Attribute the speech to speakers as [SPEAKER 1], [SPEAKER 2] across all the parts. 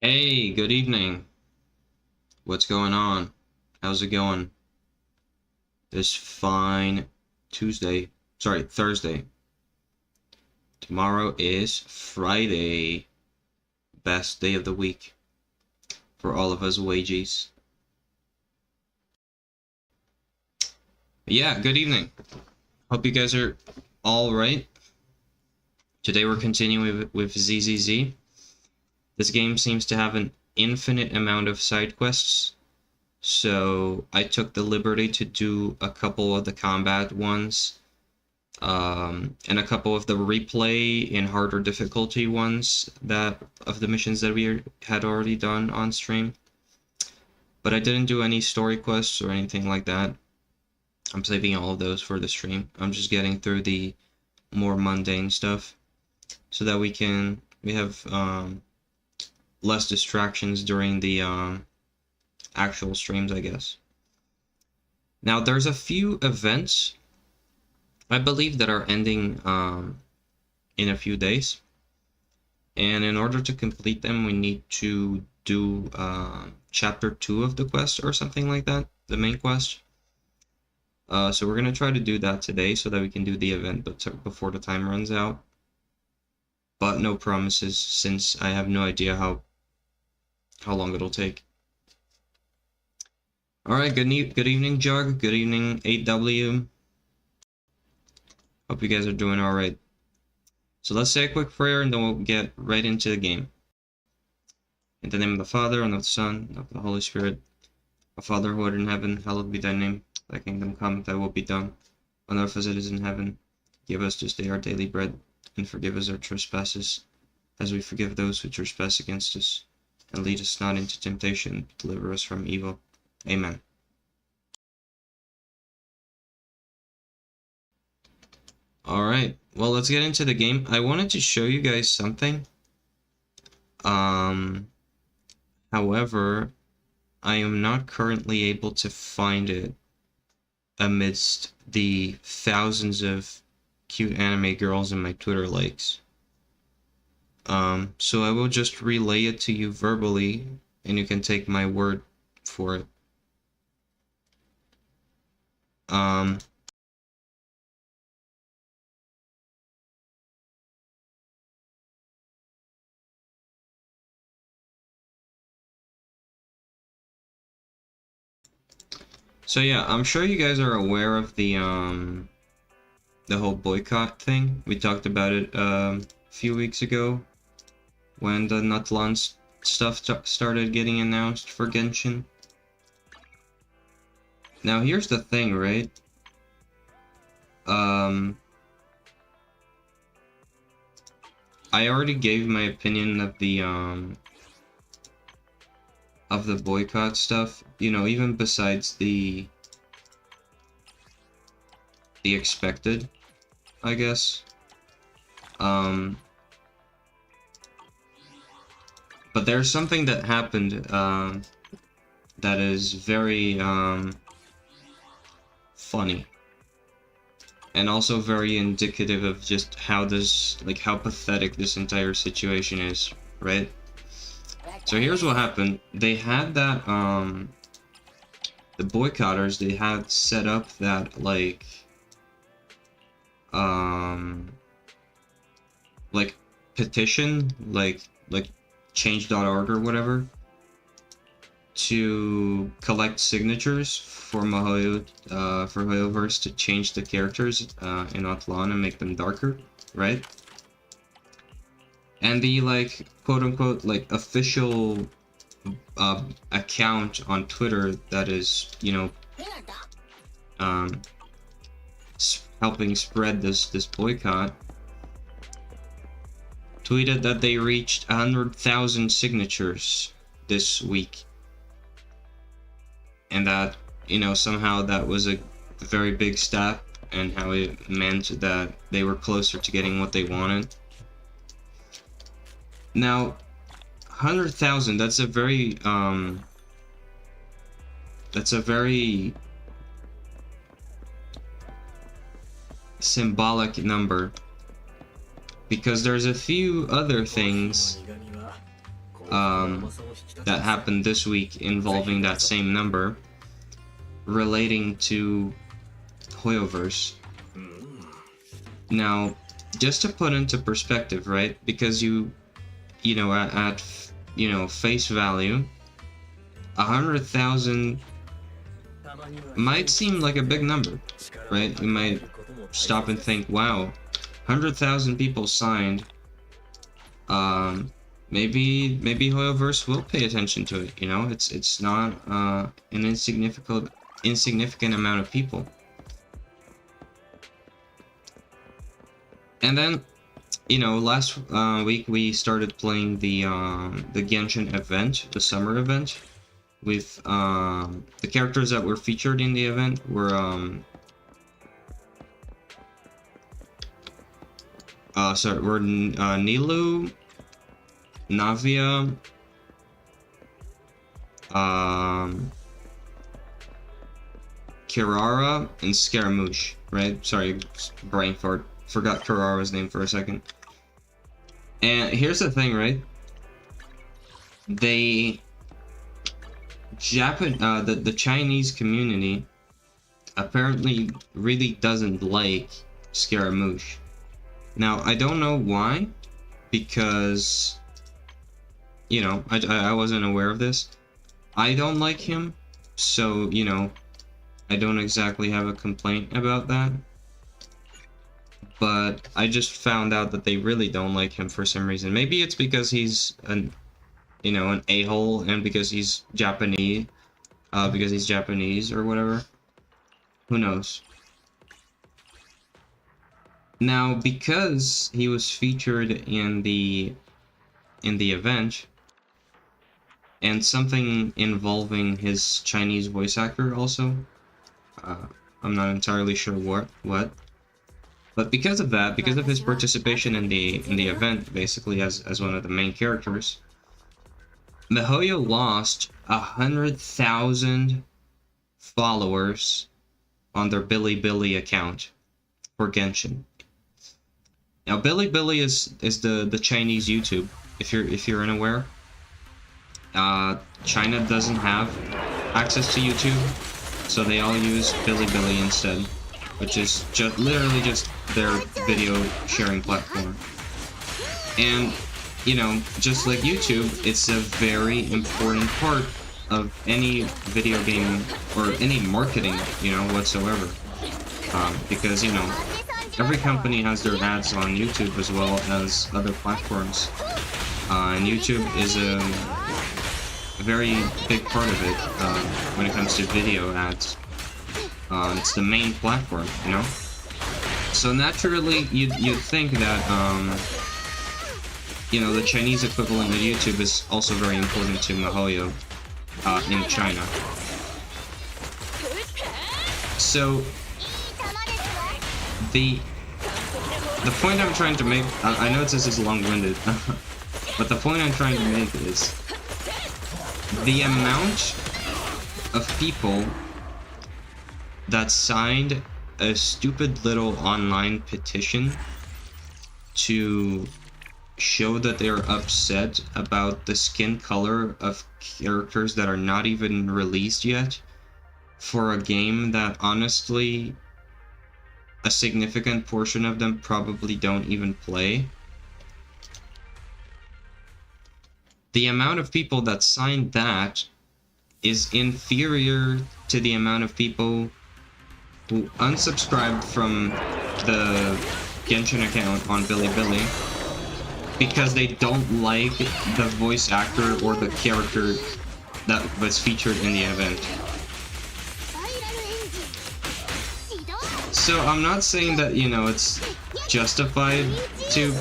[SPEAKER 1] Hey, good evening. What's going on? How's it going? This fine Thursday. Tomorrow is Friday. Best day of the week for all of us wages. Yeah, good evening. Hope you guys are all right. Today we're continuing with ZZZ. This game seems to have an infinite amount of side quests. So I took the liberty to do a couple of the combat ones. And a couple of the replay in harder difficulty ones of the missions that we had already done on stream. But I didn't do any story quests or anything like that. I'm saving all of those for the stream. I'm just getting through the more mundane stuff so that we have less distractions during the actual streams, I guess. Now there's a few events I believe that are ending in a few days, and in order to complete them we need to do chapter 2 of the quest or something like that, the main quest. So we're gonna try to do that today so that we can do the event before the time runs out, but no promises since I have no idea how long it'll take. Alright, good evening Jug, good evening 8W. Hope you guys are doing alright. So let's say a quick prayer and then we'll get right into the game. In the name of the Father, and of the Son, and of the Holy Spirit. Our Father who art in heaven, hallowed be thy name. Thy kingdom come, thy will be done, on earth as it is in heaven. Give us this day our daily bread, and forgive us our trespasses, as we forgive those who trespass against us. And lead us not into temptation, but deliver us from evil. Amen. Alright, well, let's get into the game. I wanted to show you guys something. However, I am not currently able to find it amidst the thousands of cute anime girls in my Twitter likes. So I will just relay it to you verbally, and you can take my word for it. So yeah, I'm sure you guys are aware of the whole boycott thing. We talked about it a few weeks ago when the Nutlan stuff started getting announced for Genshin. Now here's the thing, right? I already gave my opinion of the boycott stuff, you know, even besides the expected, I guess. But there's something that happened that is very funny, and also very indicative of just how how pathetic this entire situation is, right? So here's what happened. They had that, the boycotters, they had set up that, like petition, like change.org or whatever, to collect signatures for for HOYOVERSE to change the characters in Atlan and make them darker, right? And the, like, quote-unquote, like, official account on Twitter that is, you know, helping spread this boycott, tweeted that they reached 100,000 signatures this week, and that, you know, somehow that was a very big step, and how it meant that they were closer to getting what they wanted. Now, 100,000, that's a very symbolic number, because there's a few other things that happened this week involving that same number relating to HOYOVERSE. Now, just to put into perspective, right? Because you know, at face value, 100,000 might seem like a big number, right? You might stop and think, wow, 100,000 people signed. Maybe HOYOVERSE will pay attention to it. You know, it's not an insignificant amount of people. And then, you know, last week we started playing the Genshin event, the summer event, with the characters that were featured in the event were Nilu, Navia, Kirara, and Scaramouche, right? Sorry, brain fart. Forgot Kirara's name for a second. And here's the thing, right? The Chinese community apparently really doesn't like Scaramouche. Now, I don't know why, because, you know, I wasn't aware of this. I don't like him, so, you know, I don't exactly have a complaint about that. But I just found out that they really don't like him for some reason. Maybe it's because he's an a-hole, and because he's Japanese, or whatever. Who knows? Now, because he was featured in the event, and something involving his Chinese voice actor also, I'm not entirely sure what. But because of that, because of his participation in the event, basically as one of the main characters, miHoYo lost 100,000 followers on their Bilibili account for Genshin. Now, Bilibili is the Chinese YouTube. If you're unaware, China doesn't have access to YouTube, so they all use Bilibili instead, which is literally just their video sharing platform. And, you know, just like YouTube, it's a very important part of any video game or any marketing, you know, whatsoever. Because, you know, every company has their ads on YouTube as well as other platforms. And YouTube is a very big part of it when it comes to video ads. It's the main platform, you know? So naturally, you'd think that, you know, the Chinese equivalent of YouTube is also very important to miHoYo in China. So, the point I'm trying to make, I know this is long-winded, but the point I'm trying to make is the amount of people that signed a stupid little online petition to show that they're upset about the skin color of characters that are not even released yet for a game that honestly a significant portion of them probably don't even play. The amount of people that signed that is inferior to the amount of people who unsubscribed from the Genshin account on Bilibili because they don't like the voice actor or the character that was featured in the event. So I'm not saying that, you know, it's justified to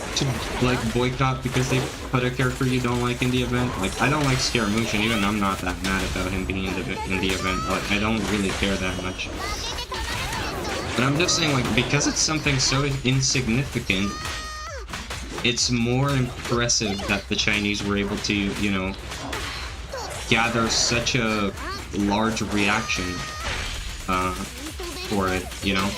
[SPEAKER 1] like boycott because they put a character you don't like in the event. Like, I don't like Scaramouche, and even I'm not that mad about him being in the event. Like, I don't really care that much. But I'm just saying, like, because it's something so insignificant, it's more impressive that the Chinese were able to, you know, gather such a large reaction for it, you know?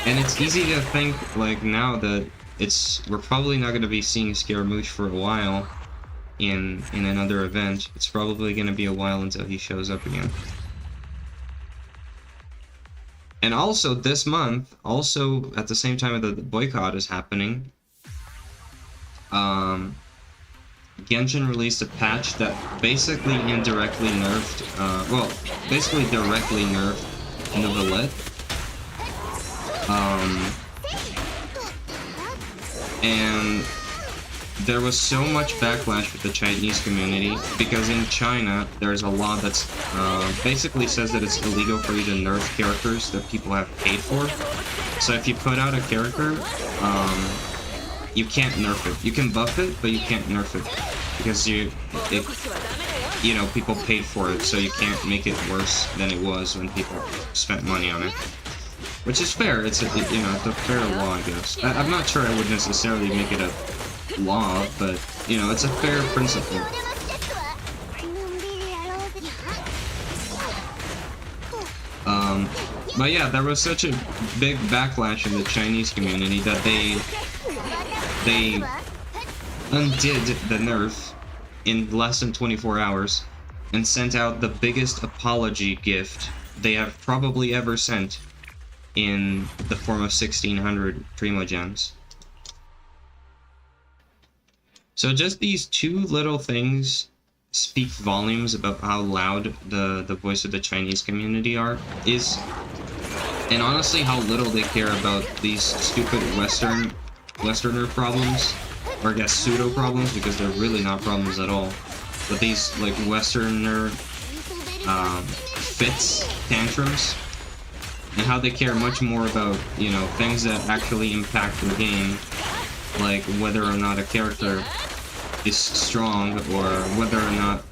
[SPEAKER 1] And it's easy to think, like, now that we're probably not going to be seeing Scaramouche for a while in another event. It's probably going to be a while until he shows up again. And also this month, also at the same time that the boycott is happening, Genshin released a patch that basically indirectly nerfed, well, basically directly nerfed Neuvillette. And there was so much backlash with the Chinese community because in China there's a law that's basically says that it's illegal for you to nerf characters that people have paid for. So if you put out a character, you can't nerf it. You can buff it, but you can't nerf it because you know, people paid for it, so you can't make it worse than it was when people spent money on it. Which is fair. It's a, you know, it's a fair law, I guess. I'm not sure I would necessarily make it a law, but you know, it's a fair principle. But yeah, there was such a big backlash in the Chinese community that they undid the nerf in less than 24 hours and sent out the biggest apology gift they have probably ever sent in the form of 1600 Primogems. So just these two little things speak volumes about how loud the voice of the Chinese community is, and honestly how little they care about these stupid Westerner problems, or I guess pseudo problems, because they're really not problems at all. But these like Westerner fits, tantrums, and how they care much more about, you know, things that actually impact the game, like whether or not a character is strong, or whether or not,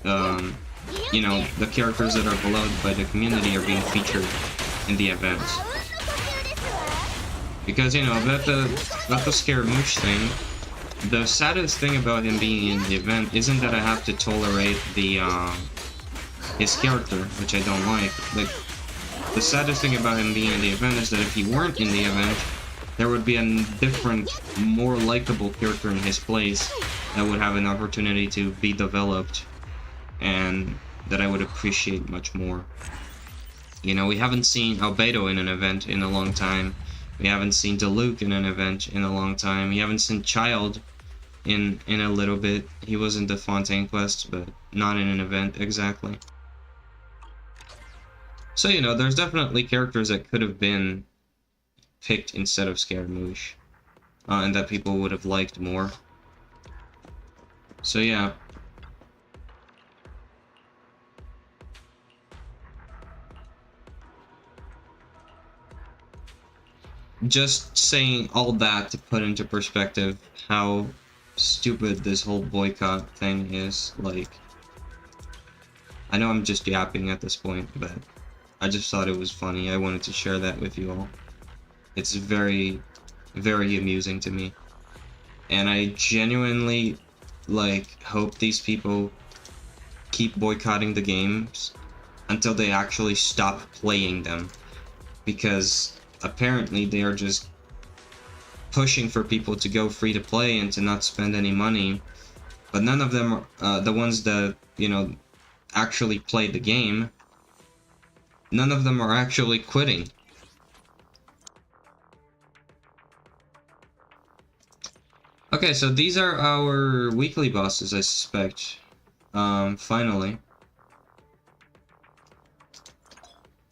[SPEAKER 1] you know, the characters that are beloved by the community are being featured in the event. Because, you know, about the Scaramouche thing, the saddest thing about him being in the event isn't that I have to tolerate the, his character, which I don't like. Like, the saddest thing about him being in the event is that if he weren't in the event, there would be a different, more likable character in his place that would have an opportunity to be developed, and that I would appreciate much more. You know, we haven't seen Albedo in an event in a long time. We haven't seen Diluc in an event in a long time. We haven't seen Child in a little bit. He was in the Fontaine Quest, but not in an event exactly. So, you know, there's definitely characters that could have been picked instead of Scaramouche, and that people would have liked more. So yeah. Just saying all that to put into perspective how stupid this whole boycott thing is. Like, I know I'm just yapping at this point, but I just thought it was funny. I wanted to share that with you all. It's very, very amusing to me. And I genuinely, like, hope these people keep boycotting the games until they actually stop playing them. Because apparently they are just pushing for people to go free to play and to not spend any money. But none of them are, the ones that, you know, actually play the game, none of them are actually quitting. Okay, so these are our weekly bosses, I suspect. Finally.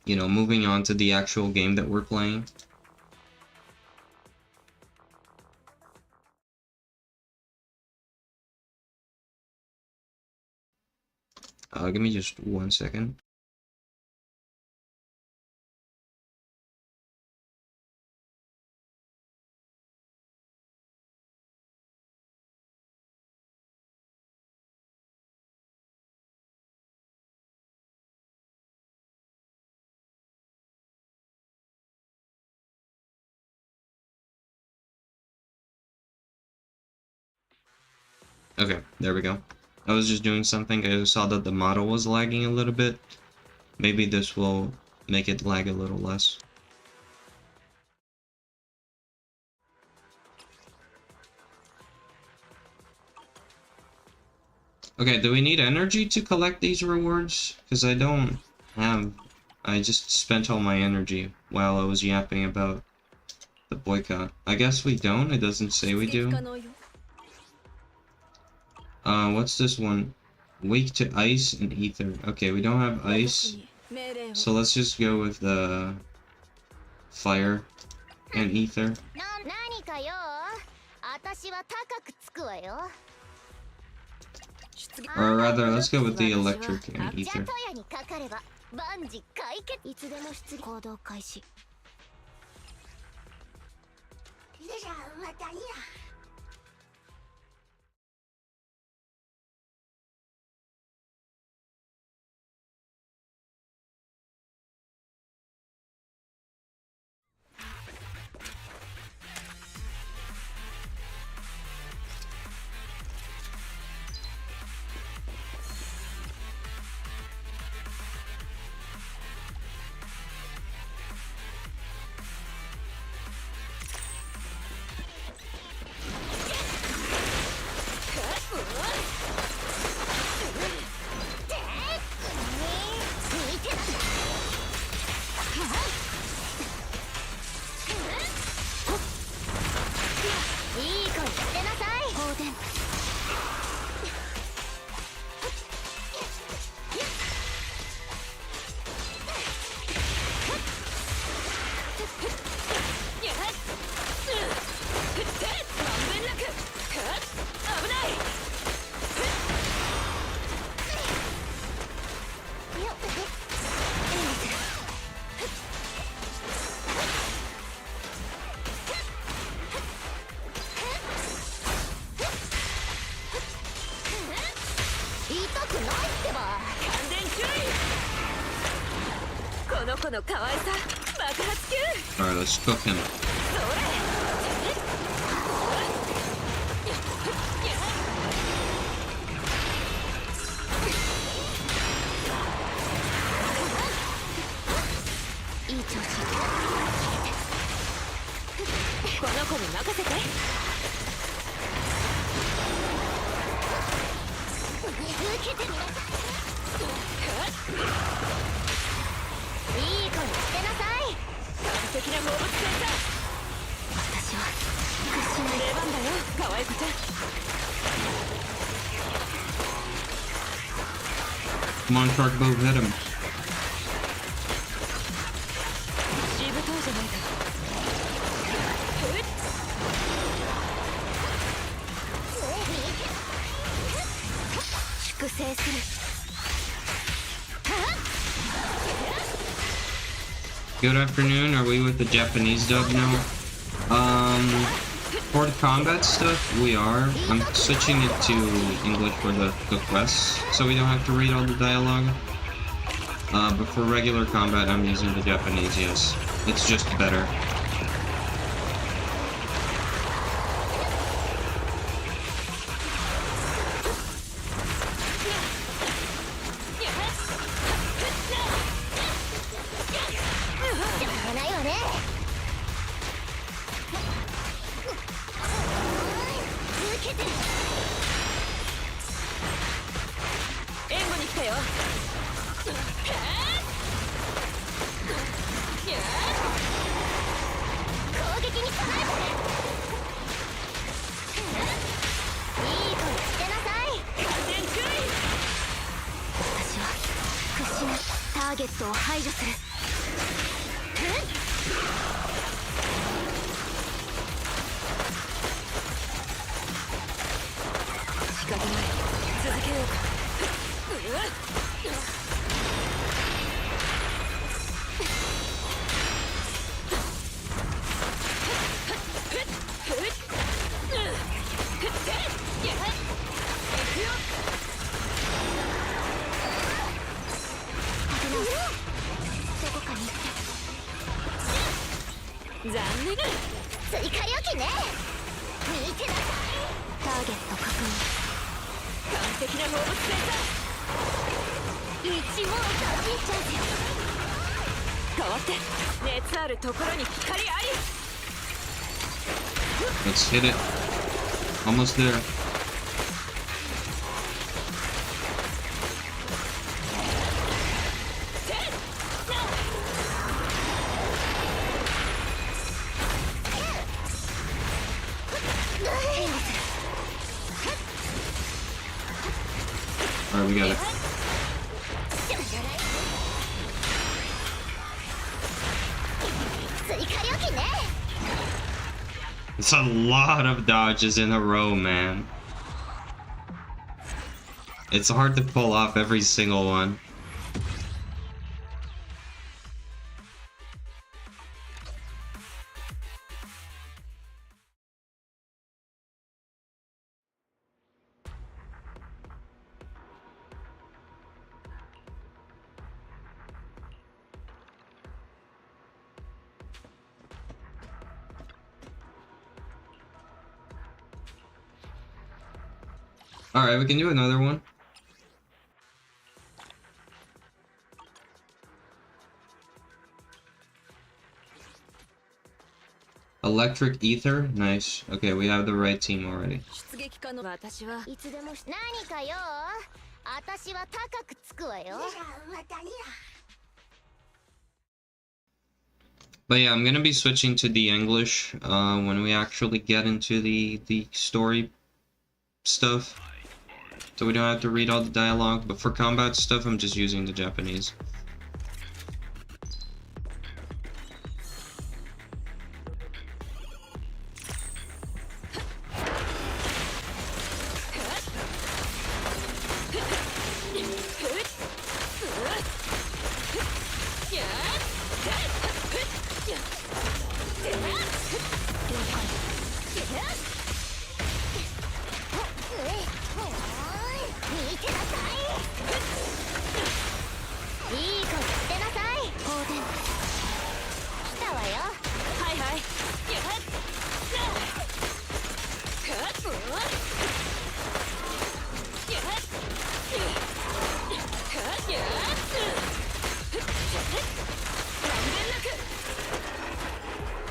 [SPEAKER 1] You know, moving on to the actual game that we're playing. Give me just 1 second. Okay, there we go. I was just doing something. I saw that the model was lagging a little bit. Maybe this will make it lag a little less. Okay, do we need energy to collect these rewards? Because I don't have... I just spent all my energy while I was yapping about the boycott. I guess we don't? It doesn't say we do. What's this one? Weak to ice and ether. Okay, we don't have ice. So let's just go with the fire and ether. Or rather, let's go with the electric and ether. Alright, let's cook him. Come on, Shark Boat, hit him. Good afternoon, are we with the Japanese dub now? For the combat stuff, we are. I'm switching it to English for the quests, so we don't have to read all the dialogue. But for regular combat, I'm using the Japanese, yes. It's just better. Let's hit it. Almost there. Alright, we got it. It's a lot of dodges in a row, man. It's hard to pull off every single one. Alright, we can do another one. Electric Ether? Nice. Okay, we have the right team already. But yeah, I'm gonna be switching to the English when we actually get into the story stuff. So we don't have to read all the dialogue, but for combat stuff, I'm just using the Japanese.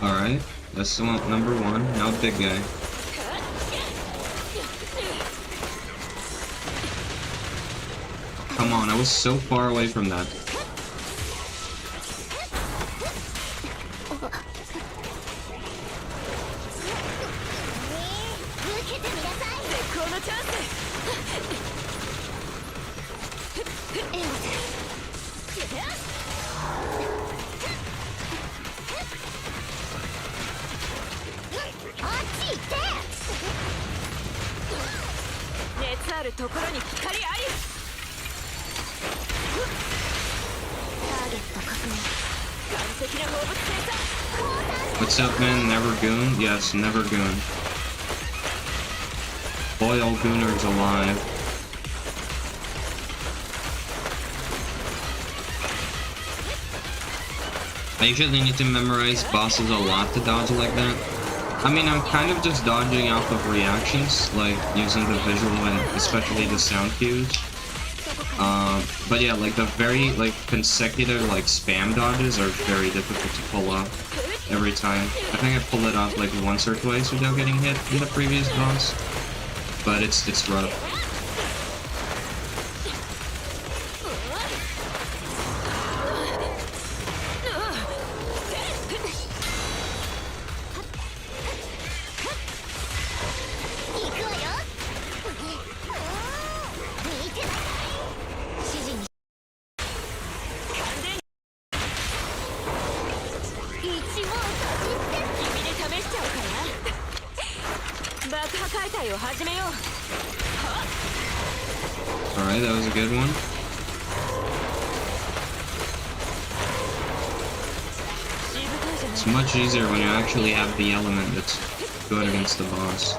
[SPEAKER 1] Alright, that's the one, number one. Now big guy. Come on, I was so far away from that. What's up, man? Never Goon? Yes, Never Goon. Boy, all Gooners alive. I usually need to memorize bosses a lot to dodge like that. I mean, I'm kind of just dodging off of reactions, like using the visual and especially the sound cues. But yeah, like the very consecutive spam dodges are very difficult to pull off every time. I think I pulled it off like once or twice without getting hit in the previous boss, but it's rough. Alright, that was a good one. It's much easier when you actually have the element that's good against the boss.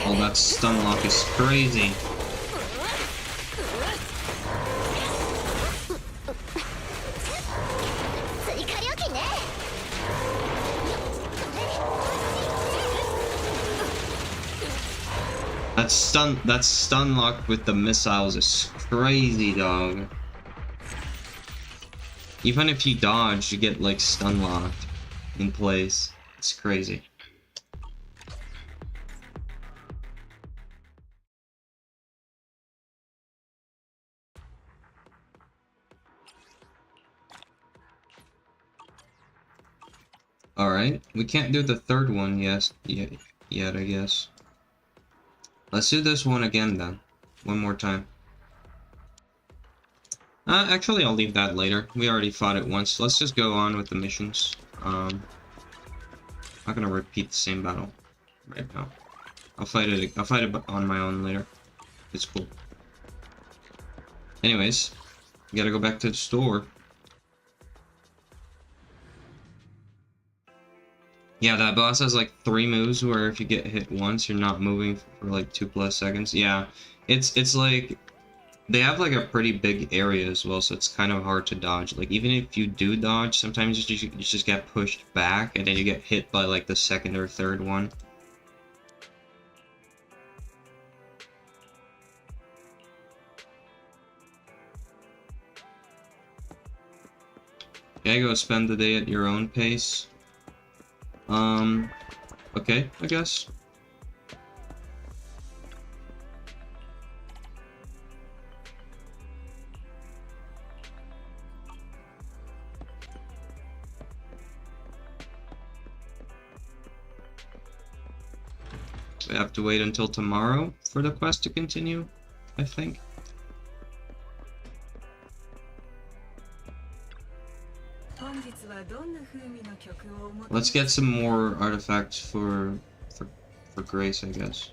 [SPEAKER 1] Oh, that stun lock is crazy. That stun lock with the missiles is crazy, dog. Even if you dodge, you get like stun locked in place. It's crazy. Alright, we can't do the third one yet, I guess. Let's do this one again then. One more time. Actually, I'll leave that later. We already fought it once. Let's just go on with the missions. I'm not gonna repeat the same battle right now. I'll fight it on my own later. It's cool. Anyways, we gotta go back to the store. Yeah, that boss has like 3 moves where if you get hit once, you're not moving for like 2+ seconds. Yeah, it's like they have like a pretty big area as well, so it's kind of hard to dodge. Like even if you do dodge, sometimes you just get pushed back, and then you get hit by like the second or third one. Okay, go spend the day at your own pace. Okay, I guess. We have to wait until tomorrow for the quest to continue, I think. Let's get some more artifacts for Grace, I guess.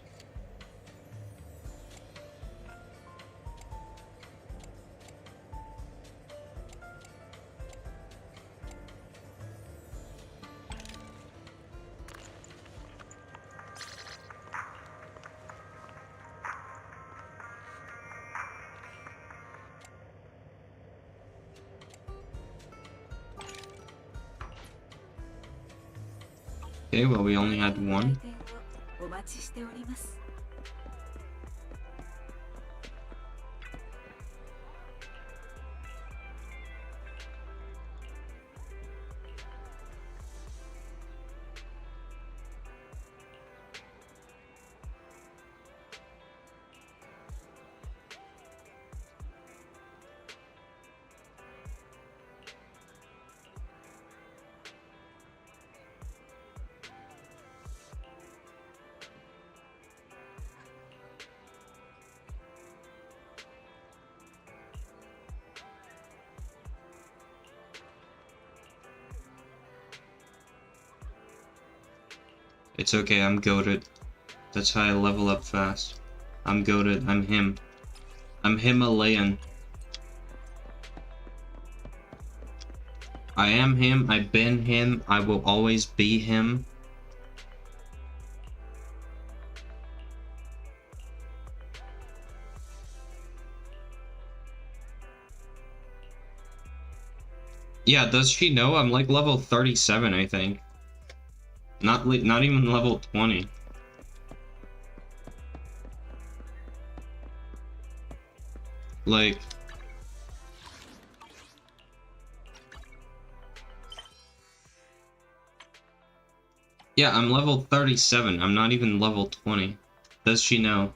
[SPEAKER 1] Okay, well, we only had one. It's okay, I'm goated. That's how I level up fast. I'm goated, I'm him. I'm Himalayan. I am him, I've been him, I will always be him. Yeah, does she know? I'm like level 37, I think. Not even level 20. Like... Yeah, I'm level 37. I'm not even level 20. Does she know?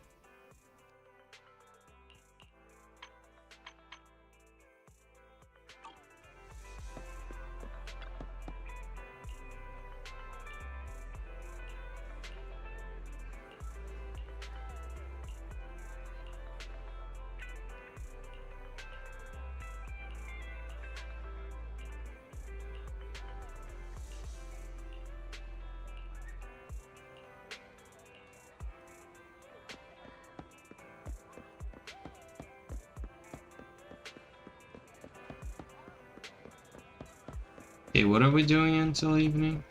[SPEAKER 1] Okay, what are we doing until evening?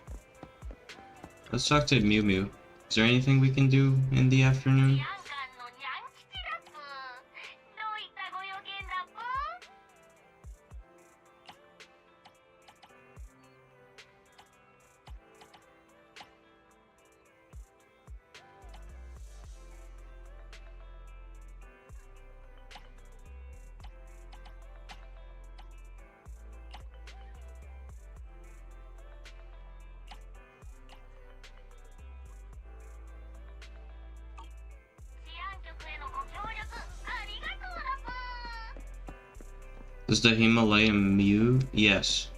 [SPEAKER 1] Let's talk to Mew Mew. Is there anything we can do in the afternoon? Is the Himalayan Mew? Yes.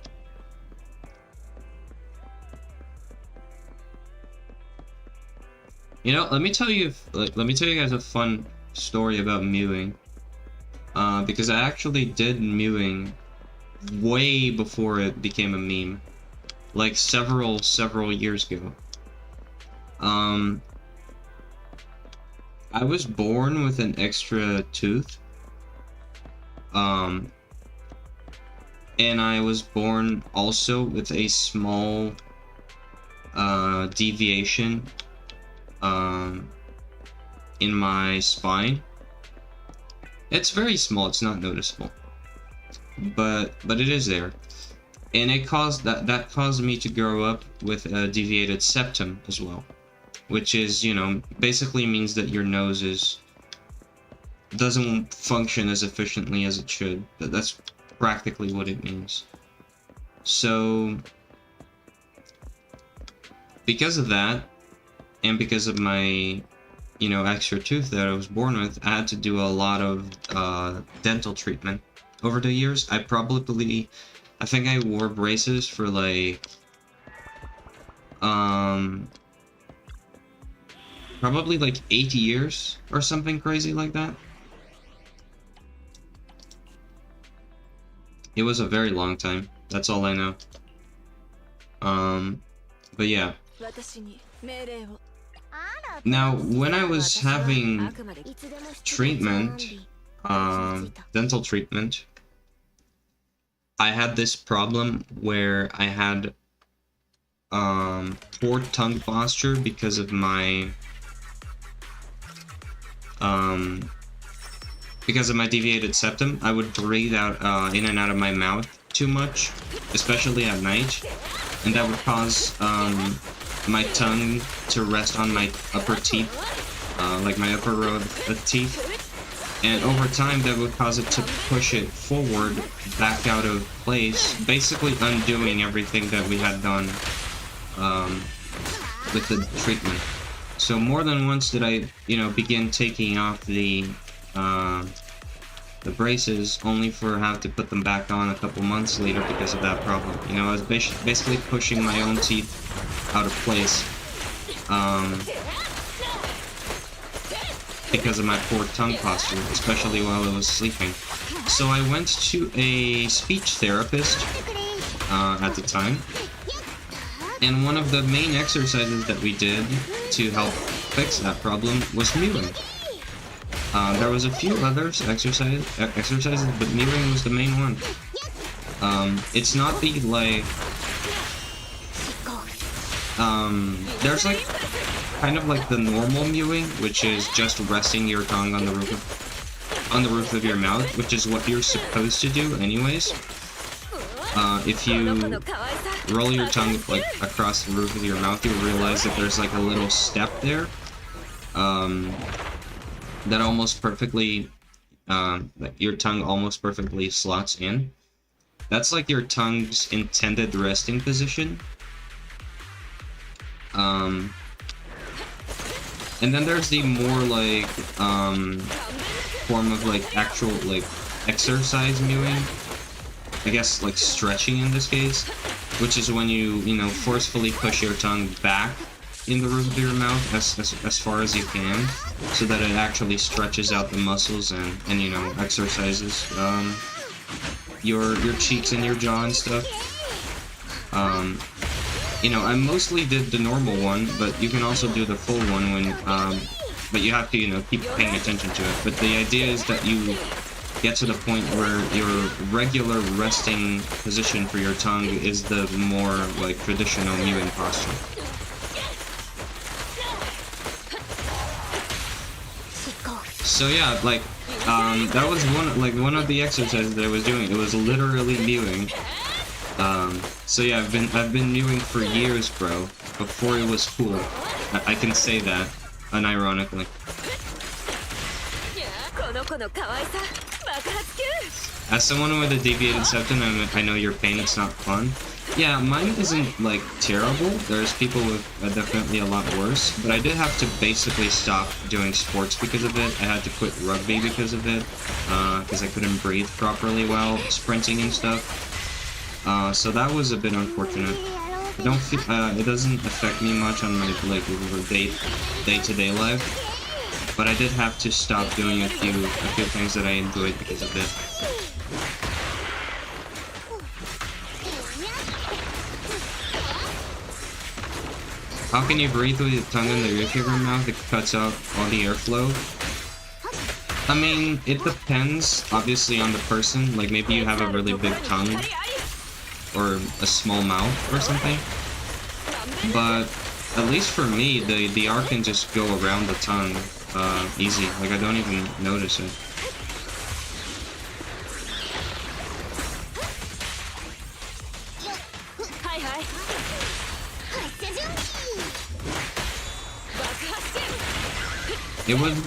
[SPEAKER 1] You know, let me tell you guys a fun story about mewing. Because I actually did mewing way before it became a meme. Like several years ago. I was born with an extra tooth. And I was born also with a small deviation in my spine. It's very small, it's not noticeable. But it is there. And it caused that caused me to grow up with a deviated septum as well. Which is, you know, basically means that your nose doesn't function as efficiently as it should. That's practically what it means. So because of that, and because of my, you know, extra tooth that I was born with, I had to do a lot of dental treatment over the years. I think I wore braces for like probably like 8 years or something crazy like that. It was a very long time. That's all I know. But yeah. Now, when I was having treatment, dental treatment, I had this problem where I had poor tongue posture because of my deviated septum. I would breathe out in and out of my mouth too much, especially at night, and that would cause my tongue to rest on my upper teeth, like my upper row of teeth, and over time that would cause it to push it forward back out of place, basically undoing everything that we had done with the treatment. So more than once did I, you know, begin taking off the braces, only for have to put them back on a couple months later because of that problem. You know, I was basically pushing my own teeth out of place because of my poor tongue posture, especially while I was sleeping. So I went to a speech therapist at the time, and one of the main exercises that we did to help fix that problem was mewing. There was a few others exercises, but mewing was the main one. It's not the like there's like kind of like the normal mewing, which is just resting your tongue on the roof of your mouth, which is what you're supposed to do anyways. If you roll your tongue like across the roof of your mouth, you'll realize that there's like a little step there that almost perfectly like your tongue almost perfectly slots in. That's like your tongue's intended resting position. And then there's the more like form of like actual like exercise mewing, I guess like stretching in this case, which is when you know, forcefully push your tongue back in the roof of your mouth as far as you can, so that it actually stretches out the muscles and you know, exercises your cheeks and your jaw and stuff. You know, I mostly did the normal one, but you can also do the full one when but you have to, you know, keep paying attention to it. But the idea is that you get to the point where your regular resting position for your tongue is the more like traditional mewing posture. So yeah, like that was one of the exercises that I was doing. It was literally mewing. So yeah, I've been mewing for years, bro. Before it was cool. I can say that, unironically. As someone with a deviated septum, I know your pain. It's not fun. Yeah, mine isn't like terrible. There's people with definitely a lot worse. But I did have to basically stop doing sports because of it. I had to quit rugby because of it, because I couldn't breathe properly while sprinting and stuff. So that was a bit unfortunate. I don't feel, it doesn't affect me much on my, like, day-to-day life. But I did have to stop doing a few things that I enjoyed because of it. How can you breathe with your tongue in the roof of your mouth? It cuts out all the airflow. I mean, it depends, obviously, on the person. Like, maybe you have a really big tongue, or a small mouth, or something. But, at least for me, the air can just go around the tongue, easy. Like, I don't even notice it.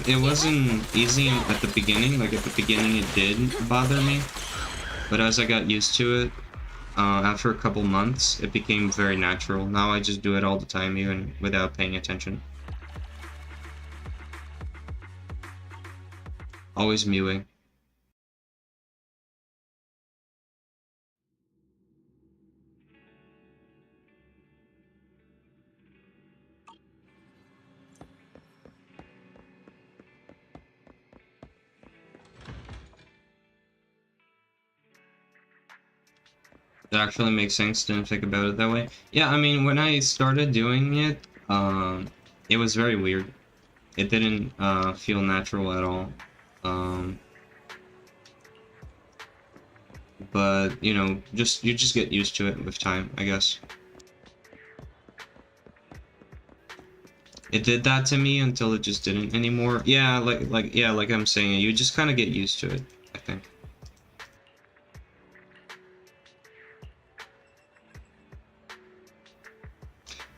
[SPEAKER 1] It wasn't easy at the beginning. Like, at the beginning it did bother me, but as I got used to it, after a couple months, it became very natural. Now I just do it all the time, even without paying attention. Always mewing. It actually makes sense. Didn't think about it that way. Yeah, I mean, when I started doing it, it was very weird. It didn't feel natural at all. But you know, you just get used to it with time, I guess. It did that to me until it just didn't anymore. Yeah, like I'm saying, you just kind of get used to it, I think.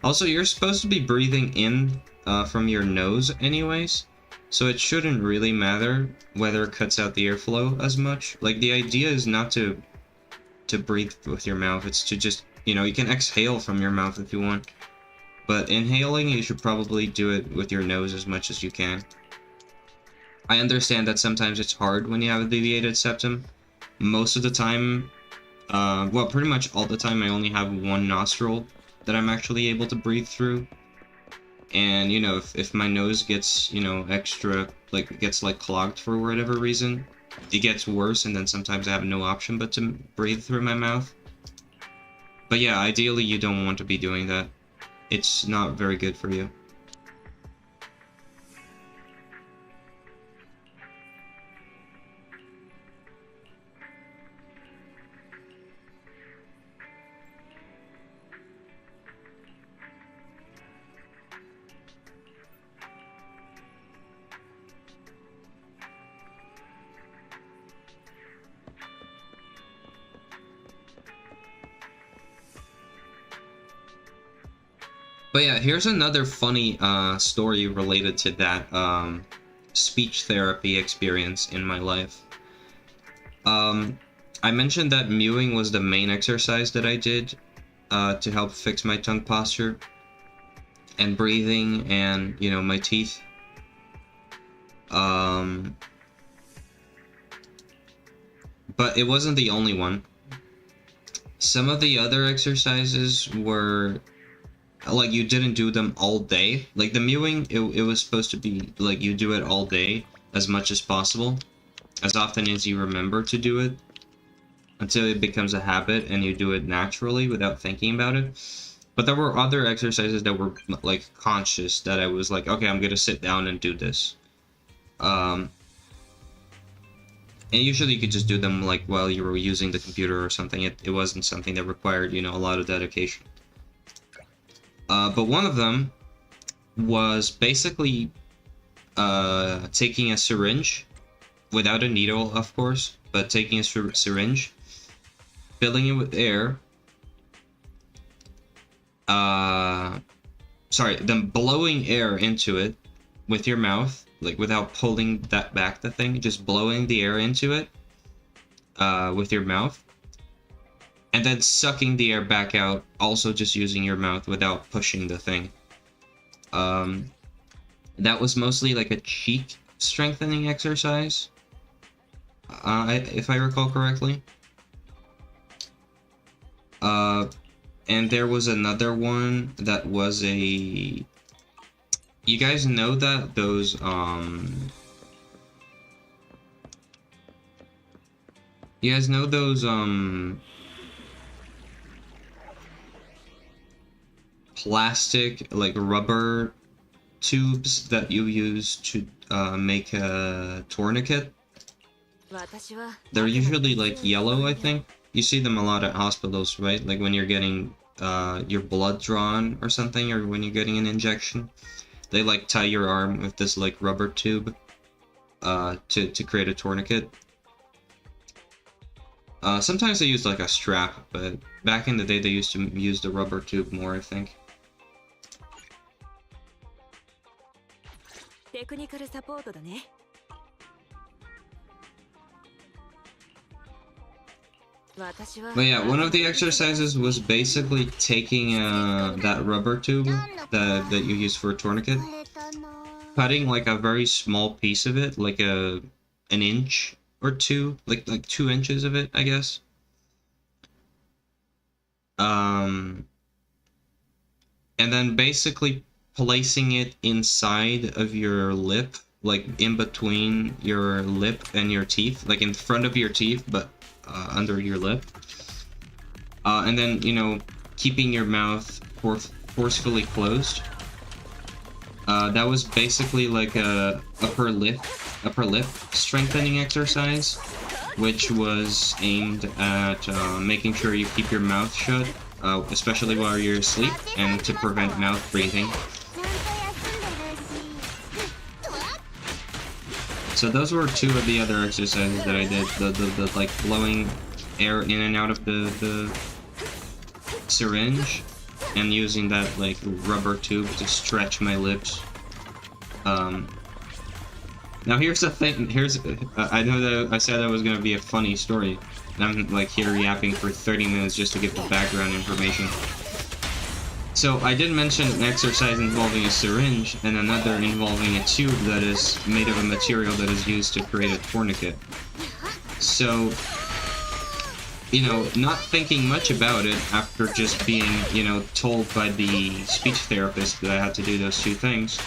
[SPEAKER 1] Also, you're supposed to be breathing in from your nose anyways, so it shouldn't really matter whether it cuts out the airflow as much. Like, the idea is not to breathe with your mouth, it's to just, you know, you can exhale from your mouth if you want. But inhaling, you should probably do it with your nose as much as you can. I understand that sometimes it's hard when you have a deviated septum. Most of the time, well, pretty much all the time, I only have one nostril that I'm actually able to breathe through. And, you know, if my nose gets, you know, extra, like, gets, like, clogged for whatever reason, it gets worse, and then sometimes I have no option but to breathe through my mouth. But yeah, ideally you don't want to be doing that. It's not very good for you. But yeah, here's another funny story related to that speech therapy experience in my life. I mentioned that mewing was the main exercise that I did to help fix my tongue posture and breathing and, you know, my teeth. But it wasn't the only one. Some of the other exercises were, like, you didn't do them all day. Like, the mewing, it was supposed to be, like, you do it all day, as much as possible, as often as you remember to do it, until it becomes a habit and you do it naturally without thinking about it. But there were other exercises that were, like, conscious, that I was like, okay, I'm gonna sit down and do this. And usually you could just do them, like, while you were using the computer or something. It wasn't something that required, you know, a lot of dedication. But one of them was basically taking a syringe, without a needle, of course, but taking a syringe, filling it with air, then blowing air into it with your mouth, like, without pulling that back, the thing, just blowing the air into it with your mouth. And then sucking the air back out, also just using your mouth without pushing the thing. That was mostly like a cheek strengthening exercise, if I recall correctly. And there was another one that was a... You guys know that those, You guys know those, plastic, like, rubber tubes that you use to, make a tourniquet? They're usually, like, yellow, I think. You see them a lot at hospitals, right? Like, when you're getting, your blood drawn or something, or when you're getting an injection. They, like, tie your arm with this, like, rubber tube, to create a tourniquet. Sometimes they use, like, a strap, but back in the day they used to use the rubber tube more, I think. But yeah, one of the exercises was basically taking that rubber tube that you use for a tourniquet, cutting like a very small piece of it, like an inch or two, like 2 inches of it, I guess. And then basically placing it inside of your lip, like in between your lip and your teeth, like in front of your teeth, but under your lip. And then, you know, keeping your mouth forcefully closed. That was basically like a upper lip strengthening exercise, which was aimed at making sure you keep your mouth shut, especially while you're asleep, and to prevent mouth breathing. So those were 2 of the other exercises that I did. The like blowing air in and out of the syringe, and using that like rubber tube to stretch my lips. Now here's the thing. I know that I said that was gonna be a funny story, and I'm like here yapping for 30 minutes just to give the background information. So I did mention an exercise involving a syringe and another involving a tube that is made of a material that is used to create a tourniquet. So, you know, not thinking much about it after just being, you know, told by the speech therapist that I had to do those 2 things,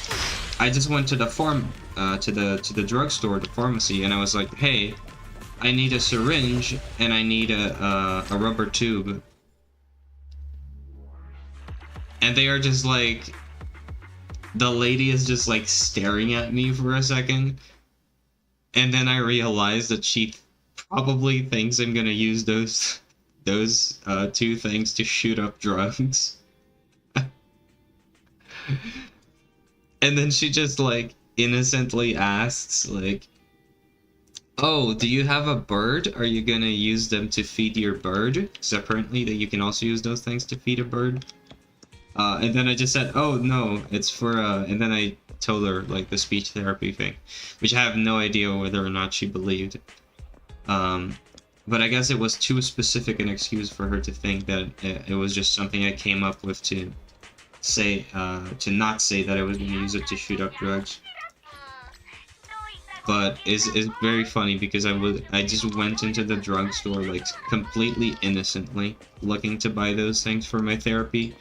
[SPEAKER 1] I just went to the to the drugstore, the pharmacy, and I was like, hey, I need a syringe and I need a rubber tube. And they are just like, the lady is just like staring at me for a second, and then I realized that she probably thinks I'm gonna use those 2 things to shoot up drugs. And then she just like innocently asks like, oh, do you have a bird? Are you gonna use them to feed your bird? Because apparently that you can also use those things to feed a bird. And then I just said, oh no, it's for, and then I told her, like, the speech therapy thing, which I have no idea whether or not she believed. But I guess it was too specific an excuse for her to think that it was just something I came up with to say, to not say that I was going to use it to shoot up drugs. But it's very funny because I just went into the drugstore, like, completely innocently, looking to buy those things for my therapy.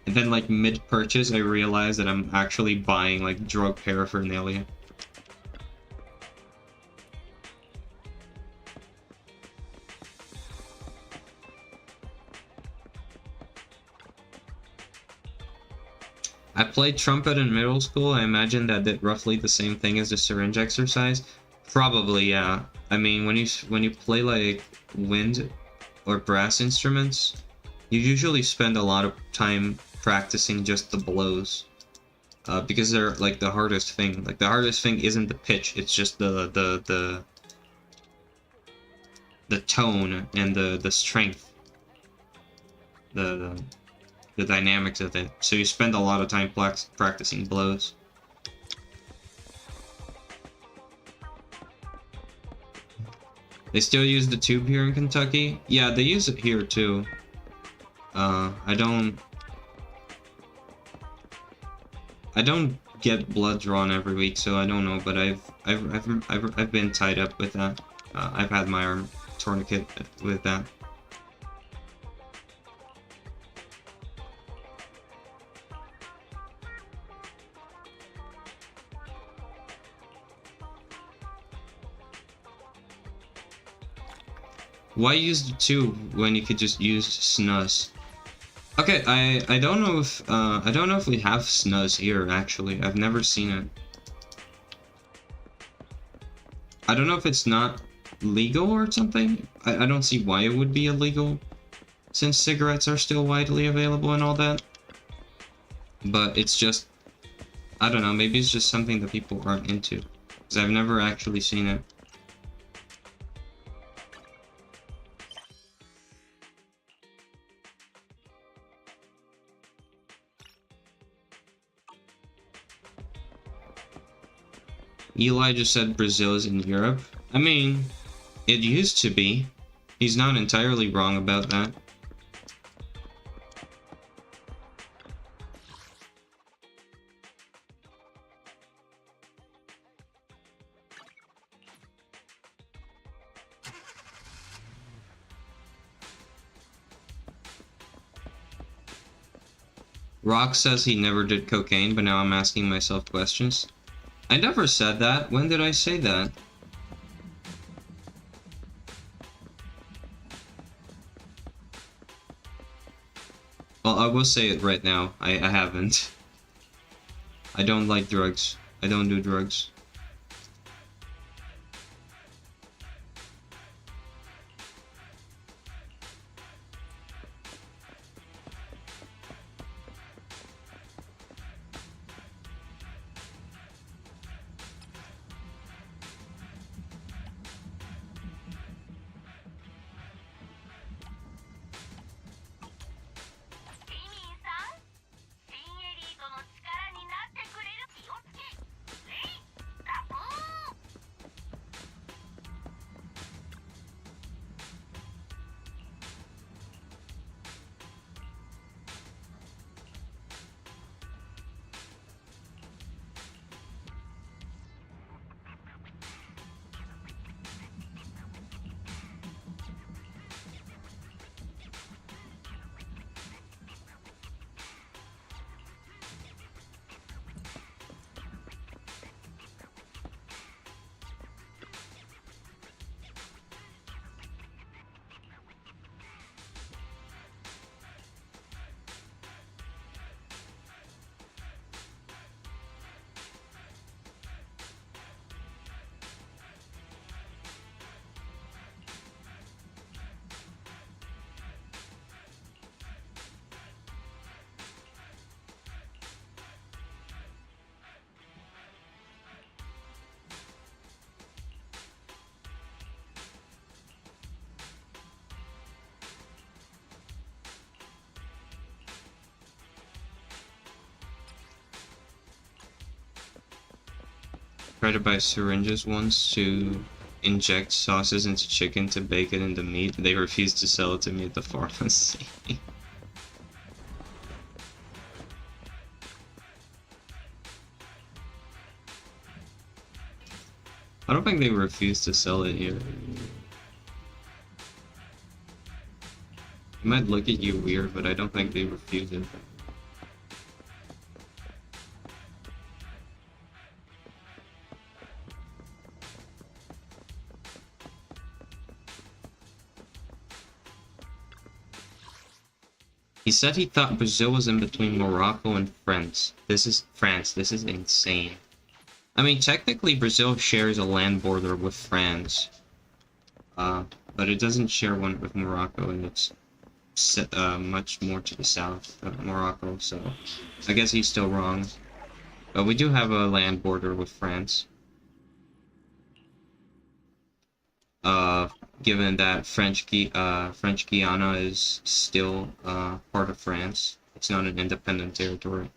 [SPEAKER 1] And then, like, mid-purchase, I realized that I'm actually buying, like, drug paraphernalia. I played trumpet in middle school. I imagine that did roughly the same thing as the syringe exercise. Probably, yeah. I mean, when you play, like, wind or brass instruments, you usually spend a lot of time practicing just the blows, because they're like the hardest thing. Like the hardest thing isn't the pitch; it's just the tone and the strength, the dynamics of it. So you spend a lot of time practicing blows. They still use the tube here in Kentucky? Yeah, they use it here too. I don't get blood drawn every week, so I don't know. But I've been tied up with that. I've had my arm tourniquet with that. Why use the tube when you could just use snus? Okay, I don't know if we have snus here actually. I've never seen it. I don't know if it's not legal or something. I don't see why it would be illegal, since cigarettes are still widely available and all that. But it's just, I don't know, maybe it's just something that people aren't into, because I've never actually seen it. Eli just said Brazil is in Europe. I mean, it used to be. He's not entirely wrong about that. Roxx says he never did cocaine, but now I'm asking myself questions. I never said that. When did I say that? Well, I will say it right now. I haven't. I don't like drugs. I don't do drugs. Tried to buy syringes once to inject sauces into chicken to bake it into meat. They refused to sell it to me at the pharmacy. I don't think they refused to sell it here. They might look at you weird, but I don't think they refused it. He said he thought Brazil was in between Morocco and France. This is insane. I mean, technically Brazil shares a land border with France. But it doesn't share one with Morocco, and it's much more to the south of Morocco, so I guess he's still wrong. But we do have a land border with France. Given that French Guiana is still part of France. It's not an independent territory.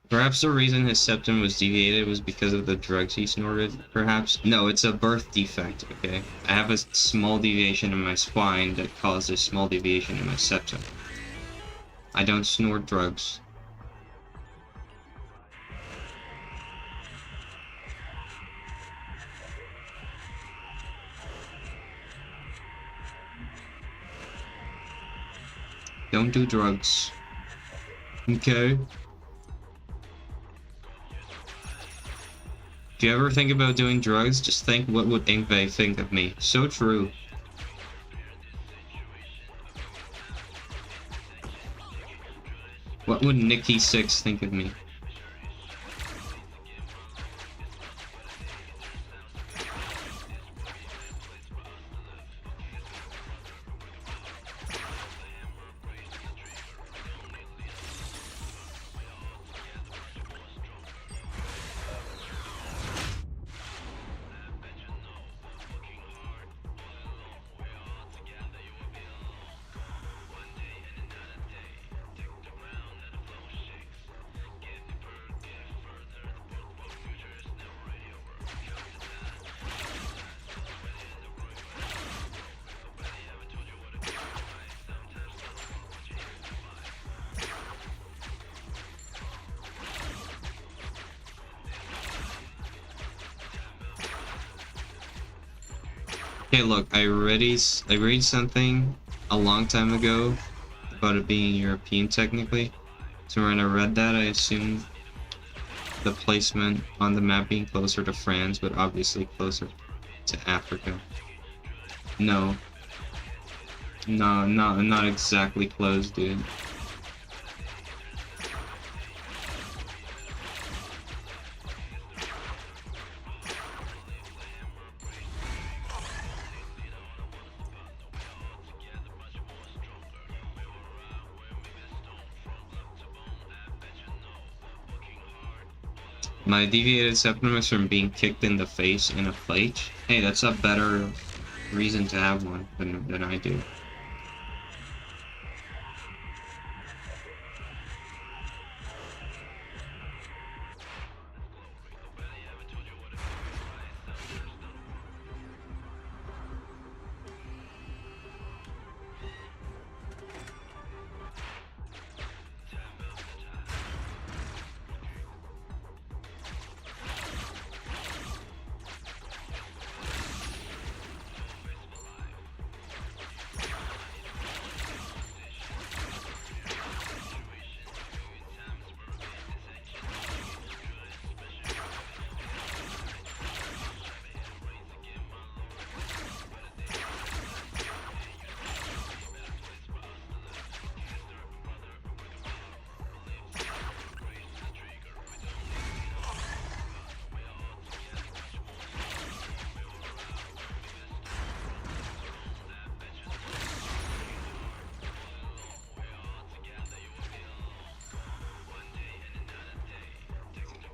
[SPEAKER 1] Perhaps the reason his septum was deviated was because of the drugs he snorted, perhaps? No, it's a birth defect, okay? I have a small deviation in my spine that caused a small deviation in my septum. I don't snort drugs. Don't do drugs. Okay? If you ever think about doing drugs, just think, what would Ingve think of me? So true. What would Nikki6 think of me? Okay, look, I read something a long time ago about it being European technically. So when I read that, I assumed the placement on the map being closer to France, but obviously closer to Africa. No. No, not exactly close, dude. My deviated septum is from being kicked in the face in a fight. Hey, that's a better reason to have one than I do.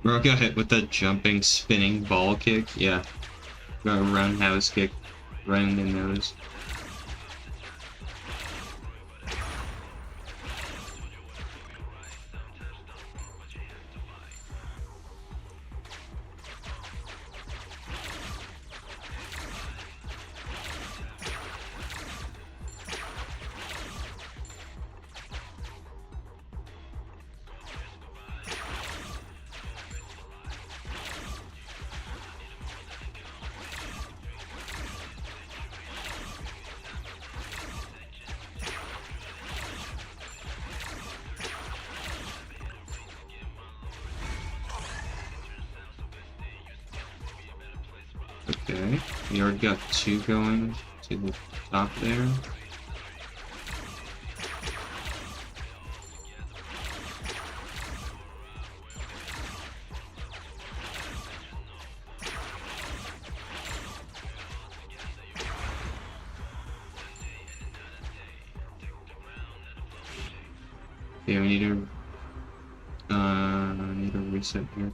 [SPEAKER 1] Bro got hit with a jumping, spinning ball kick. Yeah. Got a roundhouse kick right in the nose. Okay, we already got two going to the top there. Okay, we need to reset here.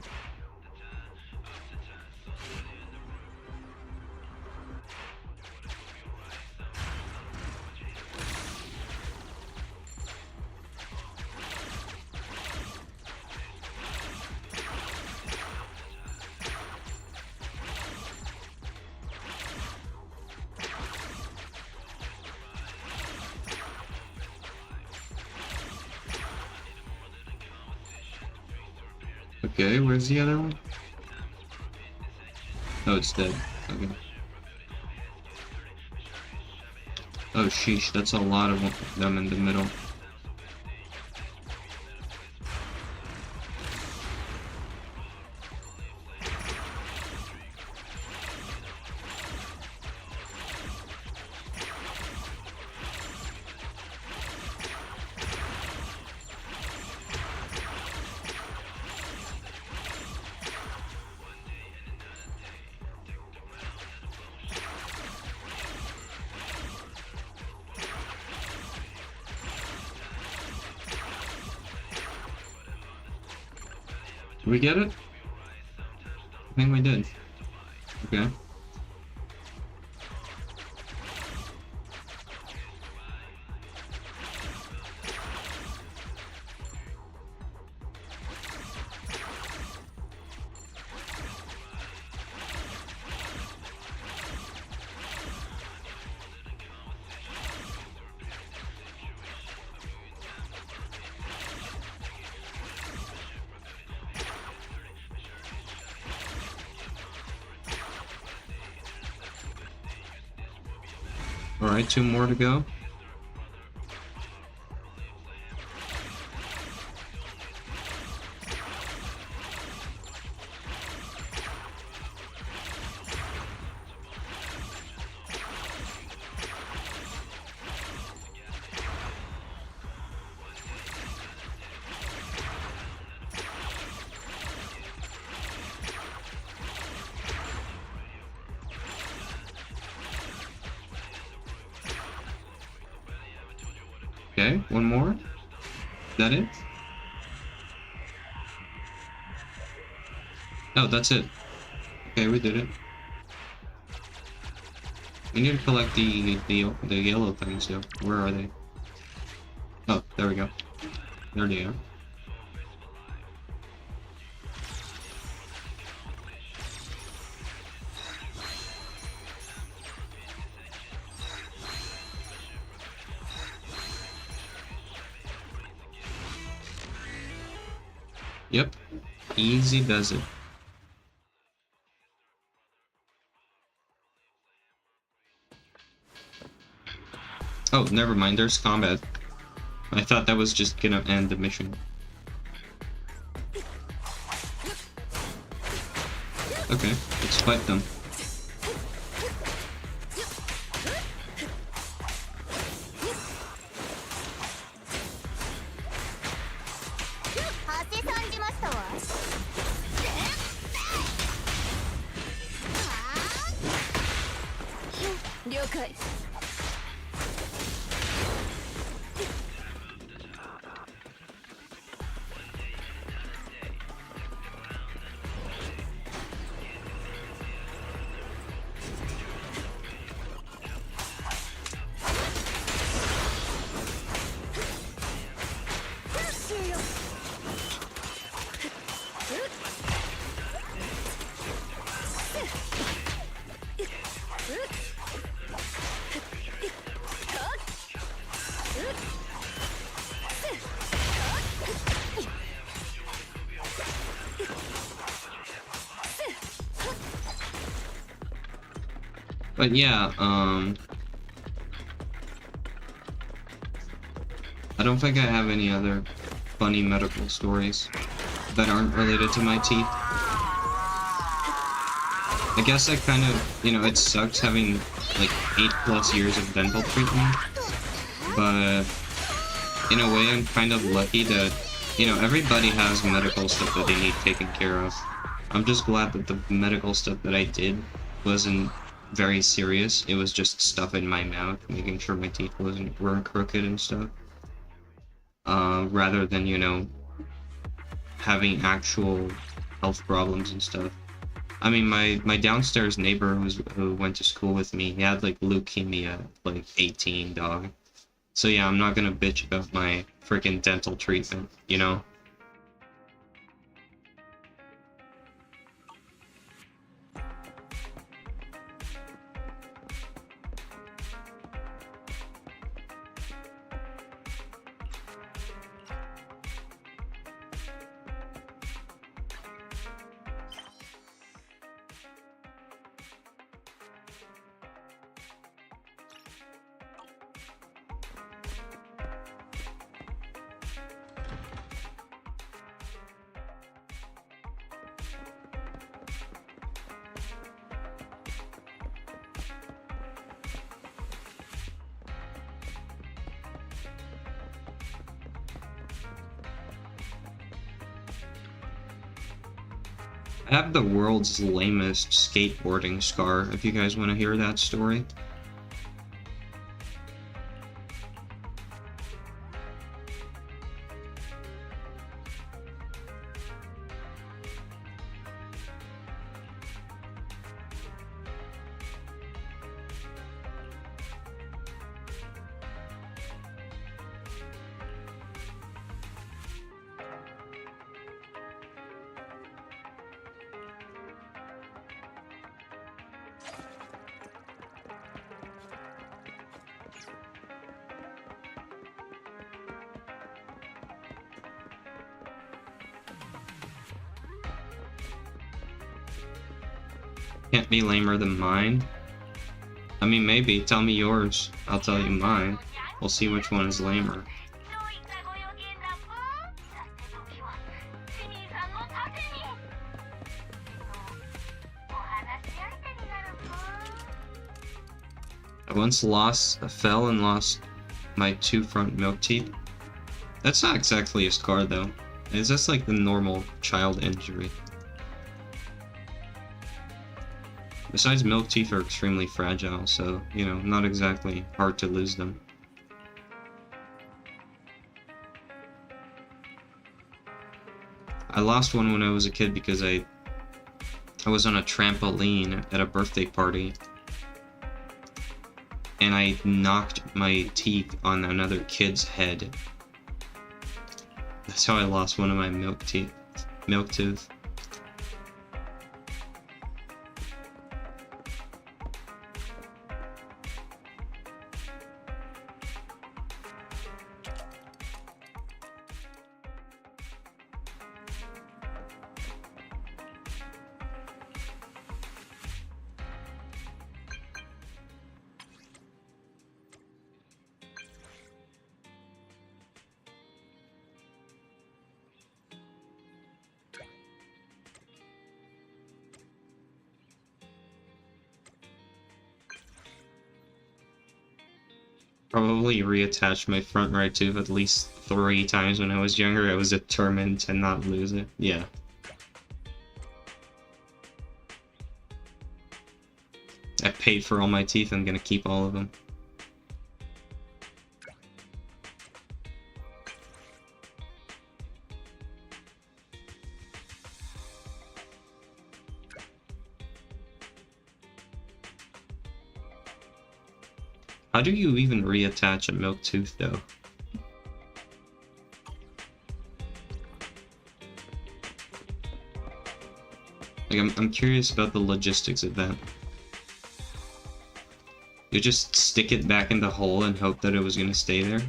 [SPEAKER 1] Okay, where's the other one? Oh, it's dead. Okay. Oh, sheesh, that's a lot of them in the middle. Did we get it? I think we did. Okay. Alright, 2 more to go. Okay, 1 more. Is that it? Oh, that's it. Okay, we did it. We need to collect the yellow things though. Where are they? Oh, there we go. There they are. Yep. Easy does it. Oh, never mind, there's combat. I thought that was just gonna end the mission. Okay, let's fight them. But yeah, I don't think I have any other funny medical stories that aren't related to my teeth. I guess I kind of, you know, it sucks having like 8+ years of dental treatment, but in a way I'm kind of lucky that, you know, everybody has medical stuff that they need taken care of. I'm just glad that the medical stuff that I did wasn't very serious. It was just stuff in my mouth, making sure my teeth weren't crooked and stuff. Rather than, you know, having actual health problems and stuff. I mean, my downstairs neighbor who went to school with me, he had like leukemia at like 18, dog. So yeah, I'm not gonna bitch about my freaking dental treatment, you know? I have the world's lamest skateboarding scar, if you guys want to hear that story. Can't be lamer than mine. I mean, maybe. Tell me yours. I'll tell you mine. We'll see which one is lamer. I once fell and lost my 2 front milk teeth. That's not exactly a scar though. It's just like the normal child injury. Besides, milk teeth are extremely fragile, so, you know, not exactly hard to lose them. I lost one when I was a kid because I was on a trampoline at a birthday party. And I knocked my teeth on another kid's head. That's how I lost one of my milk tooth. Probably reattached my front right tooth at least 3 times when I was younger. I was determined to not lose it. Yeah. I paid for all my teeth. I'm gonna keep all of them. How do you even reattach a milk tooth, though? Like, I'm curious about the logistics of that. You just stick it back in the hole and hope that it was gonna stay there?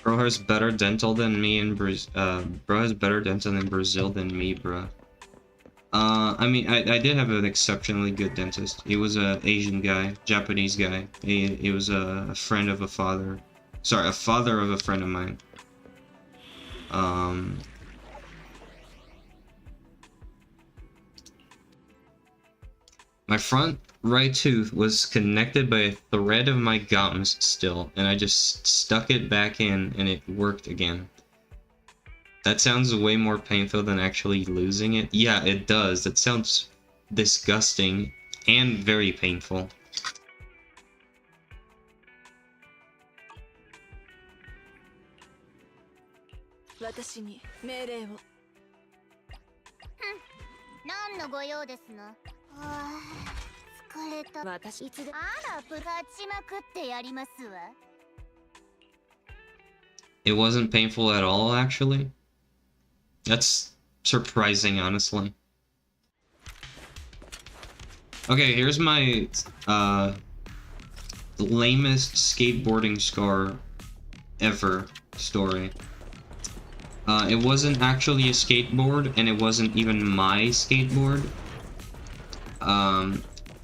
[SPEAKER 1] Bro has better dental than me in bro has better dental in Brazil than me, bro. I mean, I did have an exceptionally good dentist. He was a Asian guy, Japanese guy. He was a friend of a father. Sorry, a father of a friend of mine. My front right tooth was connected by a thread of my gums still, and I just stuck it back in and it worked again. That sounds way more painful than actually losing it. Yeah, it does. That sounds disgusting and very painful. It wasn't painful at all, actually. That's surprising, honestly. Okay, here's my lamest skateboarding scar ever story. It wasn't actually a skateboard, and it wasn't even my skateboard.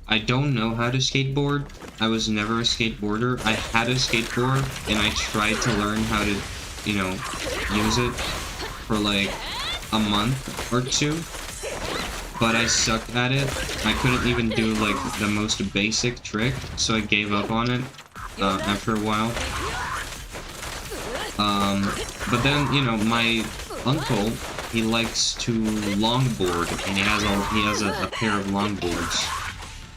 [SPEAKER 1] I don't know how to skateboard. I was never a skateboarder. I had a skateboard and I tried to learn how to, you know, use it for like a month or two. But I sucked at it. I couldn't even do like the most basic trick, so I gave up on it after a while. But then, you know, my uncle, he likes to longboard, and he has a pair of longboards.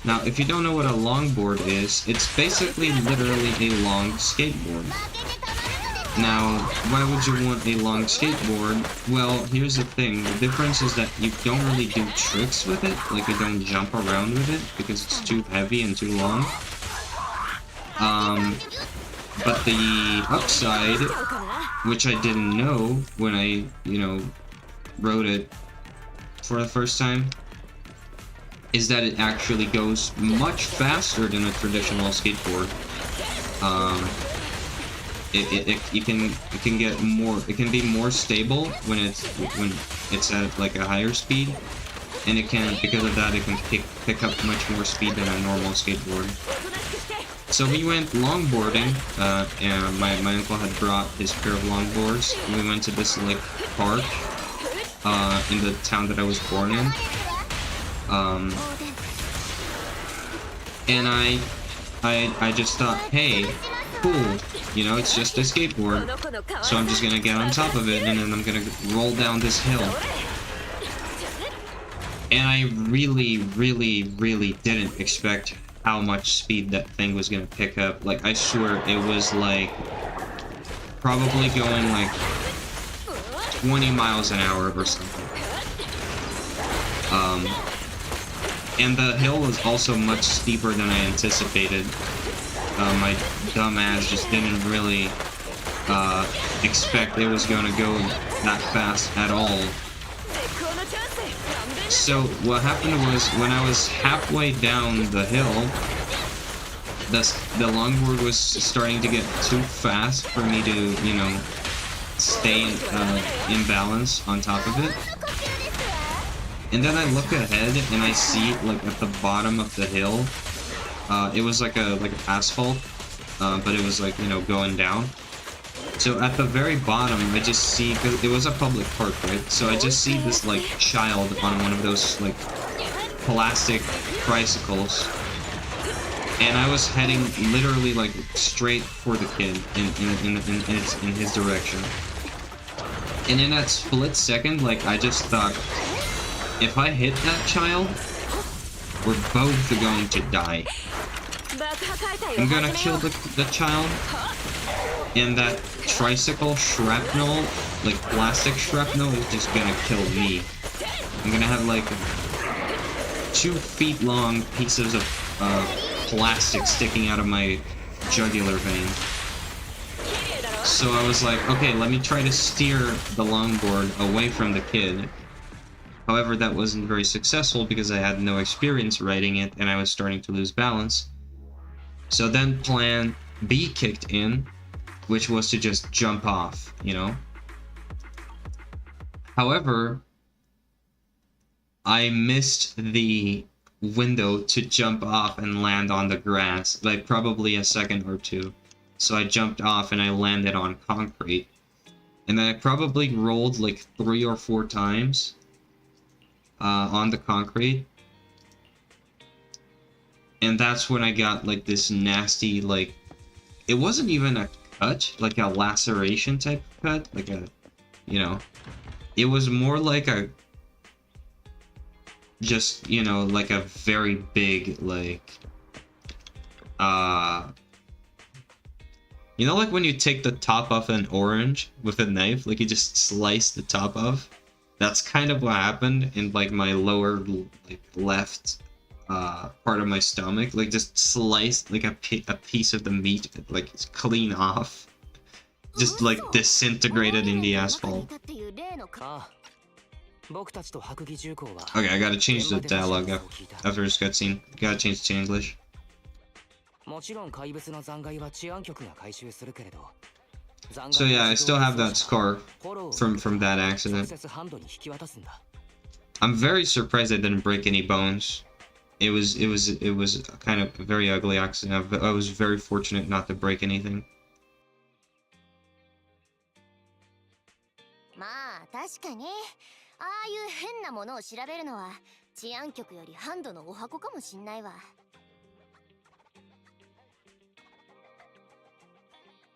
[SPEAKER 1] Now, if you don't know what a longboard is, it's basically literally a long skateboard. Now, why would you want a long skateboard? Well, here's the thing. The difference is that you don't really do tricks with it. Like, you don't jump around with it because it's too heavy and too long. But the upside, which I didn't know when I, you know, rode it for the first time, is that it actually goes much faster than a traditional skateboard. It can get more. It can be more stable when it's at like a higher speed, and it can, because of that, it can pick up much more speed than a normal skateboard. So we went longboarding, and my uncle had brought his pair of longboards. We went to this like park in the town that I was born in, and I just thought, hey, cool, you know, it's just a skateboard, so I'm just gonna get on top of it and then I'm gonna roll down this hill. And I really didn't expect how much speed that thing was gonna pick up. Like, I swear it was like probably going like 20 miles an hour or something. And the hill was also much steeper than I anticipated. My dumb ass just didn't really expect it was going to go that fast at all. So what happened was, when I was halfway down the hill, the longboard was starting to get too fast for me to, you know, stay in balance on top of it. And then I look ahead and I see, like, at the bottom of the hill, it was like asphalt, but it was like, you know, going down. So at the very bottom, I just see, cause it was a public park, right? So I just see this like child on one of those like plastic tricycles, and I was heading literally like straight for the kid in his direction. And in that split second, like, I just thought, if I hit that child, we're both going to die. I'm gonna kill the child, and that tricycle shrapnel, like plastic shrapnel, is just gonna kill me. I'm gonna have like 2 feet long pieces of plastic sticking out of my jugular vein. So I was like, okay, let me try to steer the longboard away from the kid. However, that wasn't very successful because I had no experience riding it and I was starting to lose balance. So then plan B kicked in, which was to just jump off, you know? However, I missed the window to jump off and land on the grass, like probably a second or two. So I jumped off and I landed on concrete. And then I probably rolled like 3 or 4 times on the concrete. And that's when I got like this nasty, like, it wasn't even a cut, like a laceration type of cut, like a, you know, it was more like a, just, you know, like a very big, like, you know, like when you take the top off an orange with a knife, like you just slice the top off? That's kind of what happened in like my lower, like, left part of my stomach, like just sliced like a piece of the meat, like it's clean off, just like disintegrated in the asphalt. Okay, I gotta change the dialogue after this cutscene. Gotta change to English. So yeah, I still have that scar from that accident. I'm very surprised I didn't break any bones. it was kind of a very ugly accident. I was very fortunate not to break anything.
[SPEAKER 2] まあ確かにああいう変なものを調べるのは治安局よりハンドのお箱かもしんないわ。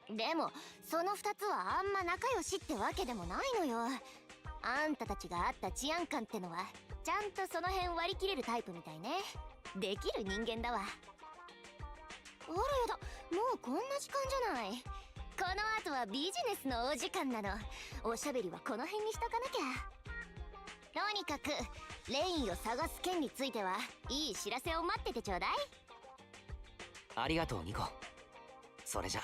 [SPEAKER 2] でもその2つはあんま仲良しってわけでもないのよ。あんたたちがあった治安官ってのはちゃんとその辺割り切れるタイプみたいね。できる人間だわ。あらやだ、もうこんな時間じゃない。この後はビジネスのお時間なの。おしゃべりはこの辺にしとかなきゃ。とにかくレインを探す件についてはいい知らせを待っててちょうだい。
[SPEAKER 3] ありがとうニコ。それじゃ。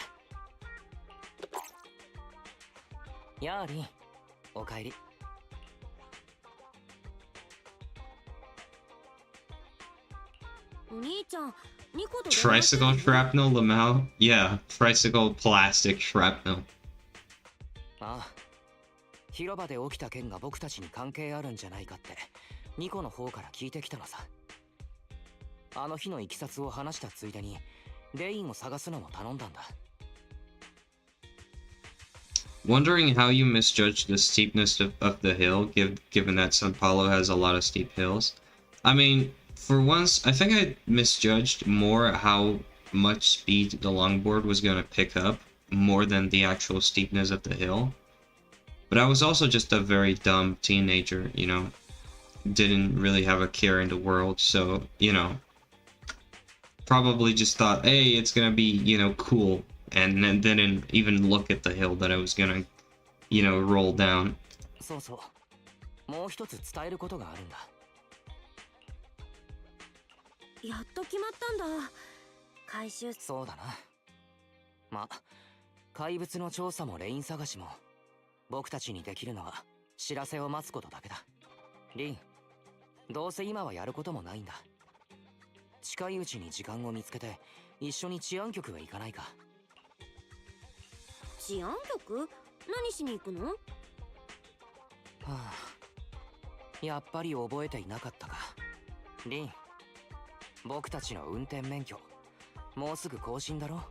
[SPEAKER 3] やあリン、おかえり。
[SPEAKER 2] お兄ちゃん、ニコと
[SPEAKER 1] Tricycle shrapnel, Lamau? Yeah, tricycle plastic shrapnel.
[SPEAKER 3] ああ、広場で起きた件が僕たちに関係あるんじゃないかってニコの方から聞いてきたのさ。あの日のいきさつを話したついでにレインを探すのも頼んだんだ。
[SPEAKER 1] Wondering how you misjudged the steepness of the hill, given that Sao Paulo has a lot of steep hills. I mean, for once, I think I misjudged more how much speed the longboard was going to pick up, more than the actual steepness of the hill. But I was also just a very dumb teenager, you know, didn't really have a care in the world, so, you know, probably just thought, hey, it's going to be, you know, cool. And then didn't even look at the hill that I was gonna, you know, roll down.
[SPEAKER 3] そうそう。もう一つ伝えることがあるんだ。
[SPEAKER 2] やっと決まったんだ。回収。
[SPEAKER 3] そうだな。まあ、怪物の調査もレイン探しも僕たちにできるのは知らせを待つことだけだ。リン、どうせ今はやることもないんだ。近いうちに時間を見つけて一緒に治安局へ行かないか。
[SPEAKER 2] 治安局？何しに行くの？は
[SPEAKER 3] あ、やっぱり覚えていなかったか。リン、僕たちの運転免許もうすぐ更新だろ。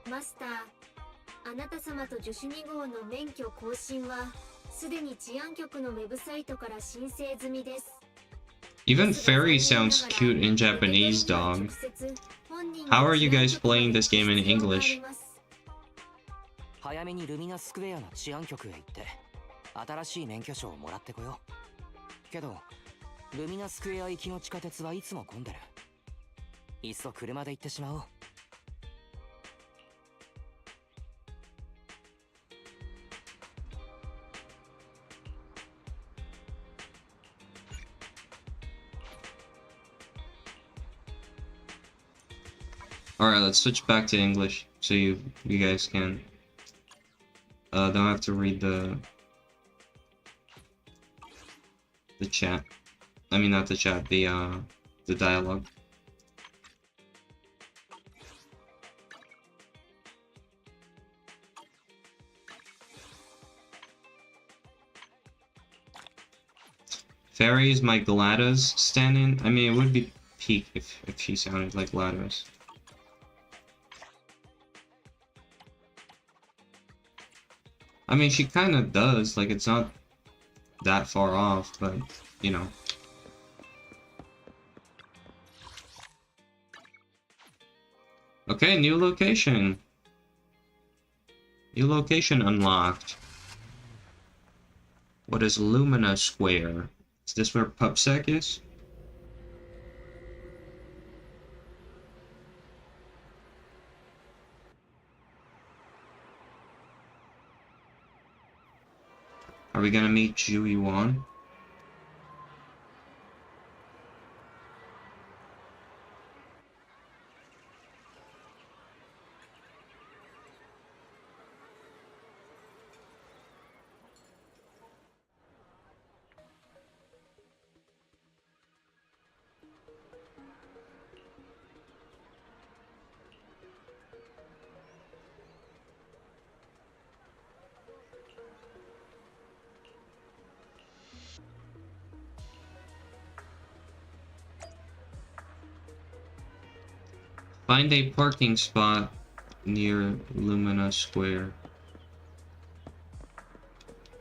[SPEAKER 4] マスター、あなた様と助手2号の免許更新はすでに治安局のウェブサイトから申請済みです。
[SPEAKER 1] Even Fairy sounds cute in Japanese, dog. How are you guys playing this game in English?
[SPEAKER 3] 早めにルミナスクエアの治安局へ行って新しい免許証をもらってこよう。けどルミナスクエア行きの地下鉄はいつも混んでる。いっそ車で行ってしまおう。
[SPEAKER 1] Alright, let's switch back to English so you guys can don't have to read the chat. I mean, not the chat, the dialogue. Fairy is my GLaDOS stand-in. I mean, it would be peak if she sounded like GLaDOS. I mean, she kind of does. Like, it's not that far off, but, you know. Okay, new location. New location unlocked. What is Lumina Square? Is this where PubSec is? Are we gonna meet Zhu Yuan? Find a parking spot near Lumina Square.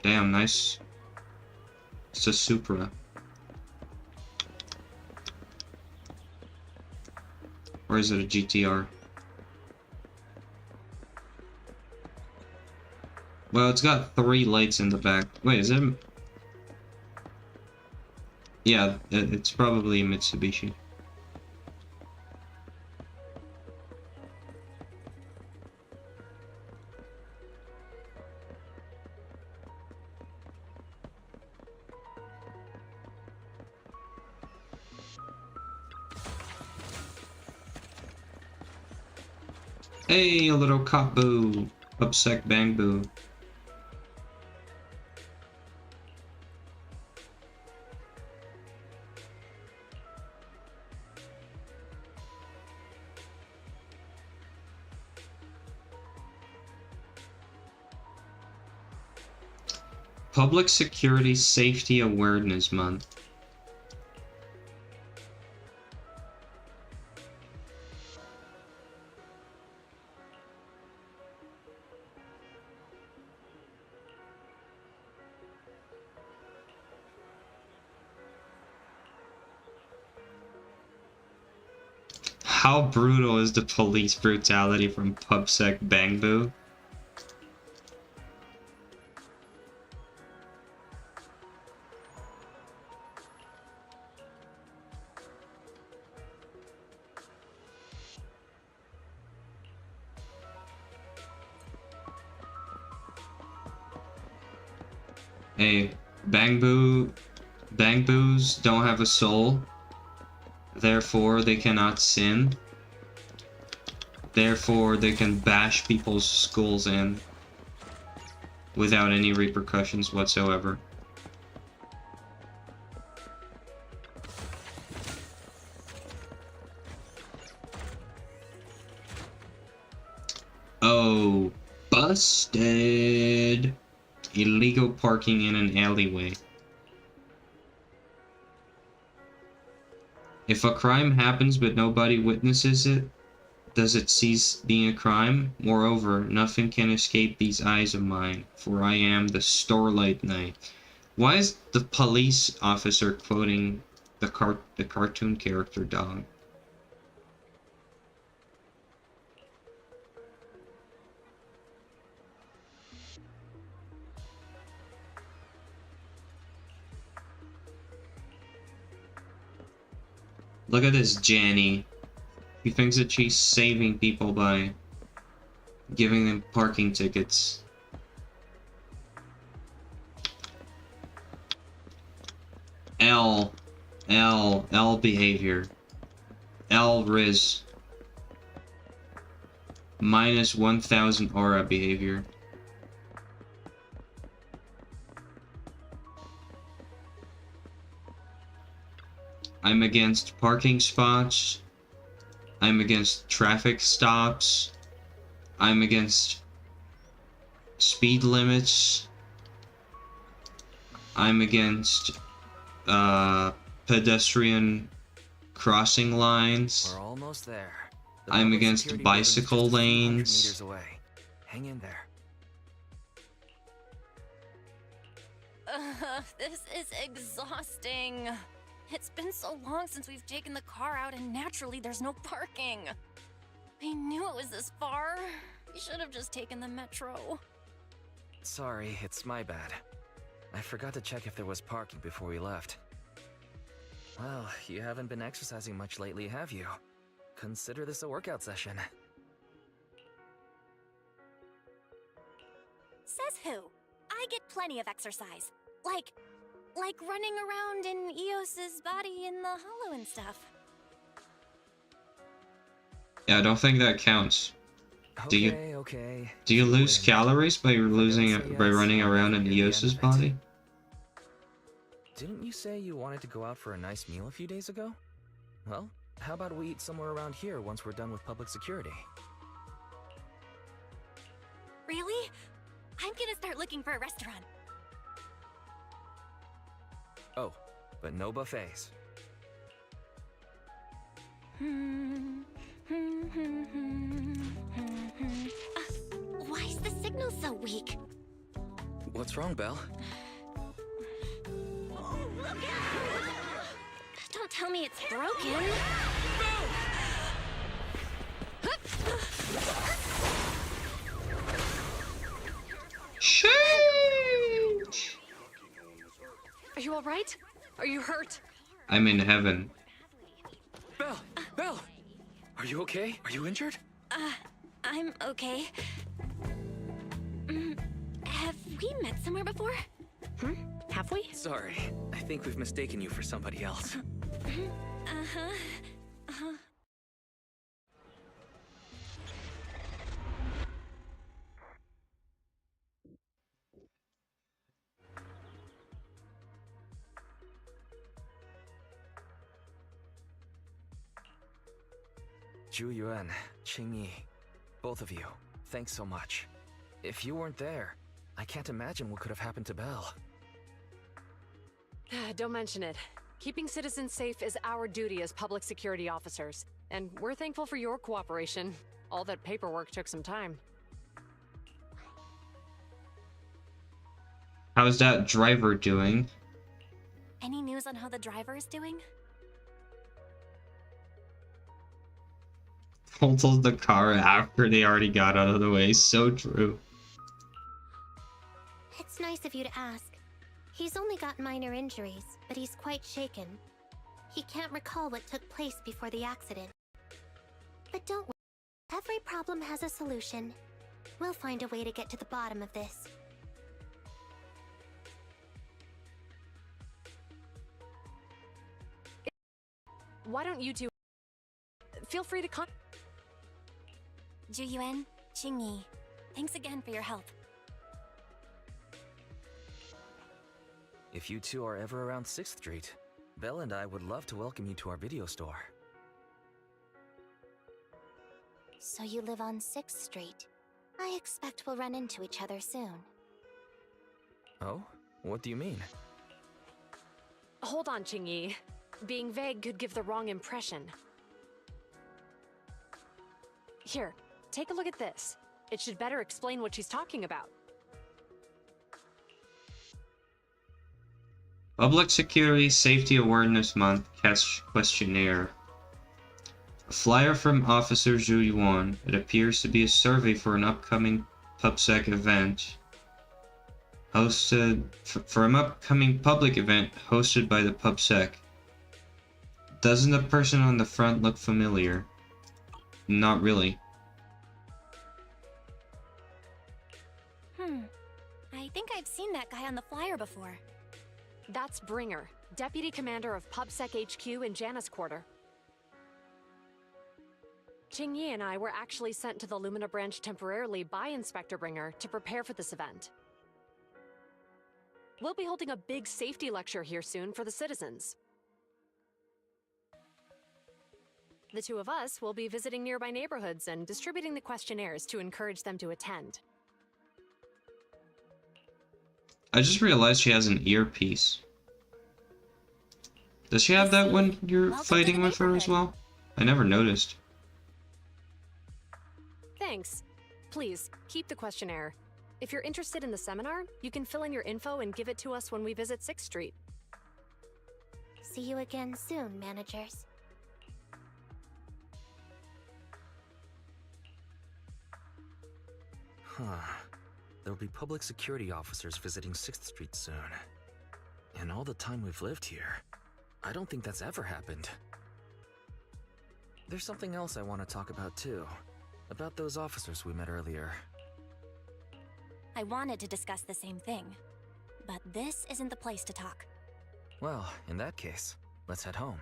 [SPEAKER 1] Damn, nice. It's a Supra. Or is it a GTR? Well, it's got 3 lights in the back. Wait, is it? Yeah, it's probably a Mitsubishi. Hey, a little cop boo. Upsec bang boo. Public Security Safety Awareness Month. How brutal is the police brutality from PubSec Bang Boo? Hey, Bang Boos don't have a soul. Therefore, they cannot sin. Therefore, they can bash people's skulls in without any repercussions whatsoever. Oh, busted! Illegal parking in an alleyway. If a crime happens but nobody witnesses it, does it cease being a crime? Moreover, nothing can escape these eyes of mine, for I am the Starlight Knight. Why is the police officer quoting the cartoon character dog? Look at this Janny. He thinks that she's saving people by giving them parking tickets. L behavior. L Riz. Minus 1000 aura behavior. I'm against parking spots. I'm against traffic stops. I'm against speed limits. I'm against pedestrian crossing lines.
[SPEAKER 3] We're almost there.
[SPEAKER 1] I'm against bicycle lanes.
[SPEAKER 3] Meters away. Hang in there.
[SPEAKER 5] This is exhausting. It's been so long since we've taken the car out, and naturally there's no parking. I knew it was this far. We should have just taken the metro.
[SPEAKER 3] Sorry, it's my bad. I forgot to check if there was parking before we left. Well, you haven't been exercising much lately, have you? Consider this a workout session.
[SPEAKER 5] Says who? I get plenty of exercise. Like running around in Eos's body in the hollow and stuff.
[SPEAKER 1] Yeah, I don't think that counts.
[SPEAKER 3] Okay.
[SPEAKER 1] Do you lose calories by running around in Eos's body?
[SPEAKER 3] Didn't you say you wanted to go out for a nice meal a few days ago? Well, how about we eat somewhere around here once we're done with public security?
[SPEAKER 5] Really? I'm gonna start looking for a restaurant.
[SPEAKER 3] Oh, but no buffets.
[SPEAKER 5] Why is the signal so weak?
[SPEAKER 6] What's wrong, Belle?
[SPEAKER 5] Don't tell me it's broken.
[SPEAKER 1] Sheesh!
[SPEAKER 7] Are you all right? Are you hurt?
[SPEAKER 1] I'm in heaven.
[SPEAKER 6] Belle! Belle! Are you okay? Are you injured?
[SPEAKER 5] I'm okay. Have we met somewhere before?
[SPEAKER 7] Have we?
[SPEAKER 6] Sorry. I think we've mistaken you for somebody else. Zhu Yuan, Qing Yi, both of you, thanks so much. If you weren't there, I can't imagine what could have happened to Belle.
[SPEAKER 7] Don't mention it. Keeping citizens safe is our duty as public security officers, and we're thankful for your cooperation. All that paperwork took some time.
[SPEAKER 1] How's that driver doing?
[SPEAKER 5] Any news on how the driver is doing?
[SPEAKER 1] Totaled the car after they already got out of the way. So true.
[SPEAKER 2] It's nice of you to ask. He's only got minor injuries, but he's quite shaken. He can't recall what took place before the accident. But don't worry, every problem has a solution. We'll find a way to get to the bottom of this.
[SPEAKER 7] Why don't you two... Feel free to
[SPEAKER 5] Zhu Yuan, Qing Yi, thanks again for your help.
[SPEAKER 6] If you two are ever around 6th Street, Belle and I would love to welcome you to our video store.
[SPEAKER 2] So you live on 6th Street. I expect we'll run into each other soon.
[SPEAKER 6] Oh? What do you mean?
[SPEAKER 7] Hold on, Qing Yi. Being vague could give the wrong impression. Here, take a look at this. It should better explain what she's talking about.
[SPEAKER 1] Public Security Safety Awareness Month questionnaire. A flyer from Officer Zhu Yuan. It appears to be a survey for an upcoming PubSec event. Hosted for an upcoming public event hosted by the PubSec. Doesn't the person on the front look familiar? Not really.
[SPEAKER 5] I think I've seen that guy on the flyer before.
[SPEAKER 7] That's Bringer, Deputy Commander of PubSec HQ in Janus Quarter. Qing Yi and I were actually sent to the Lumina branch temporarily by Inspector Bringer to prepare for this event. We'll be holding a big safety lecture here soon for the citizens. The two of us will be visiting nearby neighborhoods and distributing the questionnaires to encourage them to attend.
[SPEAKER 1] I just realized she has an earpiece. Does she have that when you're
[SPEAKER 5] Welcome to
[SPEAKER 1] fighting
[SPEAKER 5] the
[SPEAKER 1] with her as
[SPEAKER 5] neighborhood.
[SPEAKER 1] well? I never noticed.
[SPEAKER 7] Thanks. Please, keep the questionnaire. If you're interested in the seminar, you can fill in your info and give it to us when we visit 6th Street.
[SPEAKER 2] See you again soon, managers.
[SPEAKER 6] Huh. There'll be public security officers visiting 6th Street soon. In all the time we've lived here, I don't think that's ever happened. There's something else I want to talk about too. About those officers we met earlier.
[SPEAKER 5] I wanted to discuss the same thing, but this isn't the place to talk.
[SPEAKER 6] Well, in that case, let's head home.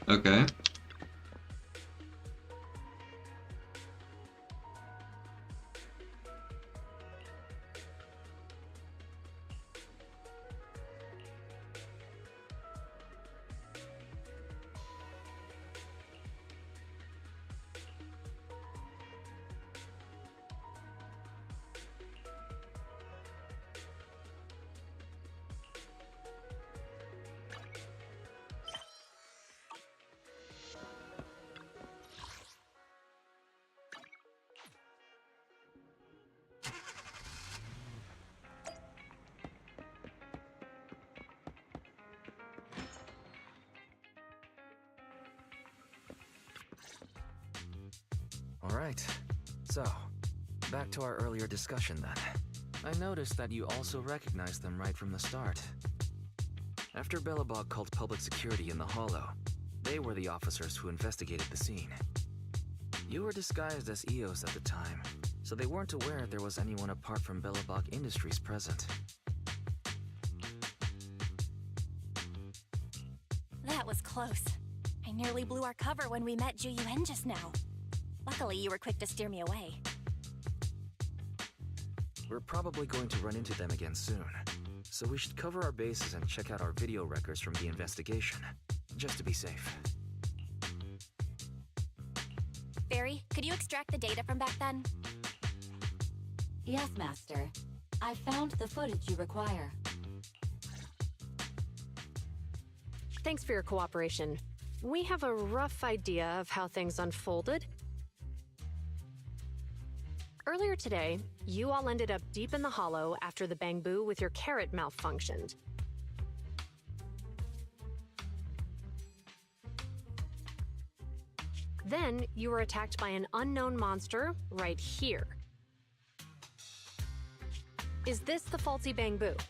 [SPEAKER 1] Okay.
[SPEAKER 6] Alright, so, back to our earlier discussion then. I noticed that you also recognized them right from the start. After Belobog called public security in the Hollow, they were the officers who investigated the scene. You were disguised as EOS at the time, so they weren't aware there was anyone apart from Belobog Industries present.
[SPEAKER 5] That was close. I nearly blew our cover when we met Ju Yuen just now. Luckily, you were quick to steer me away.
[SPEAKER 6] We're probably going to run into them again soon, so we should cover our bases and check out our video records from the investigation, just to be safe.
[SPEAKER 5] Barry, could you extract the data from back then?
[SPEAKER 8] Yes, Master. I found the footage you require.
[SPEAKER 7] Thanks for your cooperation. We have a rough idea of how things unfolded. Earlier today, you all ended up deep in the Hollow after the Bangbu with your carrot malfunctioned. Then, you were attacked by an unknown monster right here. Is this the faulty Bangbu?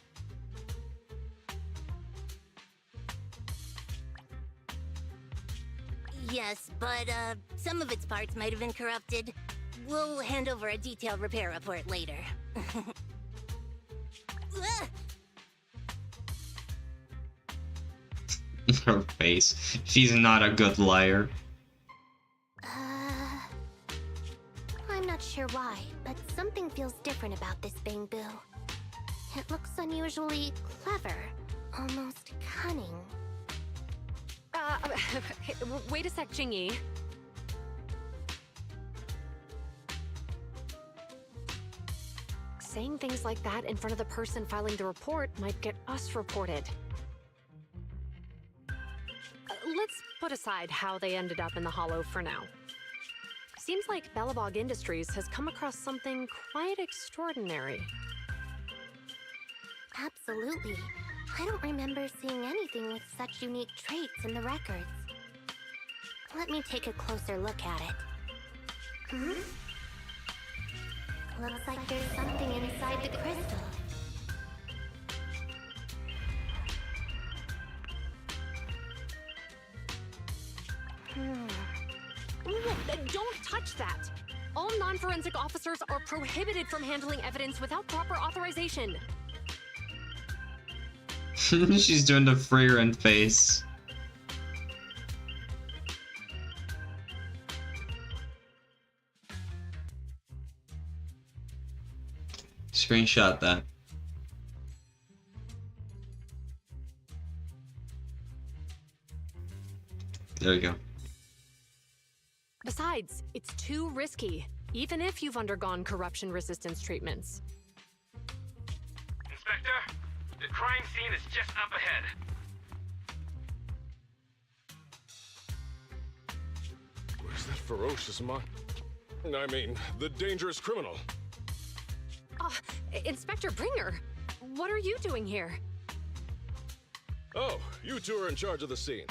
[SPEAKER 2] Yes, but some of its parts might have been corrupted. We'll hand over a detailed repair report later.
[SPEAKER 1] Her face. She's not a good liar.
[SPEAKER 2] I'm not sure why, but something feels different about this Bangbu. It looks unusually clever, almost cunning.
[SPEAKER 7] Wait a sec, Jingyi. Saying things like that in front of the person filing the report might get us reported. Let's put aside how they ended up in the Hollow for now. Seems like Belobog Industries has come across something quite extraordinary.
[SPEAKER 2] Absolutely. I don't remember seeing anything with such unique traits in the records. Let me take a closer look at it. Looks like there's something inside the crystal.
[SPEAKER 7] Don't touch that! All non-forensic officers are prohibited from handling evidence without proper authorization.
[SPEAKER 1] She's doing the Freerun face. Screenshot that. There we go.
[SPEAKER 7] Besides, it's too risky, even if you've undergone corruption resistance treatments.
[SPEAKER 9] Inspector, the crime scene is just up ahead.
[SPEAKER 10] Where's that ferocious I mean, the dangerous criminal.
[SPEAKER 7] Inspector Bringer, what are you doing here?
[SPEAKER 10] Oh, you two are in charge of the scene.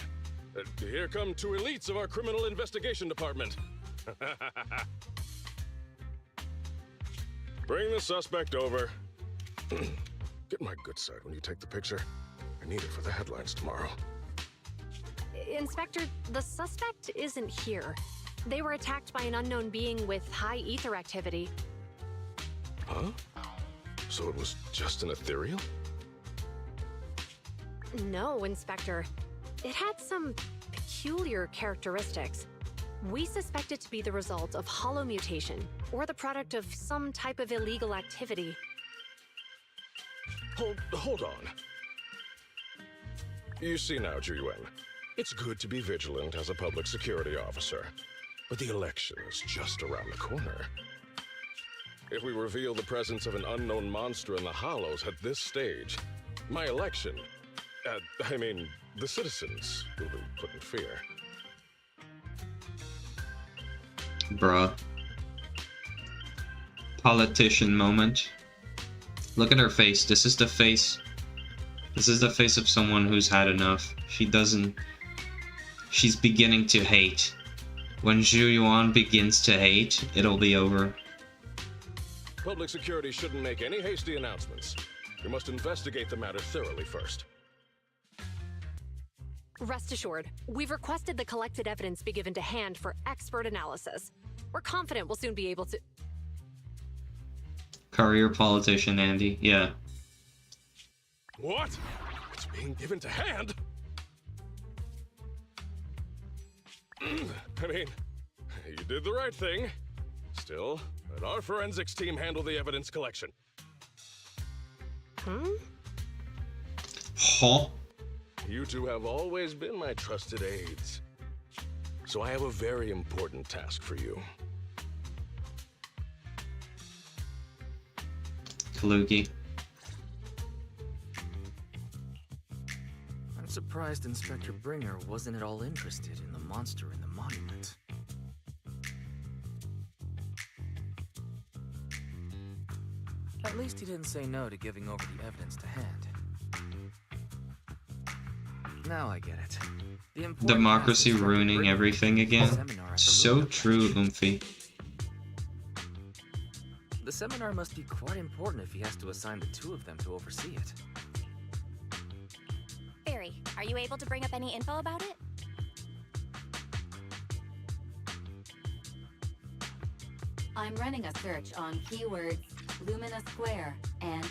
[SPEAKER 10] Here come two elites of our criminal investigation department. Bring the suspect over. Get my good side when you take the picture. I need it for the headlines tomorrow.
[SPEAKER 7] Inspector, the suspect isn't here. They were attacked by an unknown being with high ether activity.
[SPEAKER 10] Huh? So it was just an ethereal?
[SPEAKER 7] No, Inspector. It had some peculiar characteristics. We suspect it to be the result of hollow mutation, or the product of some type of illegal activity.
[SPEAKER 10] Hold on. You see now, Ju Yuen, it's good to be vigilant as a public security officer, but the election is just around the corner. If we reveal the presence of an unknown monster in the Hollows at this stage, my election, the citizens will be put in fear.
[SPEAKER 1] Bruh. Politician moment. Look at her face. This is the face. This is the face of someone who's had enough. She's beginning to hate. When Zhu Yuan begins to hate, it'll be over.
[SPEAKER 10] Public security shouldn't make any hasty announcements. We must investigate the matter thoroughly first.
[SPEAKER 7] Rest assured, we've requested the collected evidence be given to hand for expert analysis. We're confident we'll soon be able to...
[SPEAKER 1] Career politician, Andy. Yeah.
[SPEAKER 10] What? It's being given to hand? I mean, you did the right thing. Still, let our forensics team handle the evidence collection.
[SPEAKER 1] Huh?
[SPEAKER 10] You two have always been my trusted aides. So I have a very important task for you.
[SPEAKER 1] Kalugi.
[SPEAKER 6] I'm surprised Inspector Bringer wasn't at all interested in the monster in the monument. At least he didn't say no to giving over the evidence to hand. Now I get it. The important
[SPEAKER 1] Democracy
[SPEAKER 6] task is
[SPEAKER 1] ruining
[SPEAKER 6] bringing
[SPEAKER 1] everything
[SPEAKER 6] the
[SPEAKER 1] again.
[SPEAKER 6] seminar at the
[SPEAKER 1] So
[SPEAKER 6] Luna.
[SPEAKER 1] true, Oomphy.
[SPEAKER 6] The seminar must be quite important if he has to assign the two of them to oversee it.
[SPEAKER 5] Barry, are you able to bring up any info about it?
[SPEAKER 8] I'm running a search on keywords Lumina Square and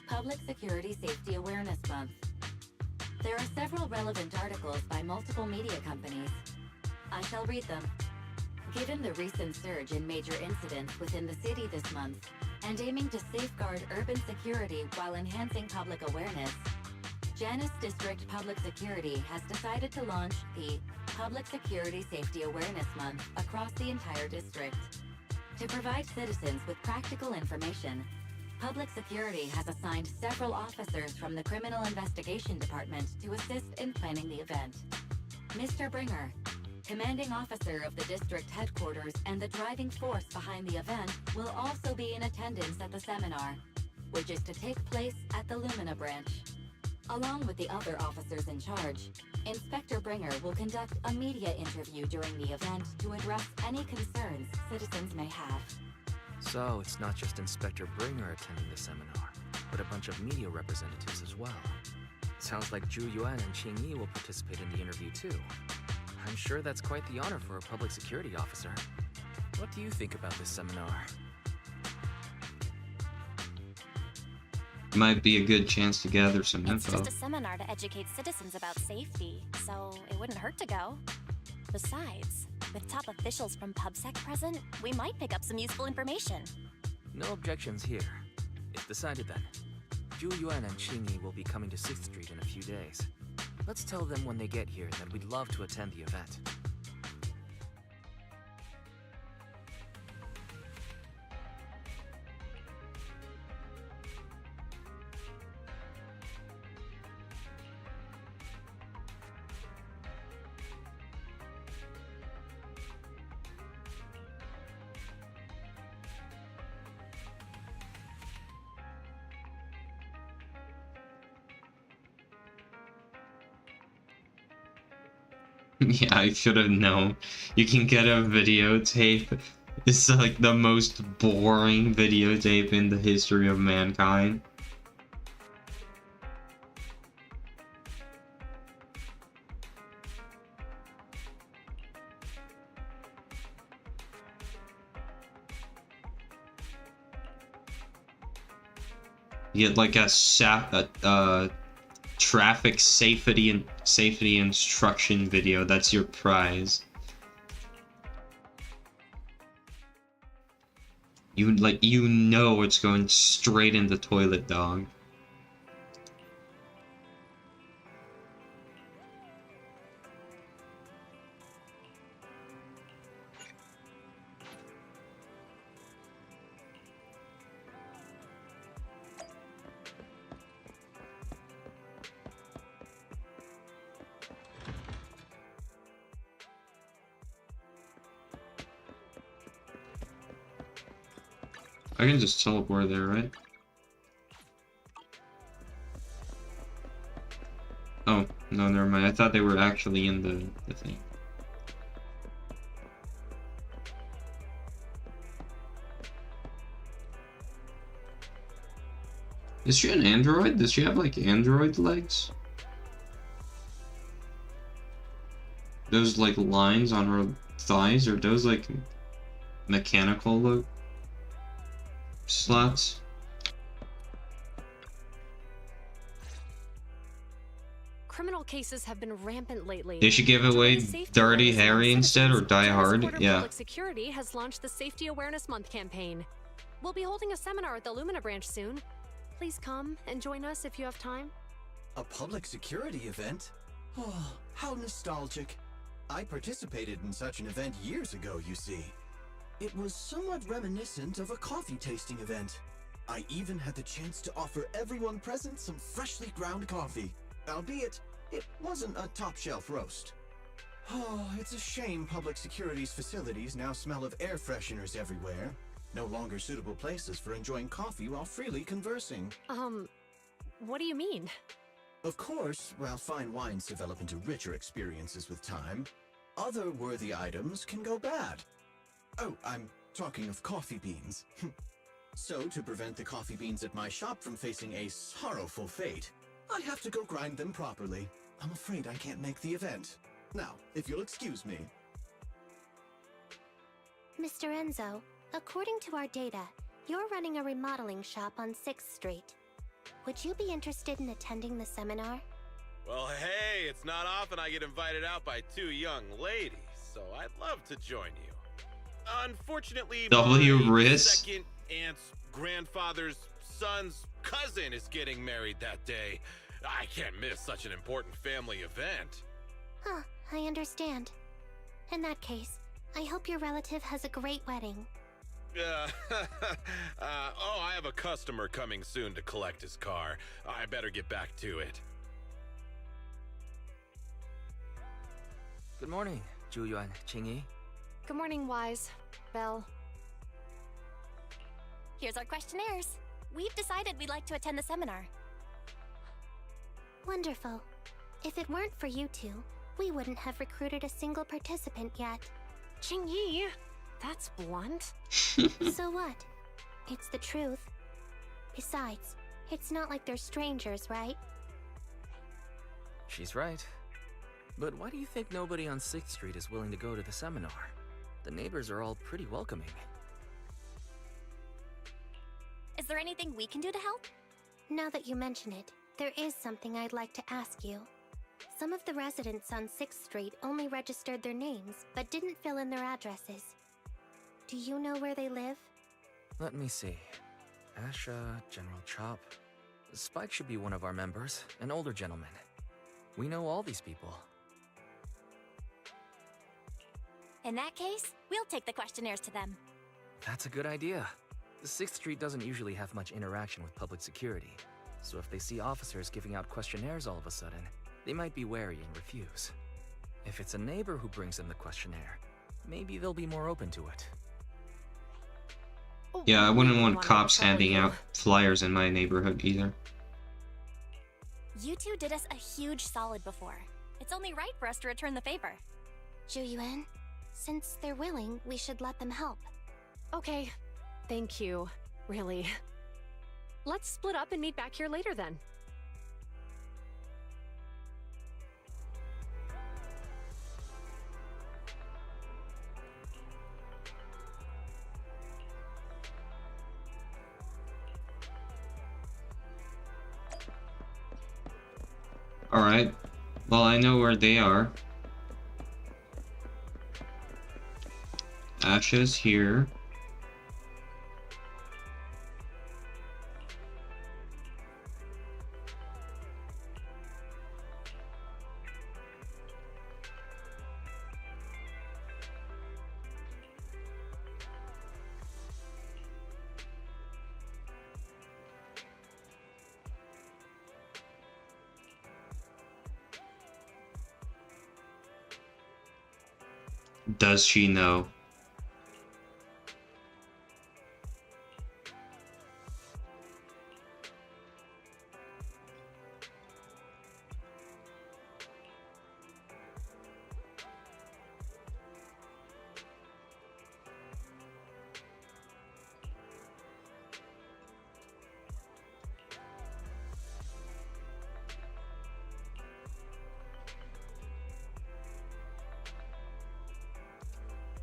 [SPEAKER 8] Public Security Safety Awareness Month. There are several relevant articles by multiple media companies. I shall read them. Given the recent surge in major incidents within the city this month, and aiming to safeguard urban security while enhancing public awareness, Janus District Public Security has decided to launch the Public Security Safety Awareness Month across the entire district. To provide citizens with practical information, Public Security has assigned several officers from the Criminal Investigation Department to assist in planning the event. Mr. Bringer, commanding officer of the district headquarters and the driving force behind the event, will also be in attendance at the seminar, which is to take place at the Lumina branch. Along with the other officers in charge, Inspector Bringer will conduct a media interview during the event to address any concerns citizens may have.
[SPEAKER 6] So it's not just Inspector Bringer attending the seminar, but a bunch of media representatives as well. Sounds like Zhu Yuan and Qing Yi will participate in the interview too. I'm sure that's quite the honor for a public security officer. What do you think about this seminar?
[SPEAKER 1] Might be a good chance to gather some
[SPEAKER 5] It's
[SPEAKER 1] info.
[SPEAKER 5] just a seminar to educate citizens about safety, so it wouldn't hurt to go. Besides, with top officials from PubSec present, we might pick up some useful information.
[SPEAKER 6] No objections here. It's decided then. Zhu Yuan and Qing Yi will be coming to 6th Street in a few days. Let's tell them when they get here that we'd love to attend the event.
[SPEAKER 1] Yeah, I should have known. You can get a videotape. It's like the most boring videotape in the history of mankind. You get like a traffic safety instruction video. That's your prize. You know it's going straight in the toilet, dog. I can just teleport there, right? Oh, no, never mind. I thought they were actually in the thing. Is she an android? Does she have like android legs? Those like lines on her thighs, are those like mechanical look slots?
[SPEAKER 7] Criminal cases have been rampant lately.
[SPEAKER 1] They should give
[SPEAKER 7] To
[SPEAKER 1] away
[SPEAKER 7] raise safety
[SPEAKER 1] Dirty
[SPEAKER 7] awareness among
[SPEAKER 1] Harry instead, or
[SPEAKER 7] citizens,
[SPEAKER 1] Die
[SPEAKER 7] Dennis
[SPEAKER 1] Hard.
[SPEAKER 7] Porter
[SPEAKER 1] Yeah.
[SPEAKER 7] Public Security has launched the Safety Awareness Month campaign. We'll be holding a seminar at the Lumina branch soon. Please come and join us if you have time.
[SPEAKER 11] A public security event? Oh, how nostalgic. I participated in such an event years ago, you see. It was somewhat reminiscent of a coffee tasting event. I even had the chance to offer everyone present some freshly ground coffee. Albeit, it wasn't a top-shelf roast. Oh, it's a shame public security's facilities now smell of air fresheners everywhere. No longer suitable places for enjoying coffee while freely conversing.
[SPEAKER 7] What do you mean?
[SPEAKER 11] Of course, while fine wines develop into richer experiences with time, other worthy items can go bad. Oh, I'm talking of coffee beans. So, to prevent the coffee beans at my shop from facing a sorrowful fate, I have to go grind them properly. I'm afraid I can't make the event. Now, if you'll excuse me.
[SPEAKER 2] Mr. Enzo, according to our data, you're running a remodeling shop on 6th Street. Would you be interested in attending the seminar?
[SPEAKER 12] Well, hey, it's not often I get invited out by two young ladies, so I'd love to join you. Unfortunately,
[SPEAKER 1] W.
[SPEAKER 12] my
[SPEAKER 1] Riss.
[SPEAKER 12] second aunt's grandfather's son's cousin is getting married that day. I can't miss such an important family event.
[SPEAKER 2] Huh, I understand. In that case, I hope your relative has a great wedding.
[SPEAKER 12] Oh, I have a customer coming soon to collect his car. I better get back to it.
[SPEAKER 6] Good morning, Zhuyuan, Qingyi.
[SPEAKER 7] Good morning, Wise. Belle.
[SPEAKER 5] Here's our questionnaires. We've decided we'd like to attend the seminar.
[SPEAKER 2] Wonderful. If it weren't for you two, we wouldn't have recruited a single participant yet.
[SPEAKER 7] Qingyi, that's blunt.
[SPEAKER 2] So what? It's the truth. Besides, it's not like they're strangers, right?
[SPEAKER 6] She's right. But why do you think nobody on 6th Street is willing to go to the seminar? The neighbors are all pretty welcoming.
[SPEAKER 5] Is there anything we can do to help?
[SPEAKER 2] Now that you mention it, there is something I'd like to ask you. Some of the residents on 6th Street only registered their names, but didn't fill in their addresses. Do you know where they live?
[SPEAKER 6] Let me see. Asha, General Chop. Spike should be one of our members, an older gentleman. We know all these people.
[SPEAKER 5] In that case, we'll take the questionnaires to them.
[SPEAKER 6] That's a good idea. The 6th Street doesn't usually have much interaction with public security, so if they see officers giving out questionnaires all of a sudden, they might be wary and refuse. If it's a neighbor who brings them the questionnaire, maybe they'll be more open to it.
[SPEAKER 1] Yeah, I wouldn't want cops handing out flyers in my neighborhood either.
[SPEAKER 5] You two did us a huge solid before. It's only right for us to return the favor.
[SPEAKER 2] Zhuyuan, since they're willing, we should let them help.
[SPEAKER 7] Okay, thank you. Really. Let's split up and meet back here later then.
[SPEAKER 1] Alright. Well, I know where they are. Asha's here. Does she know?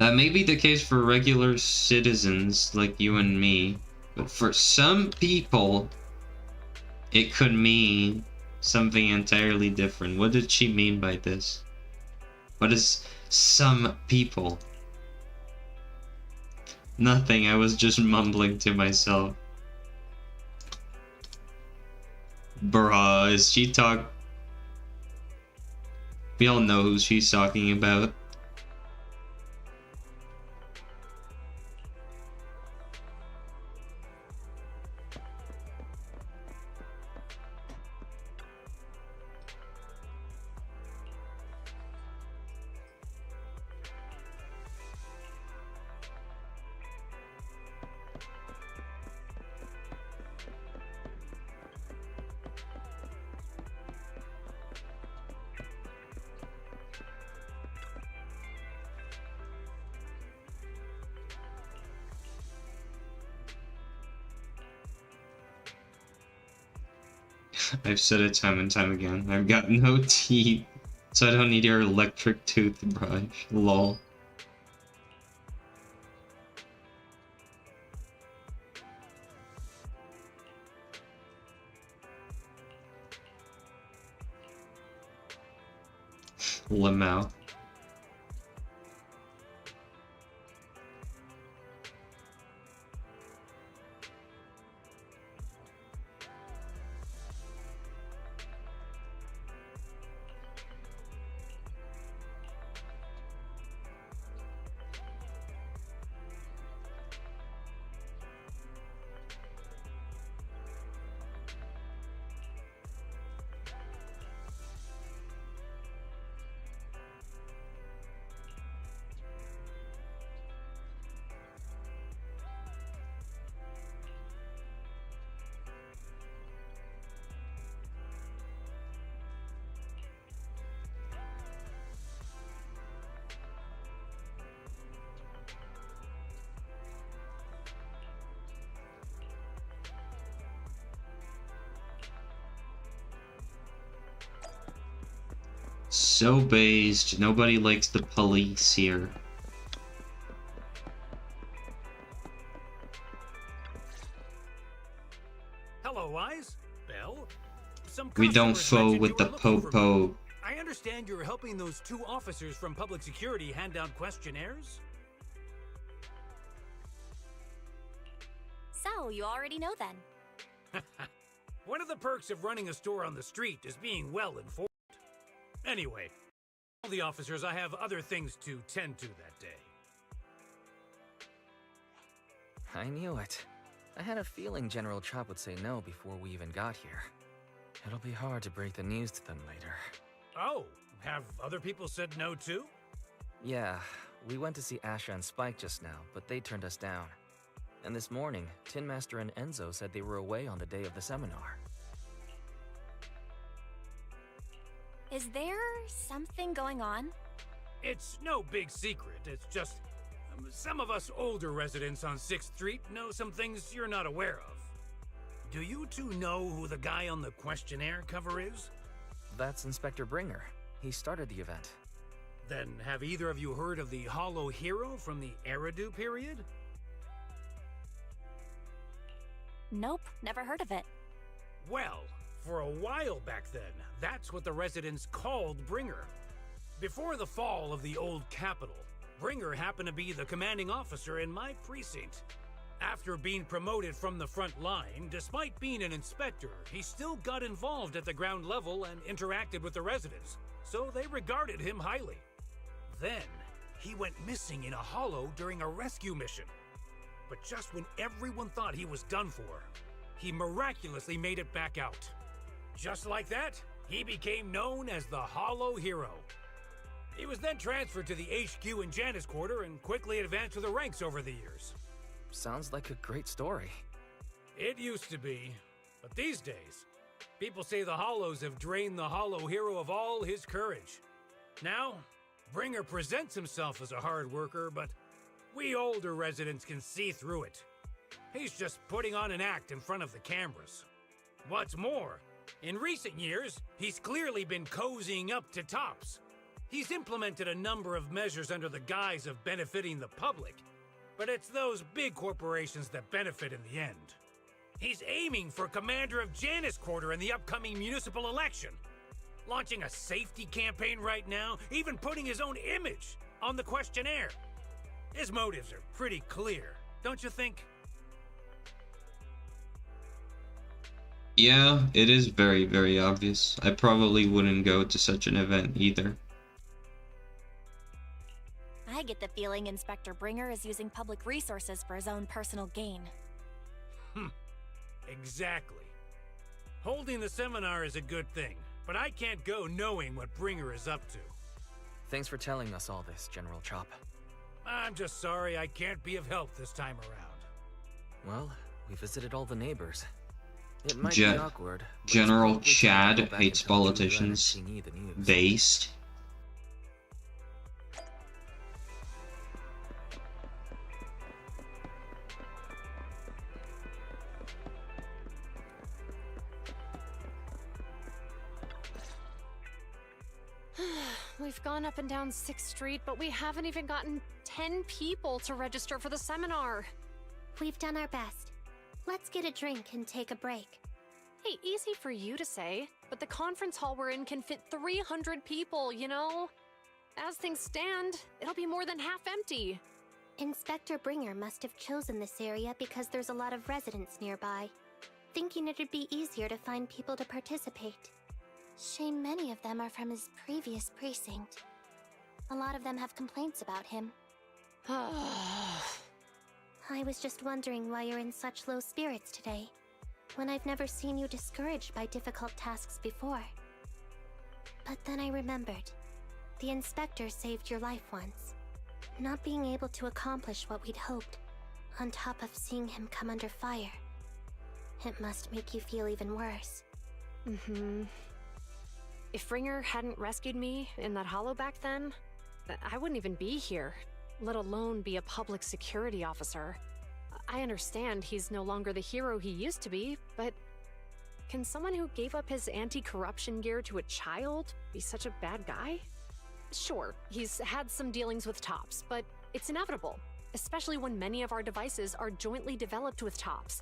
[SPEAKER 1] That may be the case for regular citizens like you and me, but for some people, it could mean something entirely different. What did she mean by this? What is some people? Nothing, I was just mumbling to myself. Bruh, is she We all know who she's talking about. I've said it time and time again. I've got no teeth, so I don't need your electric toothbrush. Lol. Lamau. So based. Nobody likes the police here.
[SPEAKER 13] Hello, Eyes. Bell.
[SPEAKER 1] We don't fool with the popo.
[SPEAKER 13] I understand you're helping those two officers from public security hand out questionnaires?
[SPEAKER 5] So, you already know then.
[SPEAKER 13] One of the perks of running a store on the street is being well informed. Anyway, all the officers, I have other things to tend to that day.
[SPEAKER 6] I knew it. I had a feeling General Chop would say no before we even got here. It'll be hard to break the news to them later.
[SPEAKER 13] Oh, have other people said no too?
[SPEAKER 6] Yeah, we went to see Asha and Spike just now, but they turned us down. And this morning, Tin Master and Enzo said they were away on the day of the seminar.
[SPEAKER 5] Is there something going on?
[SPEAKER 13] It's no big secret. It's just some of us older residents on 6th Street know some things you're not aware of. Do you two know who the guy on the questionnaire cover is?
[SPEAKER 6] That's Inspector Bringer. He started the event.
[SPEAKER 13] Then have either of you heard of the Hollow Hero from the Eridu period?
[SPEAKER 5] Nope, never heard of it.
[SPEAKER 13] Well, for a while back then, that's what the residents called Bringer. Before the fall of the old capital, Bringer happened to be the commanding officer in my precinct. After being promoted from the front line, despite being an inspector, he still got involved at the ground level and interacted with the residents, so they regarded him highly. Then, he went missing in a hollow during a rescue mission. But just when everyone thought he was done for, he miraculously made it back out. Just like that, he became known as the Hollow Hero. He was then transferred to the HQ in Janus Quarter and quickly advanced to the ranks over the years.
[SPEAKER 6] Sounds like a great story.
[SPEAKER 13] It used to be, but these days, people say the Hollows have drained the Hollow Hero of all his courage. Now, Bringer presents himself as a hard worker, but we older residents can see through it. He's just putting on an act in front of the cameras. What's more, in recent years, he's clearly been cozying up to Tops. He's implemented a number of measures under the guise of benefiting the public, but it's those big corporations that benefit in the end. He's aiming for commander of Janus Quarter in the upcoming municipal election, launching a safety campaign right now, even putting his own image on the questionnaire. His motives are pretty clear, don't you think?
[SPEAKER 1] Yeah, it is very, very obvious. I probably wouldn't go to such an event either.
[SPEAKER 5] I get the feeling Inspector Bringer is using public resources for his own personal gain.
[SPEAKER 13] Exactly. Holding the seminar is a good thing, but I can't go knowing what Bringer is up to.
[SPEAKER 6] Thanks for telling us all this, General Chop.
[SPEAKER 13] I'm just sorry I can't be of help this time around.
[SPEAKER 6] Well, we visited all the neighbors. It might be awkward.
[SPEAKER 1] General Chad hates politicians. Based.
[SPEAKER 7] We've gone up and down 6th Street, but we haven't even gotten 10 people to register for the seminar.
[SPEAKER 2] We've done our best. Let's get a drink and take a break.
[SPEAKER 7] Hey, easy for you to say, but the conference hall we're in can fit 300 people, you know? As things stand, it'll be more than half empty.
[SPEAKER 2] Inspector Bringer must have chosen this area because there's a lot of residents nearby, thinking it'd be easier to find people to participate. Shame many of them are from his previous precinct. A lot of them have complaints about him. I was just wondering why you're in such low spirits today, when I've never seen you discouraged by difficult tasks before. But then I remembered. The inspector saved your life once. Not being able to accomplish what we'd hoped, on top of seeing him come under fire. It must make you feel even worse.
[SPEAKER 7] If Bringer hadn't rescued me in that hollow back then, I wouldn't even be here, let alone be a public security officer. I understand he's no longer the hero he used to be, but can someone who gave up his anti-corruption gear to a child be such a bad guy? Sure, he's had some dealings with Tops, but it's inevitable, especially when many of our devices are jointly developed with Tops.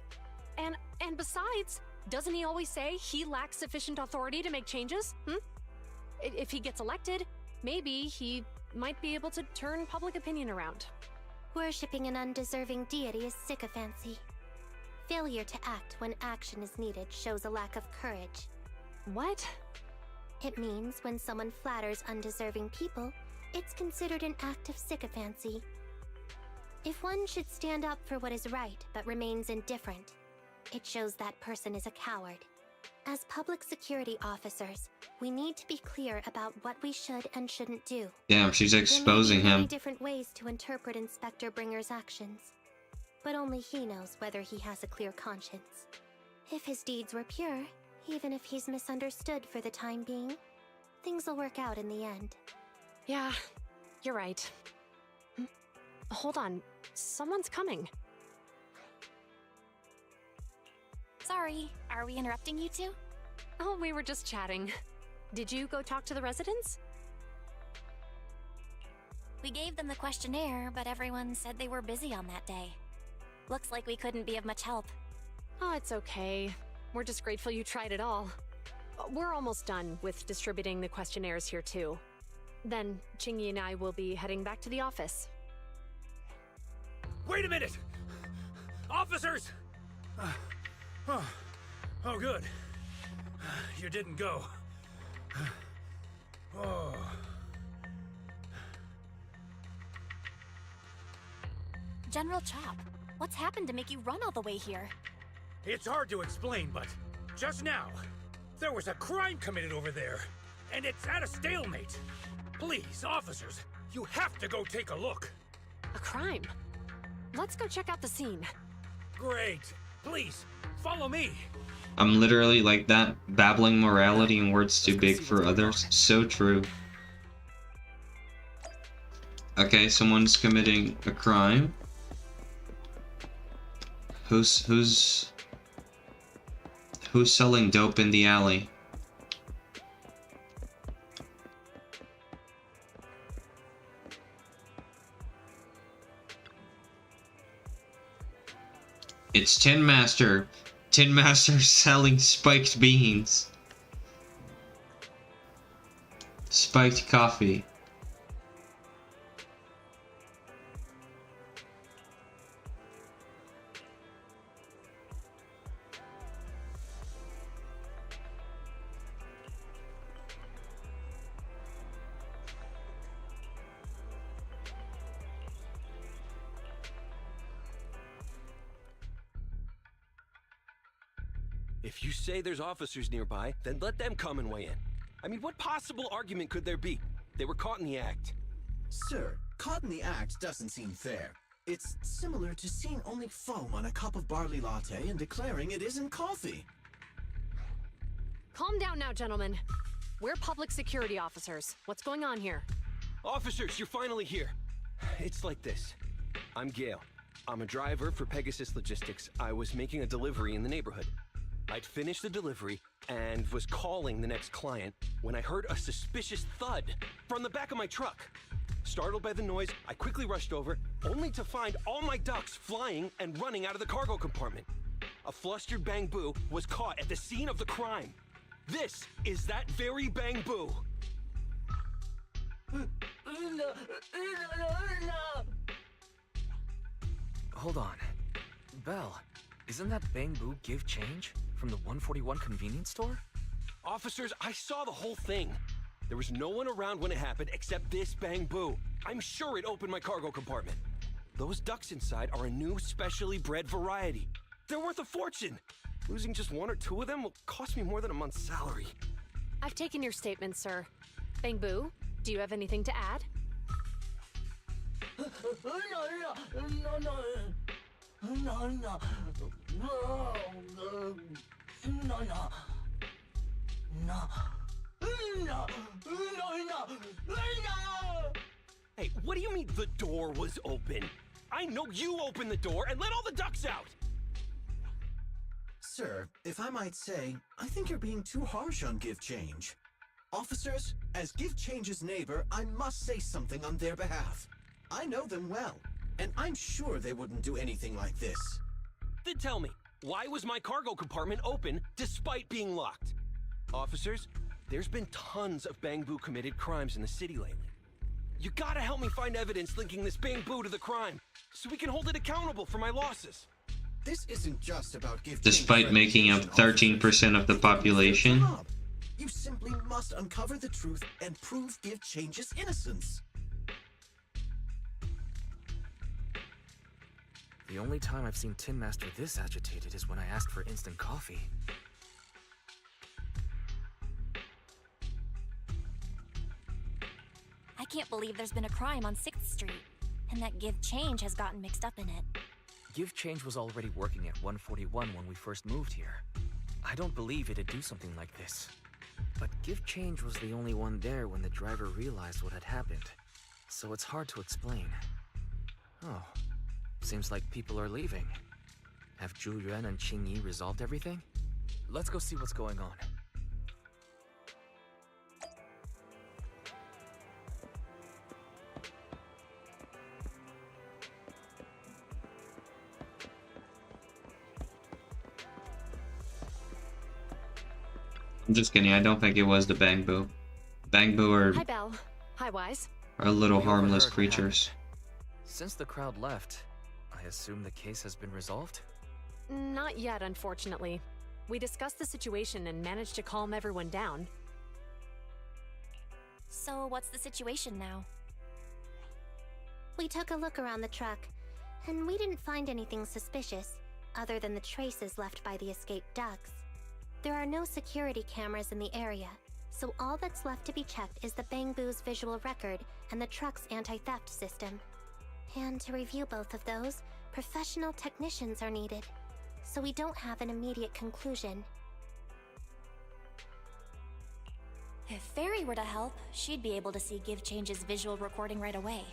[SPEAKER 7] And besides, doesn't he always say he lacks sufficient authority to make changes? If he gets elected, maybe he might be able to turn public opinion around.
[SPEAKER 2] Worshipping an undeserving deity is sycophancy. Failure to act when action is needed shows a lack of courage.
[SPEAKER 7] What?
[SPEAKER 2] It means when someone flatters undeserving people, it's considered an act of sycophancy. If one should stand up for what is right but remains indifferent, it shows that person is a coward. As public security officers, we need to be clear about what we should and shouldn't do.
[SPEAKER 1] Damn, she's exposing
[SPEAKER 2] there may be
[SPEAKER 1] him.
[SPEAKER 2] many different ways to interpret Inspector Bringer's actions, but only he knows whether he has a clear conscience. If his deeds were pure, even if he's misunderstood for the time being, things will work out in the end.
[SPEAKER 7] Yeah, you're right. Hold on, someone's coming.
[SPEAKER 5] Sorry, are we interrupting you two?
[SPEAKER 7] Oh, we were just chatting. Did you go talk to the residents?
[SPEAKER 5] We gave them the questionnaire, but everyone said they were busy on that day. Looks like we couldn't be of much help.
[SPEAKER 7] Oh, it's okay. We're just grateful you tried it all. We're almost done with distributing the questionnaires here too. Then, Chingy and I will be heading back to the office.
[SPEAKER 13] Wait a minute! Officers! Oh, good. You didn't go. Oh.
[SPEAKER 5] General Chop, what's happened to make you run all the way here?
[SPEAKER 13] It's hard to explain, but just now, there was a crime committed over there, and it's at a stalemate. Please, officers, you have to go take a look.
[SPEAKER 7] A crime? Let's go check out the scene.
[SPEAKER 13] Great. Please, follow me.
[SPEAKER 1] I'm literally like that, babbling morality and words too big for others. So true. Okay, someone's committing a crime. Who's selling dope in the alley? It's Tin Master. Tin Master selling spiked beans. Spiked coffee.
[SPEAKER 14] If you say there's officers nearby, then let them come and weigh in. I mean, what possible argument could there be? They were caught in the act.
[SPEAKER 11] Sir, caught in the act doesn't seem fair. It's similar to seeing only foam on a cup of barley latte and declaring it isn't coffee.
[SPEAKER 7] Calm down now, gentlemen. We're public security officers. What's going on here?
[SPEAKER 14] Officers, you're finally here. It's like this. I'm Gale. I'm a driver for Pegasus Logistics. I was making a delivery in the neighborhood. I'd finished the delivery and was calling the next client when I heard a suspicious thud from the back of my truck. Startled by the noise, I quickly rushed over, only to find all my ducks flying and running out of the cargo compartment. A flustered Bang Boo was caught at the scene of the crime. This is that very Bang Boo.
[SPEAKER 6] Hold on. Belle, isn't that Bang Boo give change from the 141 convenience store?
[SPEAKER 14] Officers, I saw the whole thing. There was no one around when it happened except this Bang Boo. I'm sure it opened my cargo compartment. Those ducks inside are a new specially bred variety. They're worth a fortune. Losing just one or two of them will cost me more than a month's salary.
[SPEAKER 7] I've taken your statement, sir. Bang Boo, do you have anything to add?
[SPEAKER 14] Hey, what do you mean the door was open? I know you opened the door and let all the ducks out!
[SPEAKER 11] Sir, if I might say, I think you're being too harsh on Give Change. Officers, as Give Change's neighbor, I must say something on their behalf. I know them well, and I'm sure they wouldn't do anything like this.
[SPEAKER 14] Then tell me, why was my cargo compartment open despite being locked? Officers, there's been tons of Bang Boo committed crimes in the city lately. You gotta help me find evidence linking this Bang Boo to the crime, so we can hold it accountable for my losses.
[SPEAKER 11] This isn't just about Give Change.
[SPEAKER 1] Despite making up 13% of the population.
[SPEAKER 11] You simply must uncover the truth and prove Give Change's innocence.
[SPEAKER 6] The only time I've seen Tin Master this agitated is when I asked for instant coffee.
[SPEAKER 5] I can't believe there's been a crime on 6th Street, and that Give Change has gotten mixed up in it.
[SPEAKER 6] Give Change was already working at 141 when we first moved here. I don't believe it'd do something like this. But Give Change was the only one there when the driver realized what had happened. So it's hard to explain. Oh, seems like people are leaving. Have Zhu Yuan and Qing Yi resolved everything? Let's go see what's going on.
[SPEAKER 1] I'm just kidding, I don't think it was the Bang Boo. Bang Boo are
[SPEAKER 7] Hi, Belle. Hi, Wise.
[SPEAKER 1] little
[SPEAKER 6] We
[SPEAKER 1] harmless
[SPEAKER 6] overheard what
[SPEAKER 1] creatures.
[SPEAKER 6] happened. Since the crowd left, I assume the case has been resolved?
[SPEAKER 7] Not yet, unfortunately. We discussed the situation and managed to calm everyone down.
[SPEAKER 5] So what's the situation now?
[SPEAKER 2] We took a look around the truck, and we didn't find anything suspicious, other than the traces left by the escaped ducks. There are no security cameras in the area, so all that's left to be checked is the Bang Boo's visual record and the truck's anti-theft system. And to review both of those, professional technicians are needed, so we don't have an immediate conclusion.
[SPEAKER 5] If Fairy were to help, she'd be able to see Give Change's visual recording right away.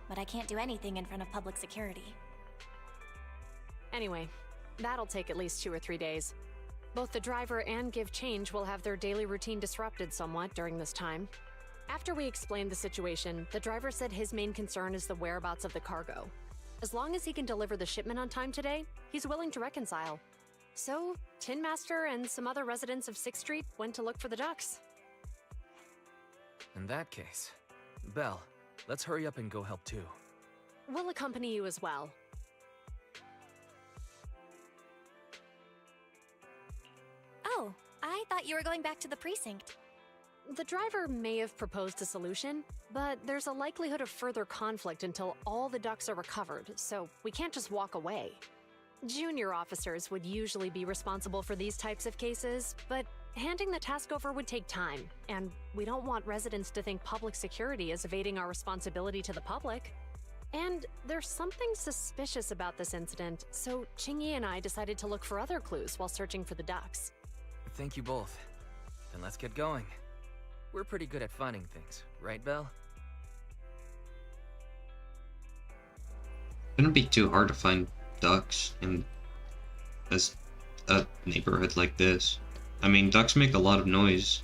[SPEAKER 5] But I can't do anything in front of public security.
[SPEAKER 7] Anyway, that'll take at least 2 or 3 days. Both the driver and Give Change will have their daily routine disrupted somewhat during this time. After we explained the situation, the driver said his main concern is the whereabouts of the cargo. As long as he can deliver the shipment on time today, he's willing to reconcile. So, Tin Master and some other residents of 6th Street went to look for the ducks.
[SPEAKER 6] In that case, Belle, let's hurry up and go help too.
[SPEAKER 7] We'll accompany you as well.
[SPEAKER 5] Oh, I thought you were going back to the precinct.
[SPEAKER 7] The driver may have proposed a solution, but there's a likelihood of further conflict until all the ducks are recovered, so we can't just walk away. Junior officers would usually be responsible for these types of cases, but handing the task over would take time, and we don't want residents to think public security is evading our responsibility to the public. And there's something suspicious about this incident, so Chingy and I decided to look for other clues while searching for the ducks.
[SPEAKER 6] Thank you both. Then let's get going. We're pretty good at finding things, right, Belle?
[SPEAKER 1] Shouldn't be too hard to find ducks in a neighborhood like this. I mean, ducks make a lot of noise.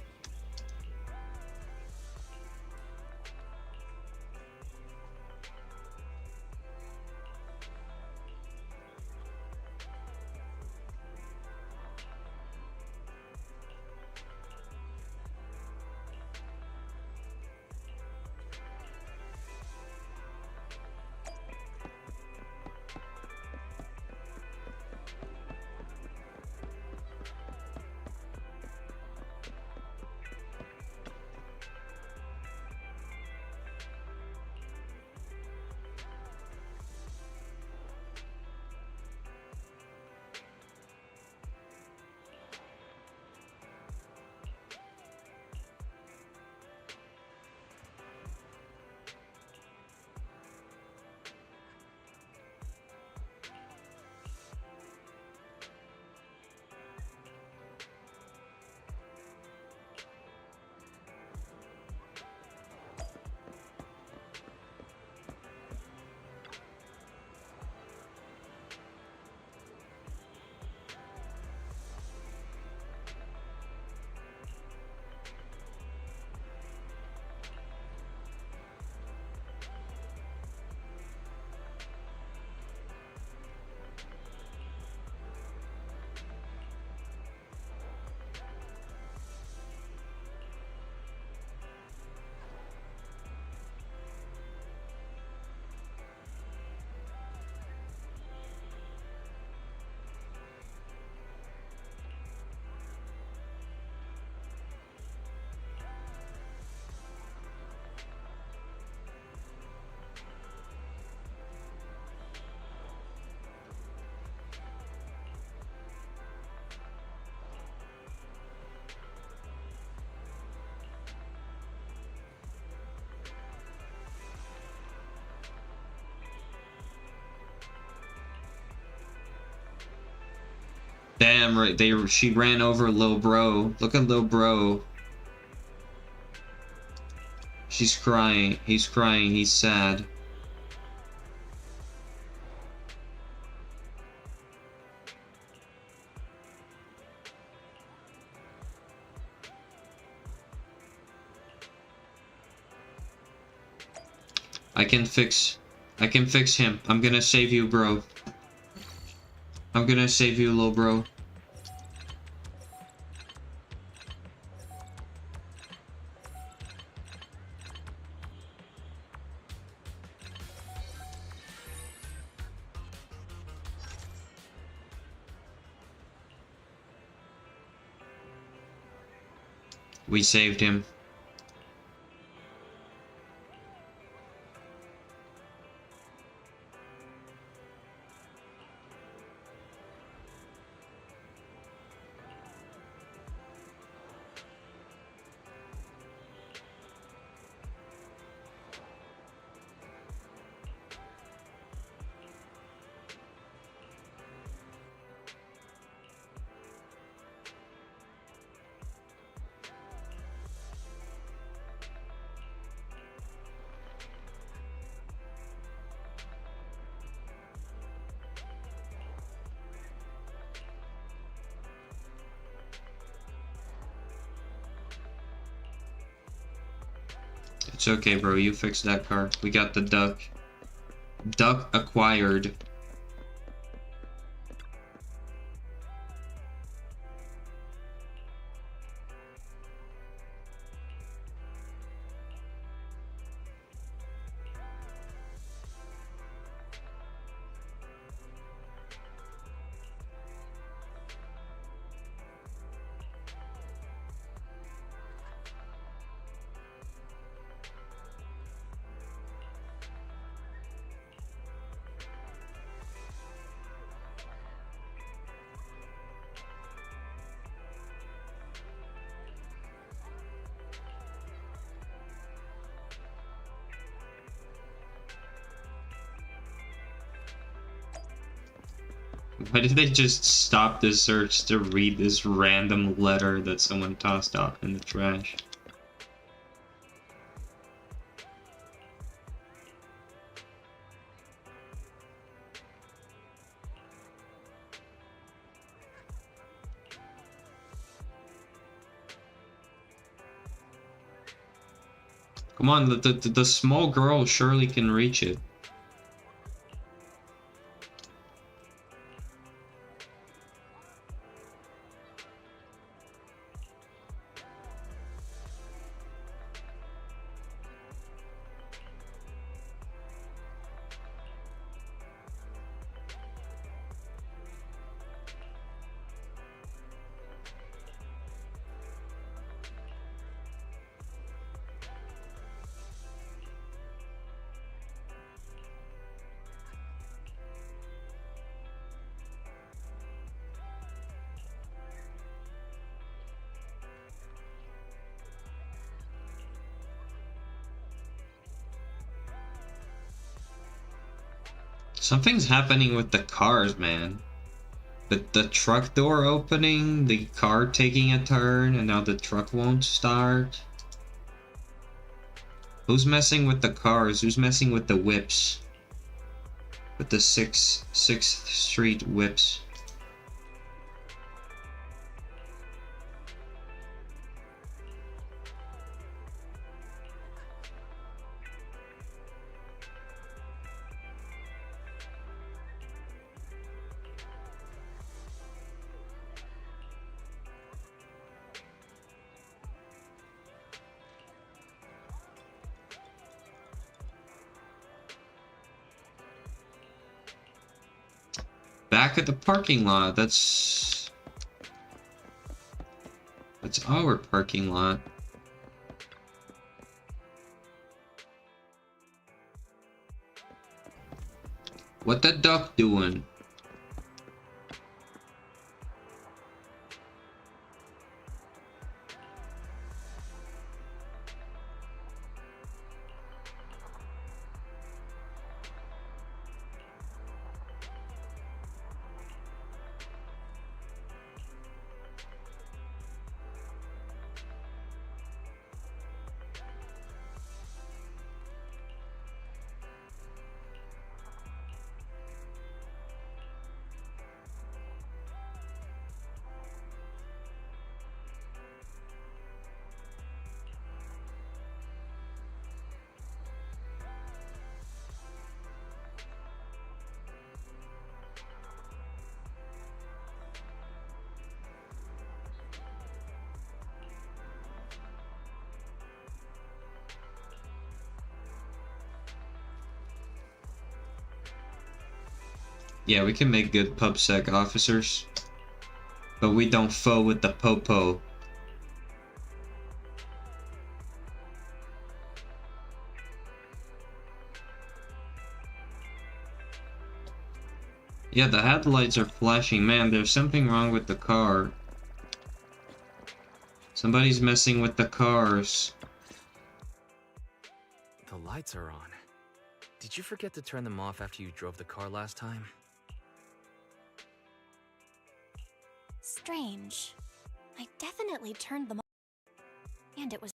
[SPEAKER 1] Damn right, she ran over Lil Bro. Look at Lil Bro. She's crying. He's crying. He's sad. I can fix him. I'm gonna save you, bro. I'm gonna save you, Lil Bro. We saved him. It's okay, bro. You fix that car. We got the duck. Duck acquired. Why did they just stop the search to read this random letter that someone tossed out in the trash? Come on, the small girl surely can reach it. Something's happening with the cars, man. The truck door opening, the car taking a turn, and now the truck won't start. Who's messing with the cars? Who's messing with the whips? With the 6th Street whips. Back at the parking lot. That's our parking lot. What the duck doing? Yeah, we can make good PubSec officers, but we don't foe with the popo. Yeah, the headlights are flashing. Man, there's something wrong with the car. Somebody's messing with the cars.
[SPEAKER 6] The lights are on. Did you forget to turn them off after you drove the car last time?
[SPEAKER 5] Strange. I definitely turned them on. And it was...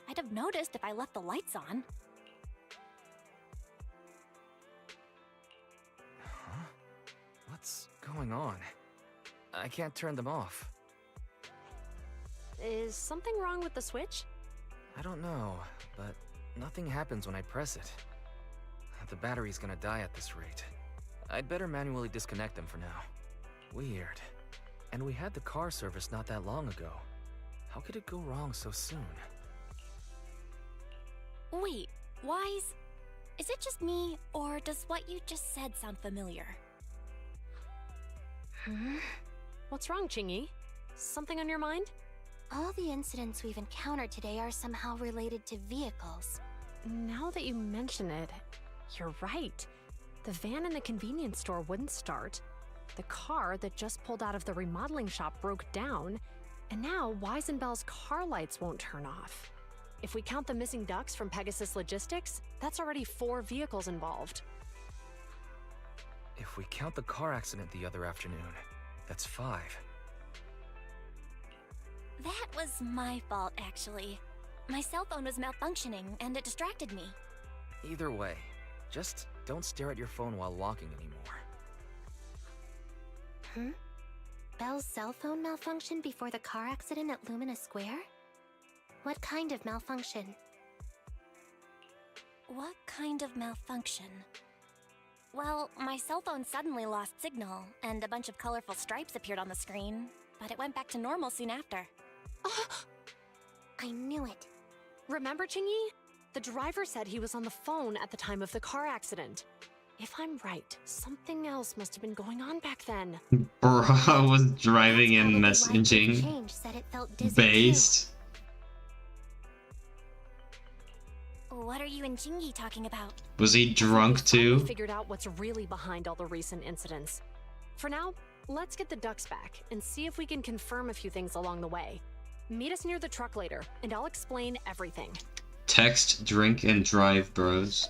[SPEAKER 5] I'd have noticed if I left the lights on.
[SPEAKER 6] Huh? What's going on? I can't turn them off.
[SPEAKER 7] Is something wrong with the switch?
[SPEAKER 6] I don't know, but nothing happens when I press it. but the battery's gonna die at this rate. I'd better manually disconnect them for now. Weird. And we had the car service not that long ago. How could it go wrong so soon?
[SPEAKER 5] Wait, Wise? Is it just me, or does what you just said sound familiar?
[SPEAKER 7] What's wrong, Chingy? Something on your mind?
[SPEAKER 2] All the incidents we've encountered today are somehow related to vehicles.
[SPEAKER 7] Now that you mention it, you're right. The van in the convenience store wouldn't start. The car that just pulled out of the remodeling shop broke down, and now Wise and Bell's car lights won't turn off. If we count the missing ducks from Pegasus Logistics, that's already 4 vehicles involved.
[SPEAKER 6] If we count the car accident the other afternoon, that's 5.
[SPEAKER 5] That was my fault, actually. My cell phone was malfunctioning, and it distracted me.
[SPEAKER 6] Either way, just don't stare at your phone while walking anymore.
[SPEAKER 2] Bell's cell phone malfunctioned before the car accident at Lumina Square? What kind of malfunction?
[SPEAKER 5] What kind of malfunction? Well, my cell phone suddenly lost signal, and a bunch of colorful stripes appeared on the screen, but it went back to normal soon after.
[SPEAKER 2] I knew it.
[SPEAKER 7] Remember, Chingy? The driver said he was on the phone at the time of the car accident. If I'm right, something else must have been going on back then.
[SPEAKER 1] Bra was driving and messaging based.
[SPEAKER 5] What are you and Chingy talking about?
[SPEAKER 1] Was he drunk too?
[SPEAKER 7] Figured out what's really behind all the recent incidents. For now, let's get the ducks back and see if we can confirm a few things along the way. Meet us near the truck later, and I'll explain everything.
[SPEAKER 1] Text, drink, and drive, bros.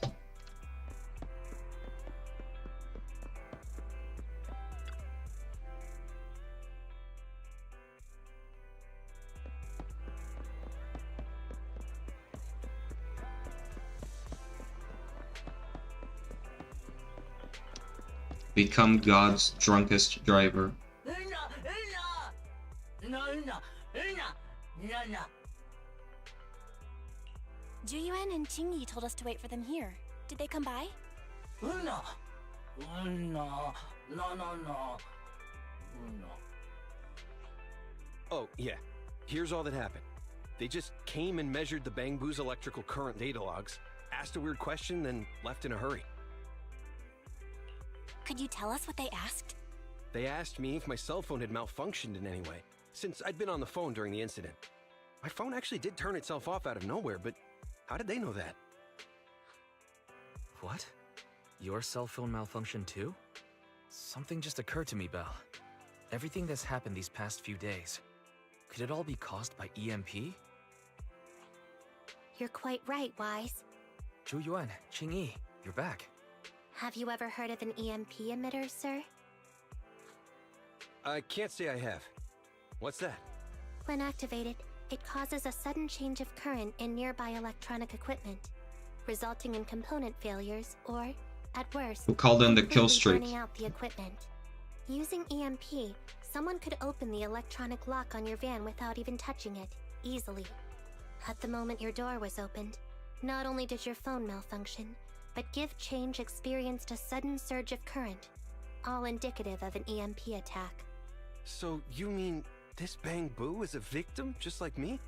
[SPEAKER 1] Become God's drunkest driver.
[SPEAKER 5] Juyuan and Chingy told us to wait for them here. Did they come by?
[SPEAKER 14] Oh, yeah. Here's all that happened. They just came and measured the Bangbu's electrical current data logs, asked a weird question, then left in a hurry.
[SPEAKER 5] Could you tell us what they asked?
[SPEAKER 14] They asked me if my cell phone had malfunctioned in any way, since I'd been on the phone during the incident. My phone actually did turn itself off out of nowhere, but how did they know that?
[SPEAKER 6] What? Your cell phone malfunctioned too? Something just occurred to me, Belle. Everything that's happened these past few days, could it all be caused by EMP?
[SPEAKER 2] You're quite right, Wise.
[SPEAKER 6] Juyuan, Qingyi, you're back.
[SPEAKER 2] Have you ever heard of an EMP emitter, sir?
[SPEAKER 14] I can't say I have. What's that?
[SPEAKER 2] When activated, it causes a sudden change of current in nearby electronic equipment, resulting in component failures or, at worst,
[SPEAKER 1] We'll call them the kill streak.
[SPEAKER 2] burning out the equipment. Using EMP, someone could open the electronic lock on your van without even touching it, easily. At the moment your door was opened, not only did your phone malfunction, but Give Change experienced a sudden surge of current, all indicative of an EMP attack.
[SPEAKER 14] So you mean this Bangbu is a victim just like me?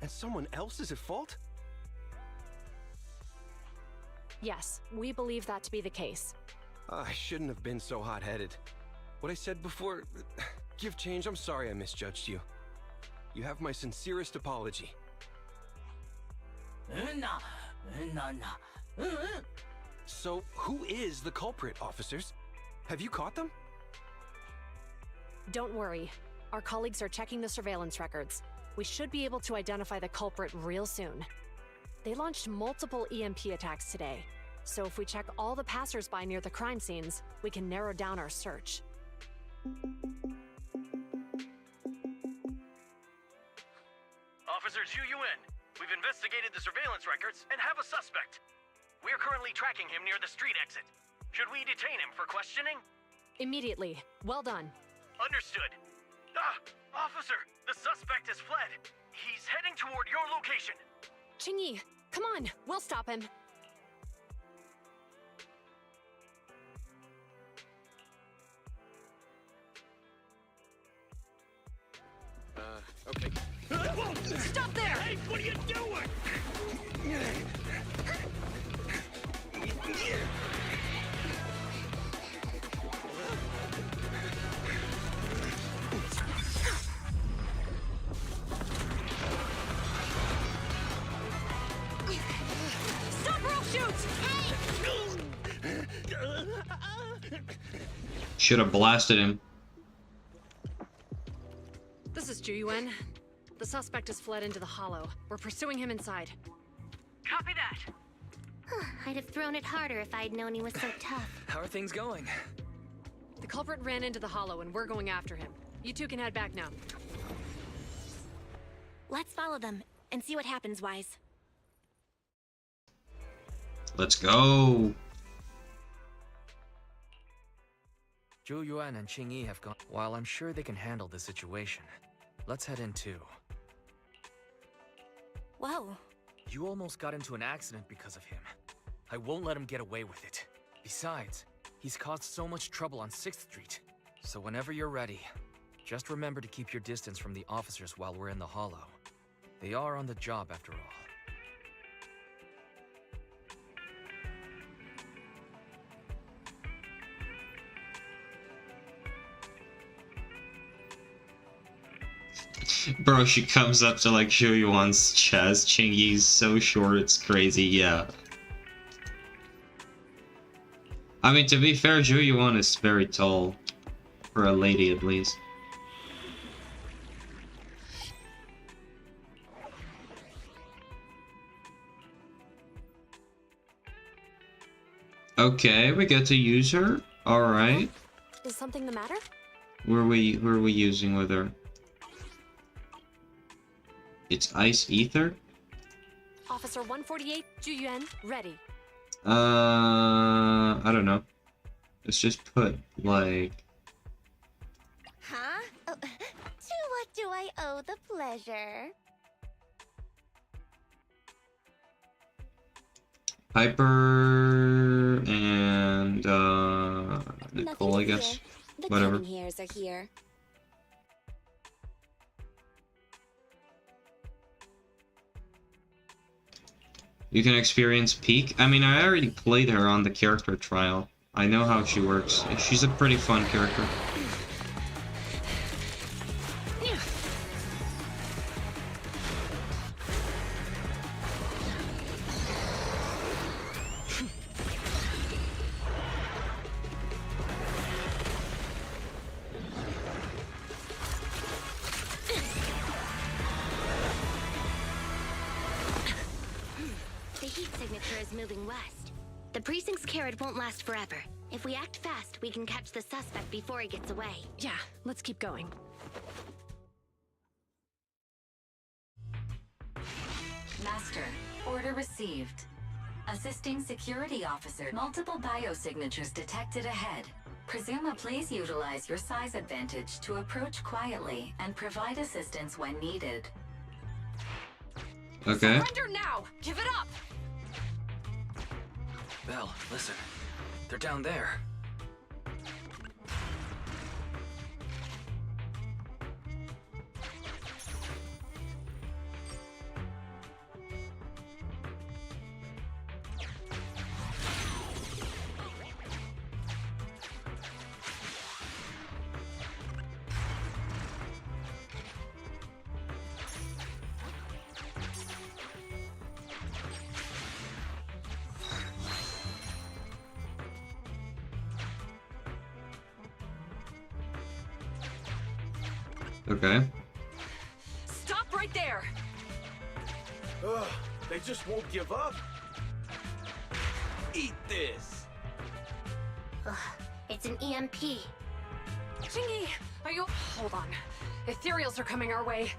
[SPEAKER 14] And someone else is at fault?
[SPEAKER 7] Yes, we believe that to be the case.
[SPEAKER 14] I shouldn't have been so hot-headed. What I said before... Give Change, I'm sorry I misjudged you. You have my sincerest apology. So, who is the culprit, officers? Have you caught them?
[SPEAKER 7] Don't worry. Our colleagues are checking the surveillance records. We should be able to identify the culprit real soon. They launched multiple EMP attacks today, so if we check all the passers-by near the crime scenes, we can narrow down our search.
[SPEAKER 9] Officer Zhu-Yuan, we've investigated the surveillance records and have a suspect. We are currently tracking him near the street exit. Should we detain him for questioning?
[SPEAKER 7] Immediately. Well done.
[SPEAKER 9] Understood. Officer, the suspect has fled. He's heading toward your location.
[SPEAKER 7] Qingyi, come on, we'll stop him.
[SPEAKER 12] Okay.
[SPEAKER 7] Stop there!
[SPEAKER 9] Hey, what are you doing?
[SPEAKER 7] Stop or I'll shoot!
[SPEAKER 1] Should have blasted him.
[SPEAKER 7] This is Juyuan. The suspect has fled into the hollow. We're pursuing him inside.
[SPEAKER 15] Copy that.
[SPEAKER 2] I'd have thrown it harder if I'd known he was so tough.
[SPEAKER 6] How are things going?
[SPEAKER 7] The culprit ran into the hollow and we're going after him. You two can head back now.
[SPEAKER 2] Let's follow them and see what happens, Wise.
[SPEAKER 1] Let's go.
[SPEAKER 6] Zhou Yuan and Qing Yi have gone. While I'm sure they can handle the situation, let's head in too.
[SPEAKER 2] Whoa.
[SPEAKER 6] You almost got into an accident because of him. I won't let him get away with it. Besides, he's caused so much trouble on 6th Street. So whenever you're ready, just remember to keep your distance from the officers while we're in the hollow. They are on the job after all.
[SPEAKER 1] Bro, she comes up to like Zhou Yuan's chest. Qing Yi's so short, it's crazy, yeah. I mean, to be fair, Zhou Yuan is very tall. For a lady, at least. Okay, we get to use her. Alright.
[SPEAKER 7] Is something the matter?
[SPEAKER 1] Who are we using with her? It's Ice Ether?
[SPEAKER 7] Officer 148, Juyuan, ready.
[SPEAKER 1] I don't know. Let's just put, like...
[SPEAKER 2] Huh? Oh, to what do I owe the pleasure?
[SPEAKER 1] Piper and Nicole, I guess.
[SPEAKER 2] Here. The
[SPEAKER 1] Whatever.
[SPEAKER 2] cutting hairs are here.
[SPEAKER 1] You can experience Peak. I mean, I already played her on the character trial. I know how she works. She's a pretty fun character.
[SPEAKER 2] The heat signature is moving west. The precinct's carrot won't last forever. If we act fast, we can catch the suspect before he gets away.
[SPEAKER 7] Yeah, let's keep going.
[SPEAKER 8] Master, order received. Assisting security officer. Multiple biosignatures detected ahead. Presume please utilize your size advantage to approach quietly and provide assistance when needed.
[SPEAKER 1] Okay.
[SPEAKER 7] Surrender now! Give it up!
[SPEAKER 6] Belle, listen. They're down there.
[SPEAKER 1] Okay.
[SPEAKER 7] Stop right there!
[SPEAKER 9] Ugh, they just won't give up. Eat this.
[SPEAKER 2] Ugh, it's an EMP.
[SPEAKER 7] Jingy, are you... Hold on. Ethereals are coming our way.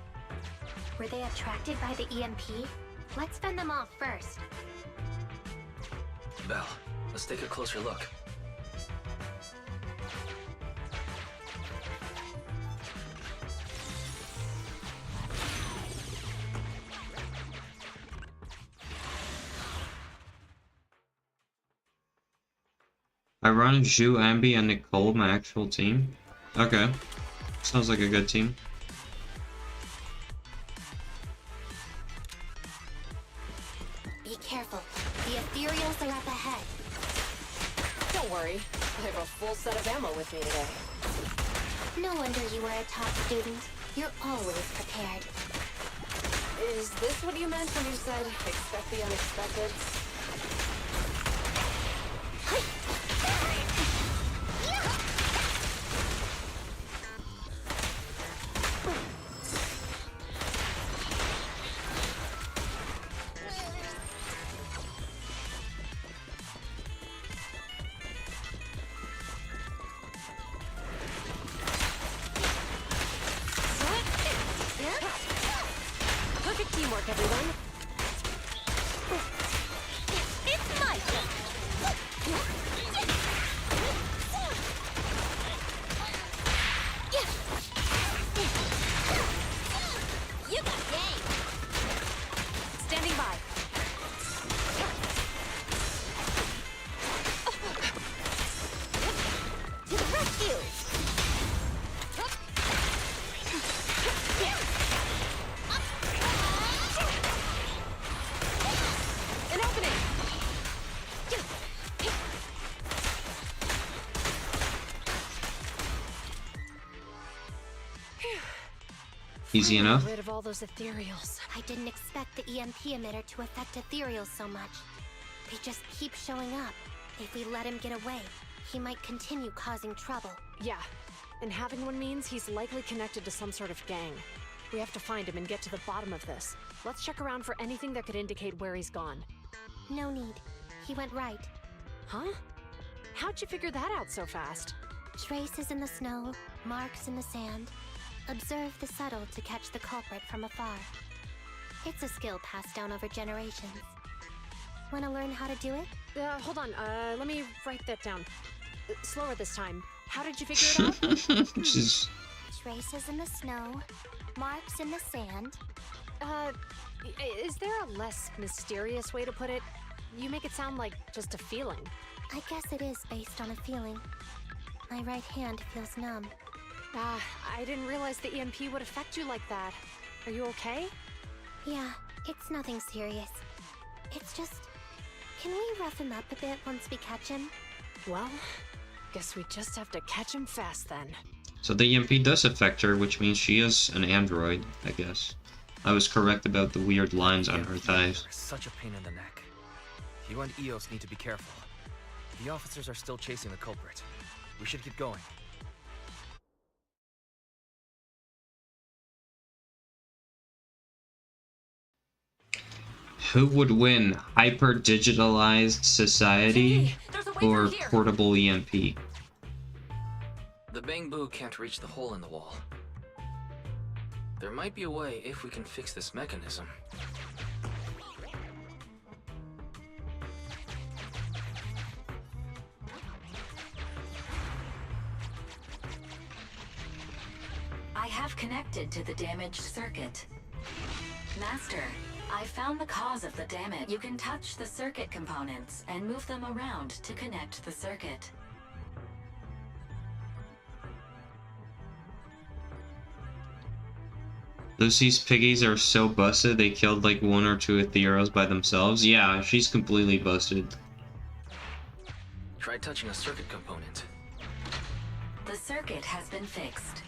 [SPEAKER 2] Were they attracted by the EMP? Let's fend them off first.
[SPEAKER 6] Belle, let's take a closer look.
[SPEAKER 1] I run Zhu, Ambi, and Nicole, my actual team. Okay. Sounds like a good team.
[SPEAKER 7] Don't worry. I have a full set of ammo with me today.
[SPEAKER 2] No wonder you were a top student. You're always prepared.
[SPEAKER 7] Is this what you meant when you said expect the unexpected? Perfect teamwork, everyone.
[SPEAKER 2] It's my turn. You got game.
[SPEAKER 7] Standing by.
[SPEAKER 2] To the rescue.
[SPEAKER 7] An opening.
[SPEAKER 1] Easy enough.
[SPEAKER 7] Rid of all those ethereals.
[SPEAKER 2] I didn't expect the EMP emitter to affect ethereals so much. They just keep showing up. If we let him get away, he might continue causing trouble.
[SPEAKER 7] Yeah, and having one means he's likely connected to some sort of gang. We have to find him and get to the bottom of this. Let's check around for anything that could indicate where he's gone.
[SPEAKER 2] No need. He went right.
[SPEAKER 7] Huh? How'd you figure that out so fast?
[SPEAKER 2] Traces in the snow, marks in the sand. Observe the subtle to catch the culprit from afar. It's a skill passed down over generations. Want to learn how to do it?
[SPEAKER 7] Hold on, let me write that down. Slower this time. How did you figure it out?
[SPEAKER 2] Traces in the snow, marks in the sand.
[SPEAKER 7] Is there a less mysterious way to put it? You make it sound like just a feeling.
[SPEAKER 2] I guess it is based on a feeling. My right hand feels numb.
[SPEAKER 7] I didn't realize the EMP would affect you like that. Are you okay?
[SPEAKER 2] Yeah, it's nothing serious. It's just... Can we rough him up a bit once we catch him?
[SPEAKER 7] Well, guess we just have to catch him fast then.
[SPEAKER 1] So the EMP does affect her, which means she is an android, I guess. I was correct about the weird lines on her thighs.
[SPEAKER 6] Such a pain in the neck. You and EOS need to be careful. The officers are still chasing the culprit. We should get going.
[SPEAKER 1] Who would win, hyper-digitalized society or portable EMP?
[SPEAKER 6] The Bang Boo can't reach the hole in the wall. There might be a way if we can fix this mechanism.
[SPEAKER 8] I have connected to the damaged circuit. Master, I found the cause of the damage. You can touch the circuit components and move them around to connect the circuit.
[SPEAKER 1] Lucy's piggies are so busted they killed like 1 or 2 ethereals by themselves. Yeah, she's completely busted.
[SPEAKER 6] Try touching a circuit component.
[SPEAKER 8] The circuit has been fixed.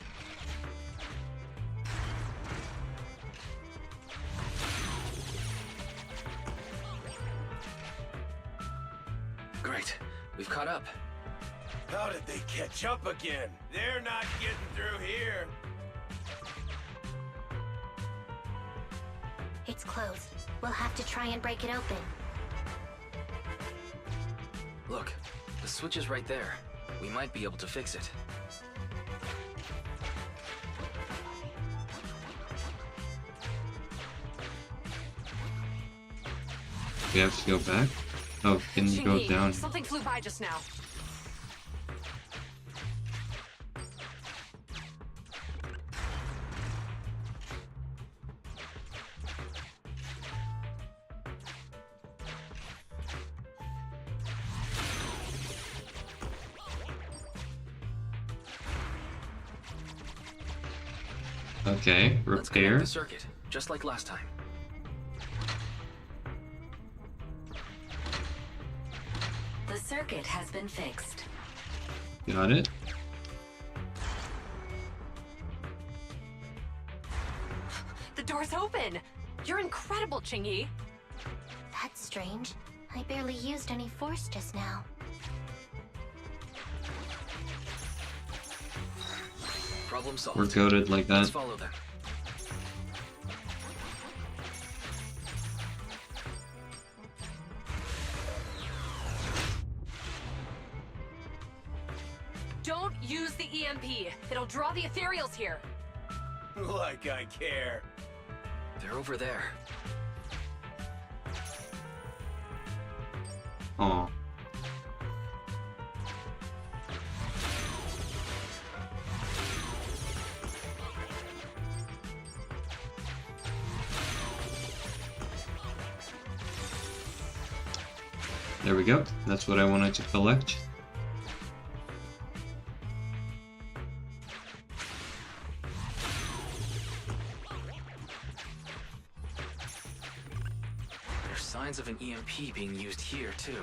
[SPEAKER 6] Great, we've caught up.
[SPEAKER 12] How did they catch up again? They're not getting through here.
[SPEAKER 2] It's closed. We'll have to try and break it open.
[SPEAKER 6] Look, the switch is right there. We might be able to fix it.
[SPEAKER 1] We have to go back? Oh, can you go down?
[SPEAKER 7] Something flew by just now.
[SPEAKER 1] Okay,
[SPEAKER 6] Let's connect
[SPEAKER 1] repair.
[SPEAKER 6] the circuit, just like last time.
[SPEAKER 8] The circuit has been fixed.
[SPEAKER 1] Got it.
[SPEAKER 7] The door's open! You're incredible, Chingy!
[SPEAKER 2] That's strange. I barely used any force just now.
[SPEAKER 6] Problem solved.
[SPEAKER 1] We're goated like
[SPEAKER 6] Let's
[SPEAKER 1] that.
[SPEAKER 6] follow them.
[SPEAKER 7] Don't use the EMP. It'll draw the ethereals here.
[SPEAKER 11] Like I care.
[SPEAKER 6] They're over there.
[SPEAKER 1] Oh. There we go. That's what I wanted to collect.
[SPEAKER 6] There's signs of an EMP being used here, too.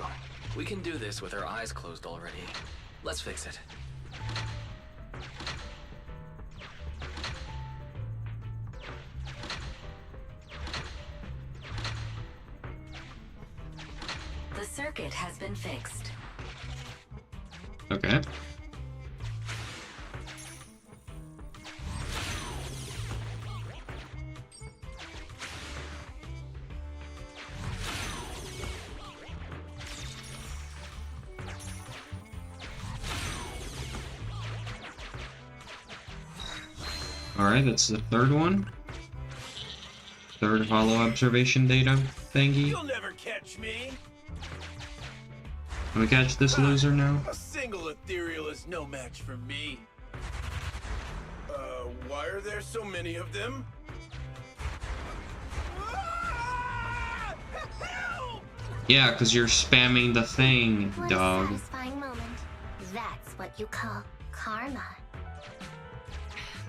[SPEAKER 6] We can do this with our eyes closed already. Let's fix it.
[SPEAKER 8] The circuit has been fixed.
[SPEAKER 1] Okay. Alright, that's the third one. Third hollow observation data thingy.
[SPEAKER 11] You'll never catch me.
[SPEAKER 1] Can we catch this loser now?
[SPEAKER 11] A single ethereal is no match for me. Why are there so many of them?
[SPEAKER 1] Yeah, because you're spamming the thing,
[SPEAKER 2] What
[SPEAKER 1] dog.
[SPEAKER 2] a satisfying moment. That's what you call karma.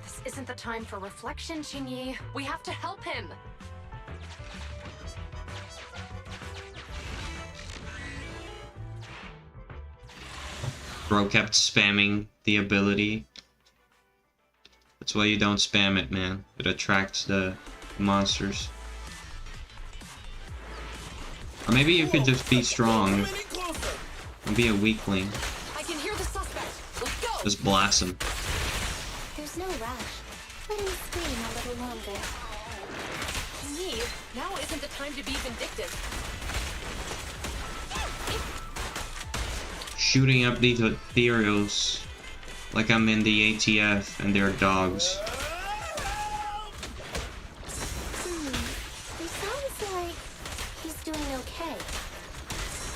[SPEAKER 7] This isn't the time for reflection, Chingy. We have to help him.
[SPEAKER 1] Bro kept spamming the ability. That's why you don't spam it, man. It attracts the monsters. Or maybe you could just be strong and be a weakling.
[SPEAKER 7] I can hear the suspect. Let's go.
[SPEAKER 1] Just blast him.
[SPEAKER 2] There's no rush. Let him scream a little longer.
[SPEAKER 7] Chingy, now isn't the time to be vindictive.
[SPEAKER 1] Shooting up these ethereals like I'm in the ATF and they're dogs.
[SPEAKER 2] He sounds like he's doing okay.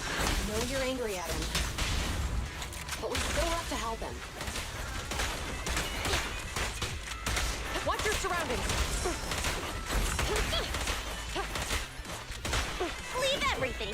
[SPEAKER 7] I know you're angry at him, but we still have to help him. Watch your surroundings.
[SPEAKER 2] Leave everything.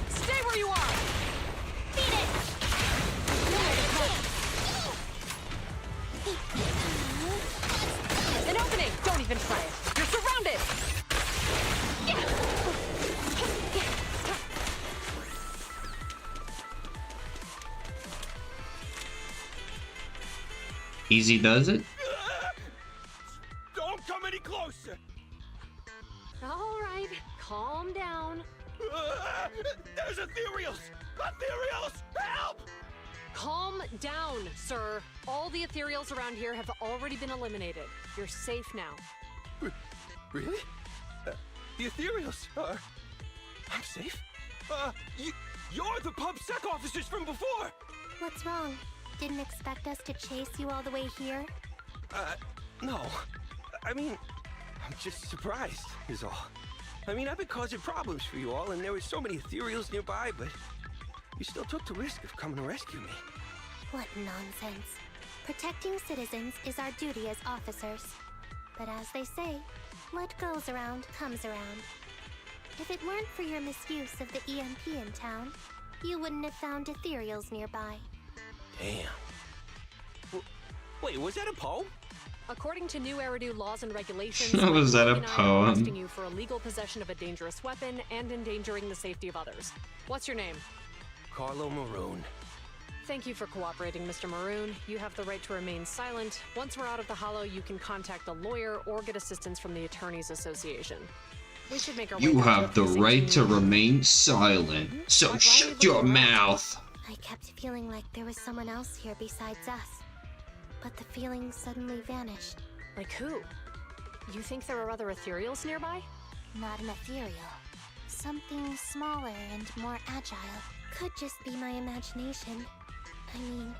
[SPEAKER 7] Stay where you are. Beat it. An opening. Don't even try it. You're surrounded.
[SPEAKER 1] Easy does it?
[SPEAKER 11] Don't come any closer.
[SPEAKER 7] All right, calm down.
[SPEAKER 11] There's ethereals! Ethereals! Help!
[SPEAKER 7] Calm down, sir. All the ethereals around here have already been eliminated. You're safe now.
[SPEAKER 14] Really? The ethereals are... I'm safe? You're the PubSec officers from before!
[SPEAKER 2] What's wrong? Didn't expect us to chase you all the way here?
[SPEAKER 14] No. I mean, I'm just surprised, is all. I mean, I've been causing problems for you all, and there were so many ethereals nearby, but you still took the risk of coming to rescue me.
[SPEAKER 2] What nonsense. Protecting citizens is our duty as officers. But as they say, what goes around comes around. If it weren't for your misuse of the EMP in town, you wouldn't have found ethereals nearby.
[SPEAKER 14] Damn. Wait, was that a poem?
[SPEAKER 7] According to new Eridu laws and regulations,
[SPEAKER 1] Was that a
[SPEAKER 7] I'm
[SPEAKER 1] poem?
[SPEAKER 7] arresting you for illegal possession of a dangerous weapon and endangering the safety of others. What's your name?
[SPEAKER 14] Carlo Maroon.
[SPEAKER 7] Thank you for cooperating, Mr. Maroon. You have the right to remain silent. Once we're out of the Hollow, you can contact a lawyer or get assistance from the Attorneys Association. We should make our way
[SPEAKER 1] You
[SPEAKER 7] back
[SPEAKER 1] have the right to remain silent, so shut your mouth.
[SPEAKER 2] I kept feeling like there was someone else here besides us. But the feeling suddenly vanished.
[SPEAKER 7] Like who? You think there are other ethereals nearby?
[SPEAKER 2] Not an ethereal. Something smaller and more agile. Could just be my imagination. I mean,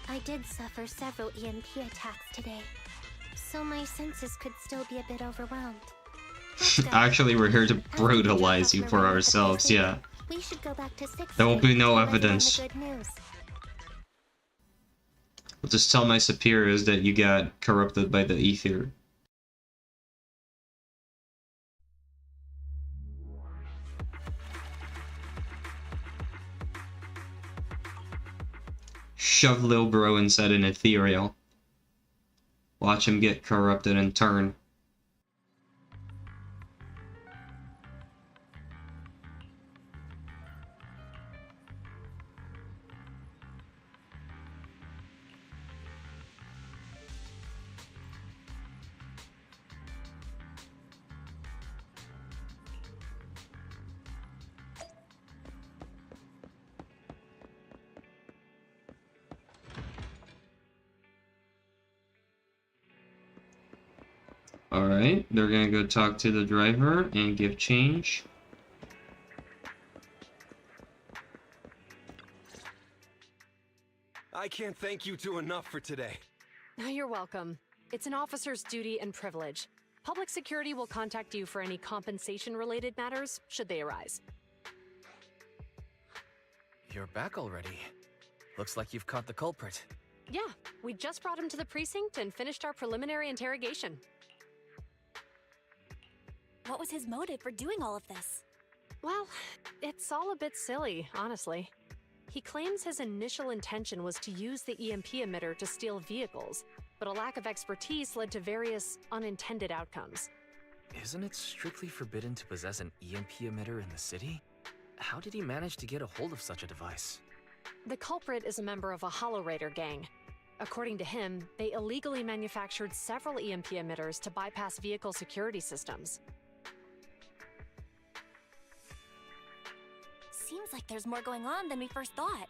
[SPEAKER 2] I did suffer several EMP attacks today, so my senses could still be a bit overwhelmed.
[SPEAKER 1] Actually, we're here to brutalize you for ourselves, yeah.
[SPEAKER 2] We should go back to 6th
[SPEAKER 1] There will be no
[SPEAKER 2] Street to let
[SPEAKER 1] evidence.
[SPEAKER 2] down the good news.
[SPEAKER 1] I'll just tell my superiors that you got corrupted by the ether. Shove Lil Bro inside an ethereal. Watch him get corrupted and turn. Alright, they're gonna go talk to the driver and give change.
[SPEAKER 14] I can't thank you two enough for today.
[SPEAKER 7] You're welcome. It's an officer's duty and privilege. Public security will contact you for any compensation-related matters, should they arise.
[SPEAKER 6] You're back already. Looks like you've caught the culprit.
[SPEAKER 7] Yeah, we just brought him to the precinct and finished our preliminary interrogation.
[SPEAKER 5] What was his motive for doing all of this?
[SPEAKER 7] Well, it's all a bit silly, honestly. He claims his initial intention was to use the EMP emitter to steal vehicles, but a lack of expertise led to various unintended outcomes.
[SPEAKER 6] Isn't it strictly forbidden to possess an EMP emitter in the city? How did he manage to get a hold of such a device?
[SPEAKER 7] The culprit is a member of a Hollow Raider gang. According to him, they illegally manufactured several EMP emitters to bypass vehicle security systems.
[SPEAKER 5] Seems like there's more going on than we first thought.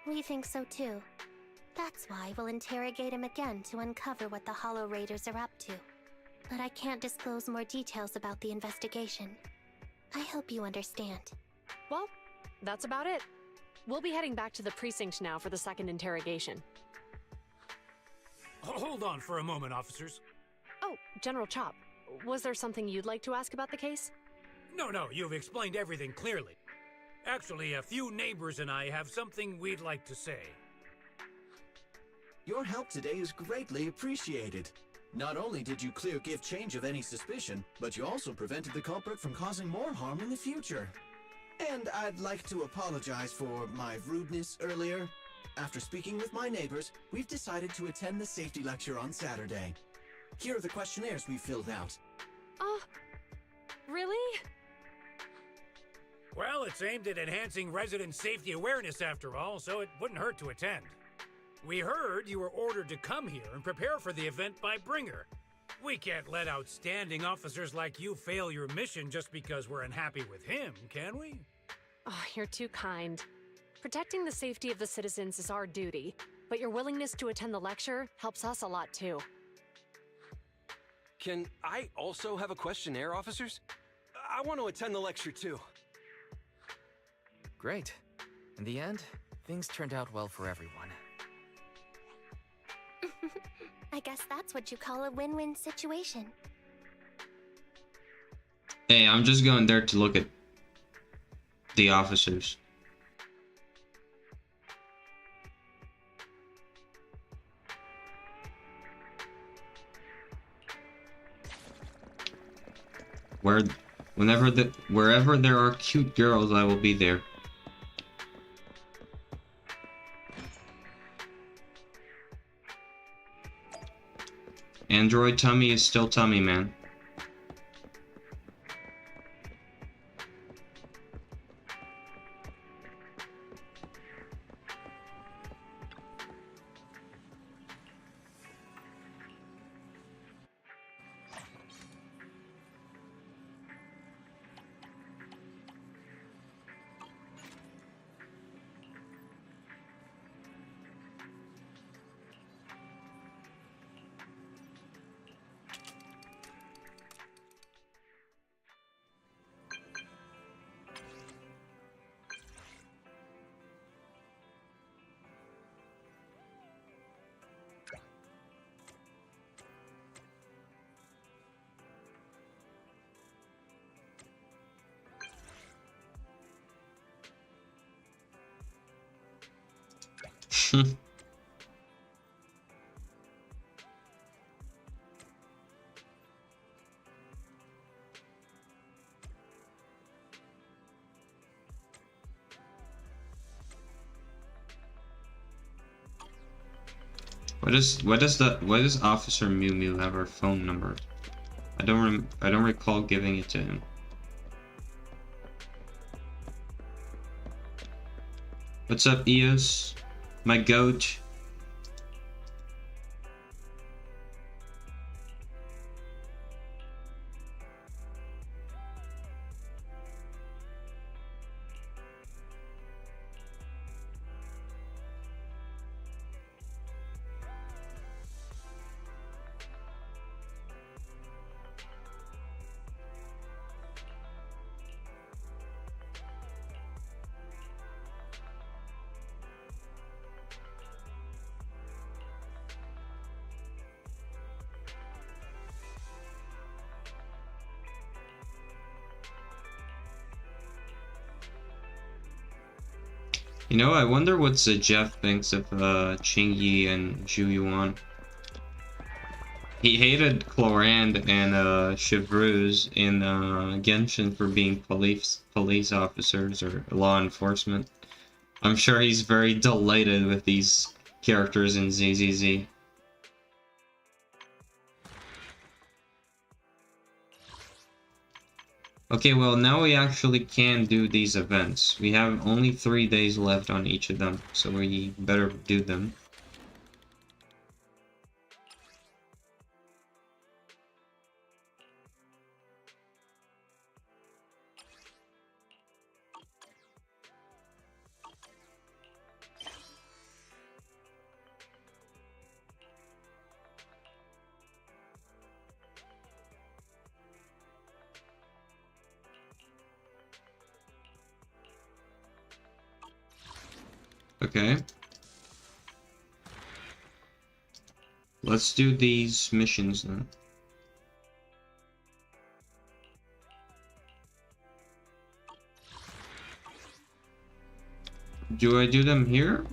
[SPEAKER 2] We think so too. That's why we'll interrogate him again to uncover what the Hollow Raiders are up to. But I can't disclose more details about the investigation. I hope you understand.
[SPEAKER 7] Well, that's about it. We'll be heading back to the precinct now for the second interrogation.
[SPEAKER 13] Hold on for a moment, officers.
[SPEAKER 7] Oh, General Chop, was there something you'd like to ask about the case?
[SPEAKER 13] No, you've explained everything clearly. Actually, a few neighbors and I have something we'd like to say.
[SPEAKER 11] Your help today is greatly appreciated. Not only did you clear Give Change of any suspicion, but you also prevented the culprit from causing more harm in the future. And I'd like to apologize for my rudeness earlier. After speaking with my neighbors, we've decided to attend the safety lecture on Saturday. Here are the questionnaires we filled out.
[SPEAKER 7] Really?
[SPEAKER 13] Well, it's aimed at enhancing resident safety awareness after all, so it wouldn't hurt to attend. We heard you were ordered to come here and prepare for the event by Bringer. We can't let outstanding officers like you fail your mission just because we're unhappy with him, can we?
[SPEAKER 7] Oh, you're too kind. Protecting the safety of the citizens is our duty, but your willingness to attend the lecture helps us a lot too.
[SPEAKER 14] Can I also have a questionnaire, officers? I want to attend the lecture too.
[SPEAKER 6] Great. In the end, things turned out well for everyone.
[SPEAKER 2] I guess that's what you call a win-win situation.
[SPEAKER 1] Hey, I'm just going there to look at the officers. Wherever there are cute girls, I will be there. Android tummy is still tummy, man. Why does Officer Mew Mew have her phone number? I don't recall giving it to him. What's up, Eos? My goat. You know, I wonder what Jeff thinks of Chingy and Zhu Yuan. He hated Chlorand and Chevreuse in Genshin for being police officers or law enforcement. I'm sure he's very delighted with these characters in ZZZ. Okay, well, now we actually can do these events. We have only 3 days left on each of them, so we better do them. Okay. Let's do these missions then. Do I do them here?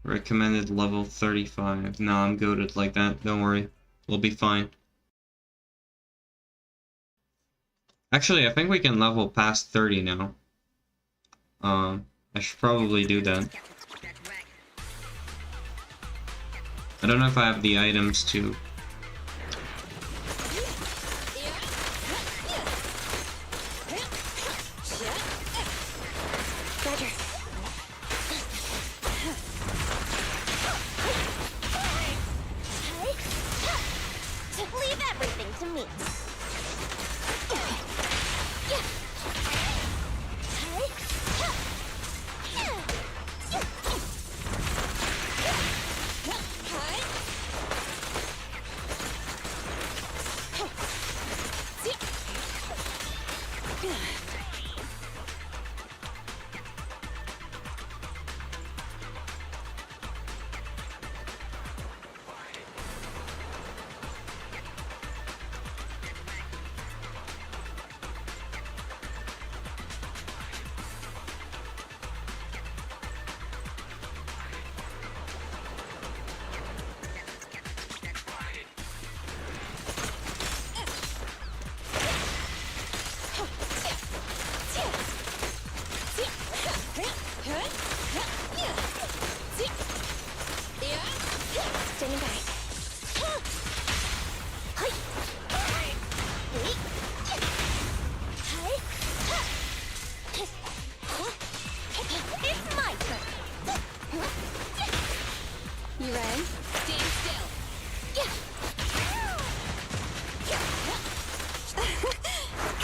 [SPEAKER 1] Recommended level 35. No, I'm goated like that. Don't worry. We'll be fine. Actually, I think we can level past 30 now. I should probably do that. I don't know if I have the items to...
[SPEAKER 2] Leave everything to me.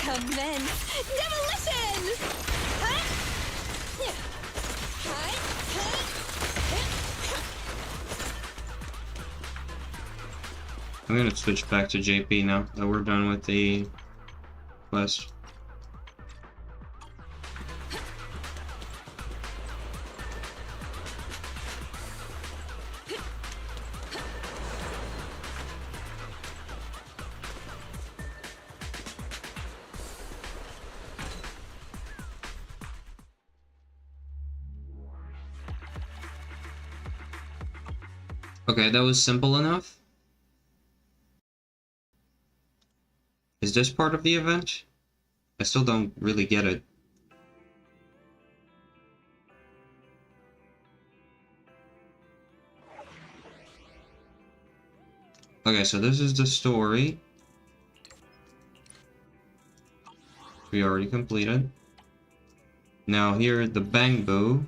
[SPEAKER 5] Commence demolition! Huh?
[SPEAKER 1] I'm gonna switch back to JP now that we're done with the quest. Okay, that was simple enough. Is this part of the event? I still don't really get it. Okay, so this is the story. We already completed. Now here, the Bang Boo.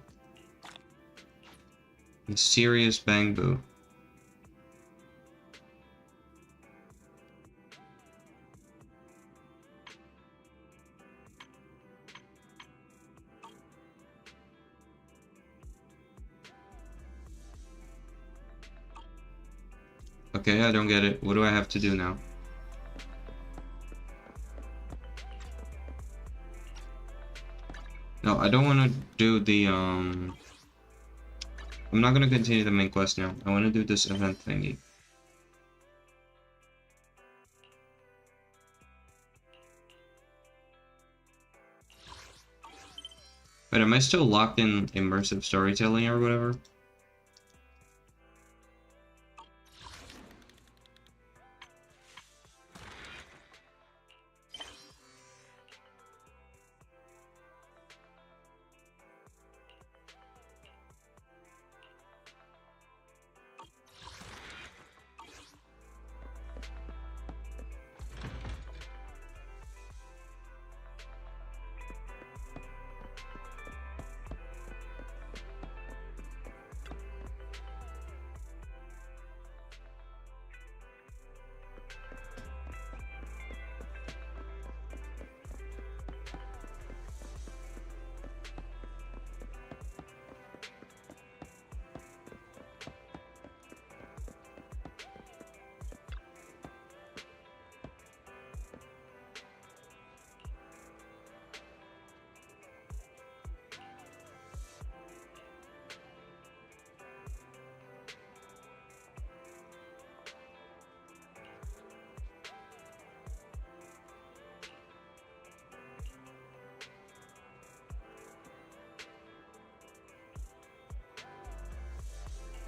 [SPEAKER 1] Mysterious Bang Boo. Okay, I don't get it. What do I have to do now? No, I don't want to do the, I'm not going to continue the main quest now. I want to do this event thingy. Wait, am I still locked in immersive storytelling or whatever?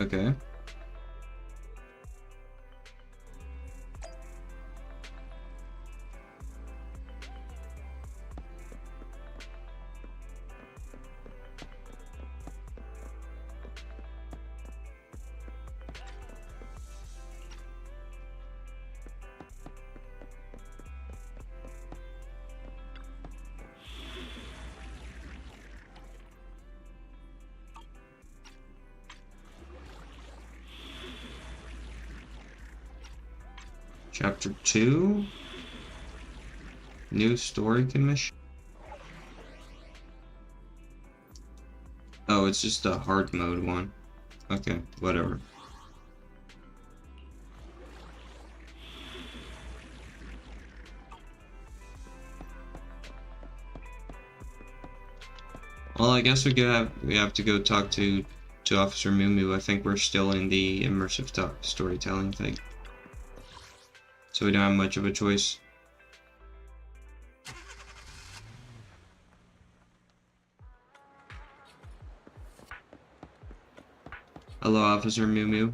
[SPEAKER 1] Okay. Chapter 2? New story commission? Oh, it's just a hard mode one. Okay, whatever. Well, I guess we have to go talk to Officer Moo. I think we're still in the immersive storytelling thing. So we don't have much of a choice. Hello, Officer Moo.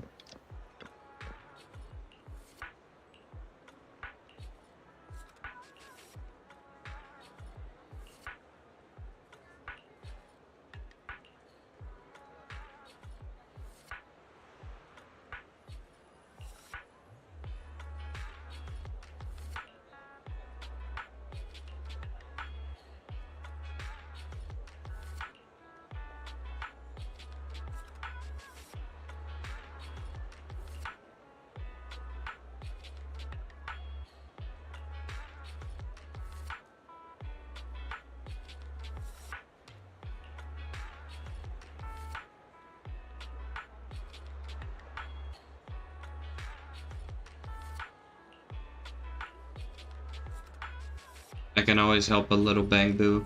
[SPEAKER 1] I can always help a little Bang Boo.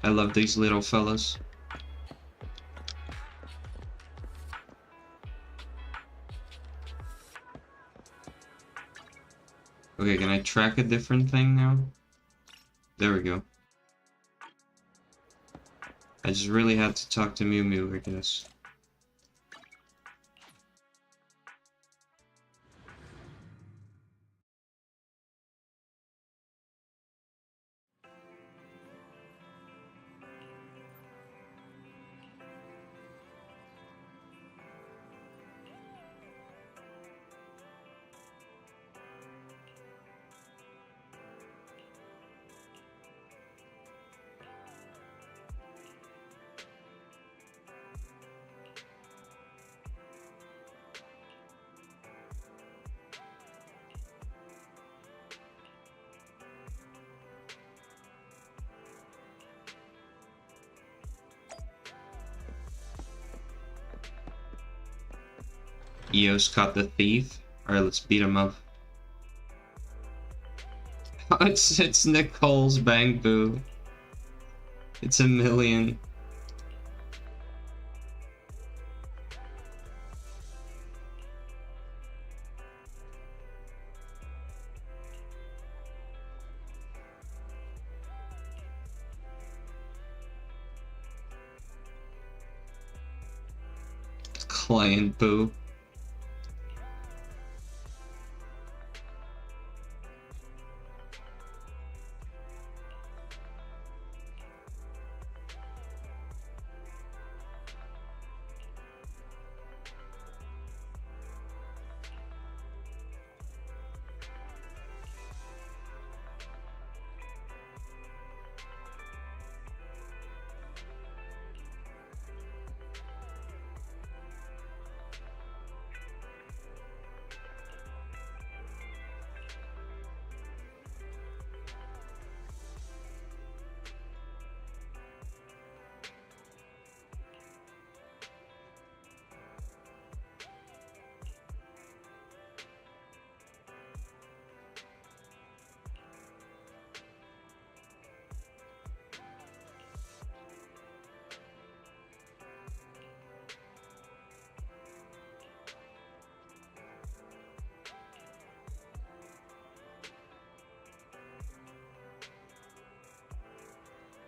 [SPEAKER 1] I love these little fellas. Okay, can I track a different thing now? There we go. I just really had to talk to Mew Mew, I guess. Eos caught the thief. Alright, let's beat him up. it's Nicole's Bang Boo. It's a million. Client Boo.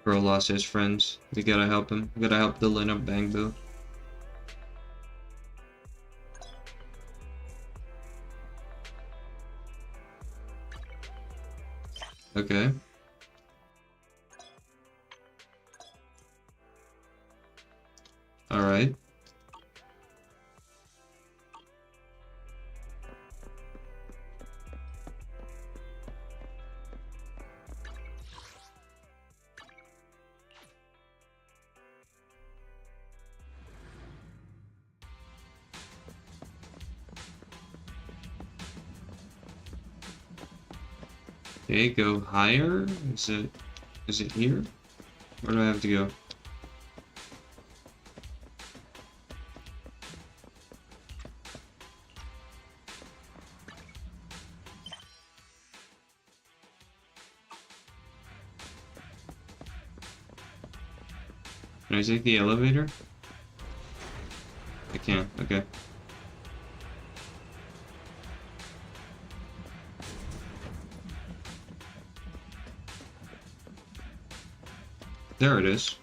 [SPEAKER 1] Bro lost his friends. We gotta help him. We gotta help the lineup Bang Boo. Okay. Alright. Okay, go higher. Is it here? Where do I have to go? Can I take the elevator? I can, okay. There it is.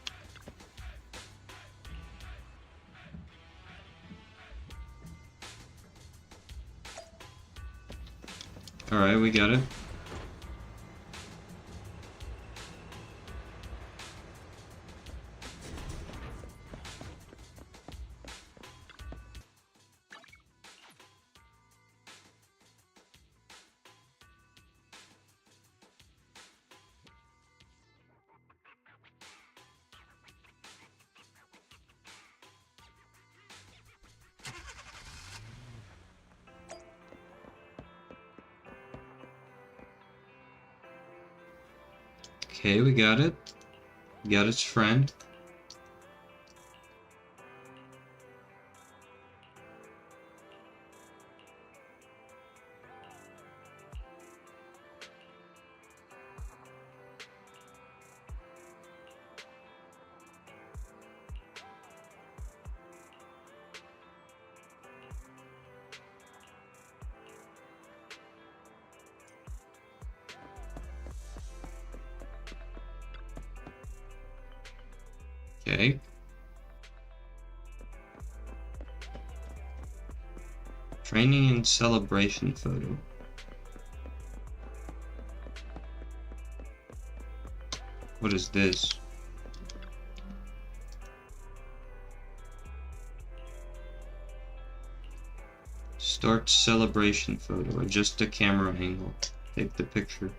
[SPEAKER 1] Alright, we got it. Okay, we got it. We got its friend. Okay. Training and celebration photo. What is this? Start celebration photo. Adjust the camera angle. Take the picture.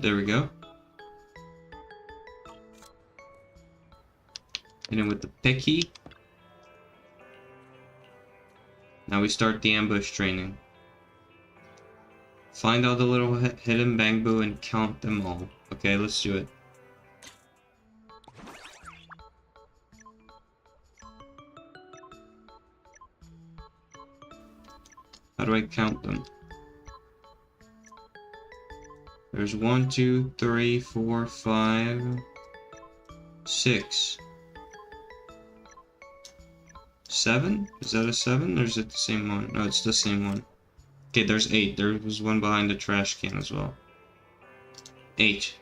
[SPEAKER 1] There we go. Hit him with the picky. Now we start the ambush training. Find all the little hidden bamboo and count them all. Okay, let's do it. How do I count them? There's 1, 2, 3, 4, 5, 6. 7? Is that a 7? Or is it the same one? No, it's the same one. Okay, there's 8. There was one behind the trash can as well. 8.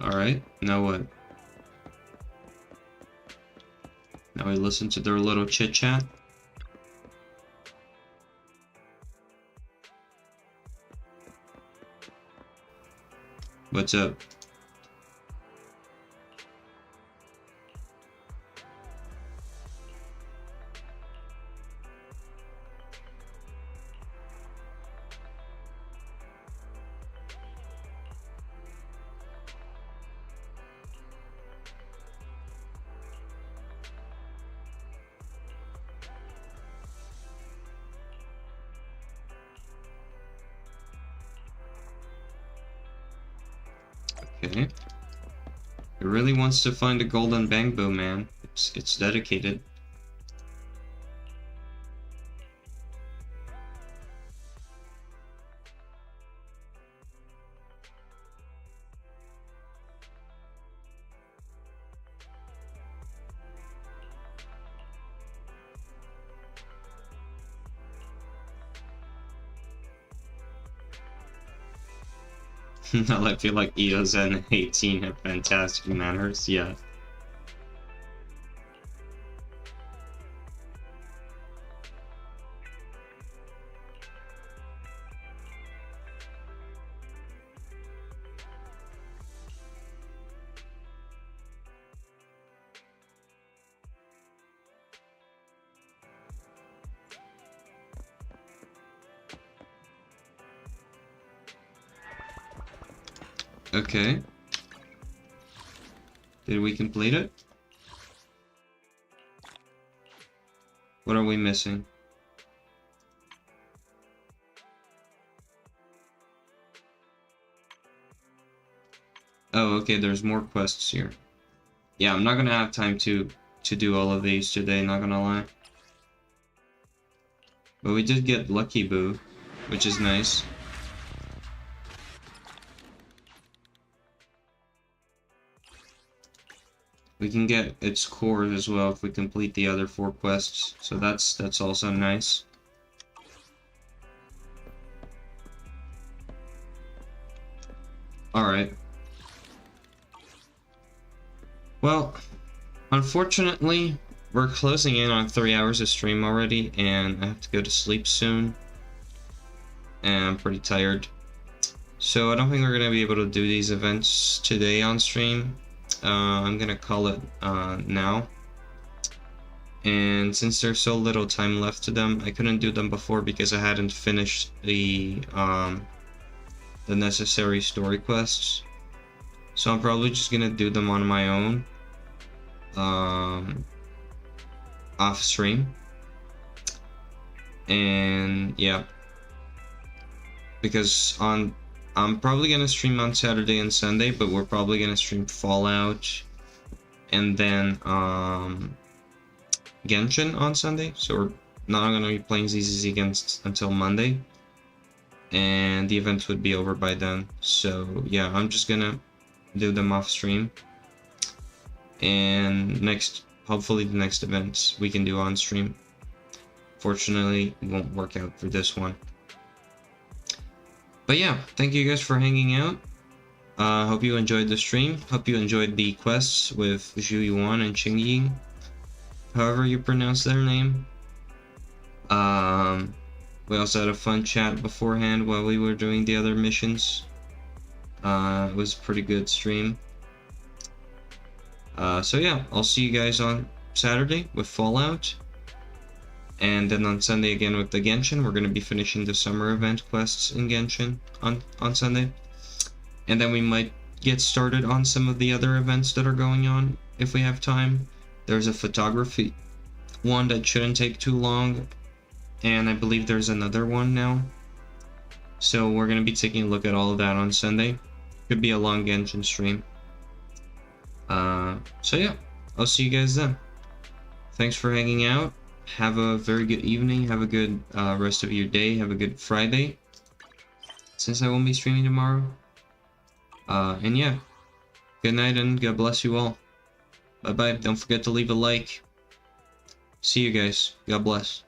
[SPEAKER 1] Alright, now what? Now we listen to their little chit chat. What's up? Okay. It really wants to find a golden bamboo, man. It's dedicated. I feel like EOS and 18 have fantastic manners, yeah. Okay. Did we complete it? What are we missing? Oh, okay, there's more quests here. Yeah, I'm not gonna have time to do all of these today, not gonna lie. But we did get Lucky Boo, which is nice. We can get its core as well if we complete the other 4 quests, so that's also nice. Alright. Well, unfortunately, we're closing in on 3 hours of stream already, and I have to go to sleep soon. And I'm pretty tired. So I don't think we're going to be able to do these events today on stream. I'm gonna call it now. And since there's so little time left to them, I couldn't do them before because I hadn't finished the necessary story quests. So I'm probably just gonna do them on my own, off stream. And yeah, because I'm probably gonna stream on Saturday and Sunday, but we're probably gonna stream Fallout, and then Genshin on Sunday, so we're not gonna be playing ZZZ against until Monday, and the event would be over by then. So yeah, I'm just gonna do them off stream, and hopefully the next events we can do on stream. Fortunately, it won't work out for this one. But yeah, thank you guys for hanging out. Hope you enjoyed the stream. Hope you enjoyed the quests with Zhu Yuan and Qing Ying, however you pronounce their name. We also had a fun chat beforehand while we were doing the other missions. It was a pretty good stream. So yeah, I'll see you guys on Saturday with Fallout. And then on Sunday again with the Genshin. We're going to be finishing the summer event quests in Genshin on Sunday. And then we might get started on some of the other events that are going on if we have time. There's a photography one that shouldn't take too long. And I believe there's another one now. So we're going to be taking a look at all of that on Sunday. Could be a long Genshin stream. So yeah, I'll see you guys then. Thanks for hanging out. Have a very good evening. Have a good rest of your day. Have a good Friday, since I won't be streaming tomorrow. And yeah, good night and God bless you all. Bye bye. Don't forget to leave a like. See you guys. God bless.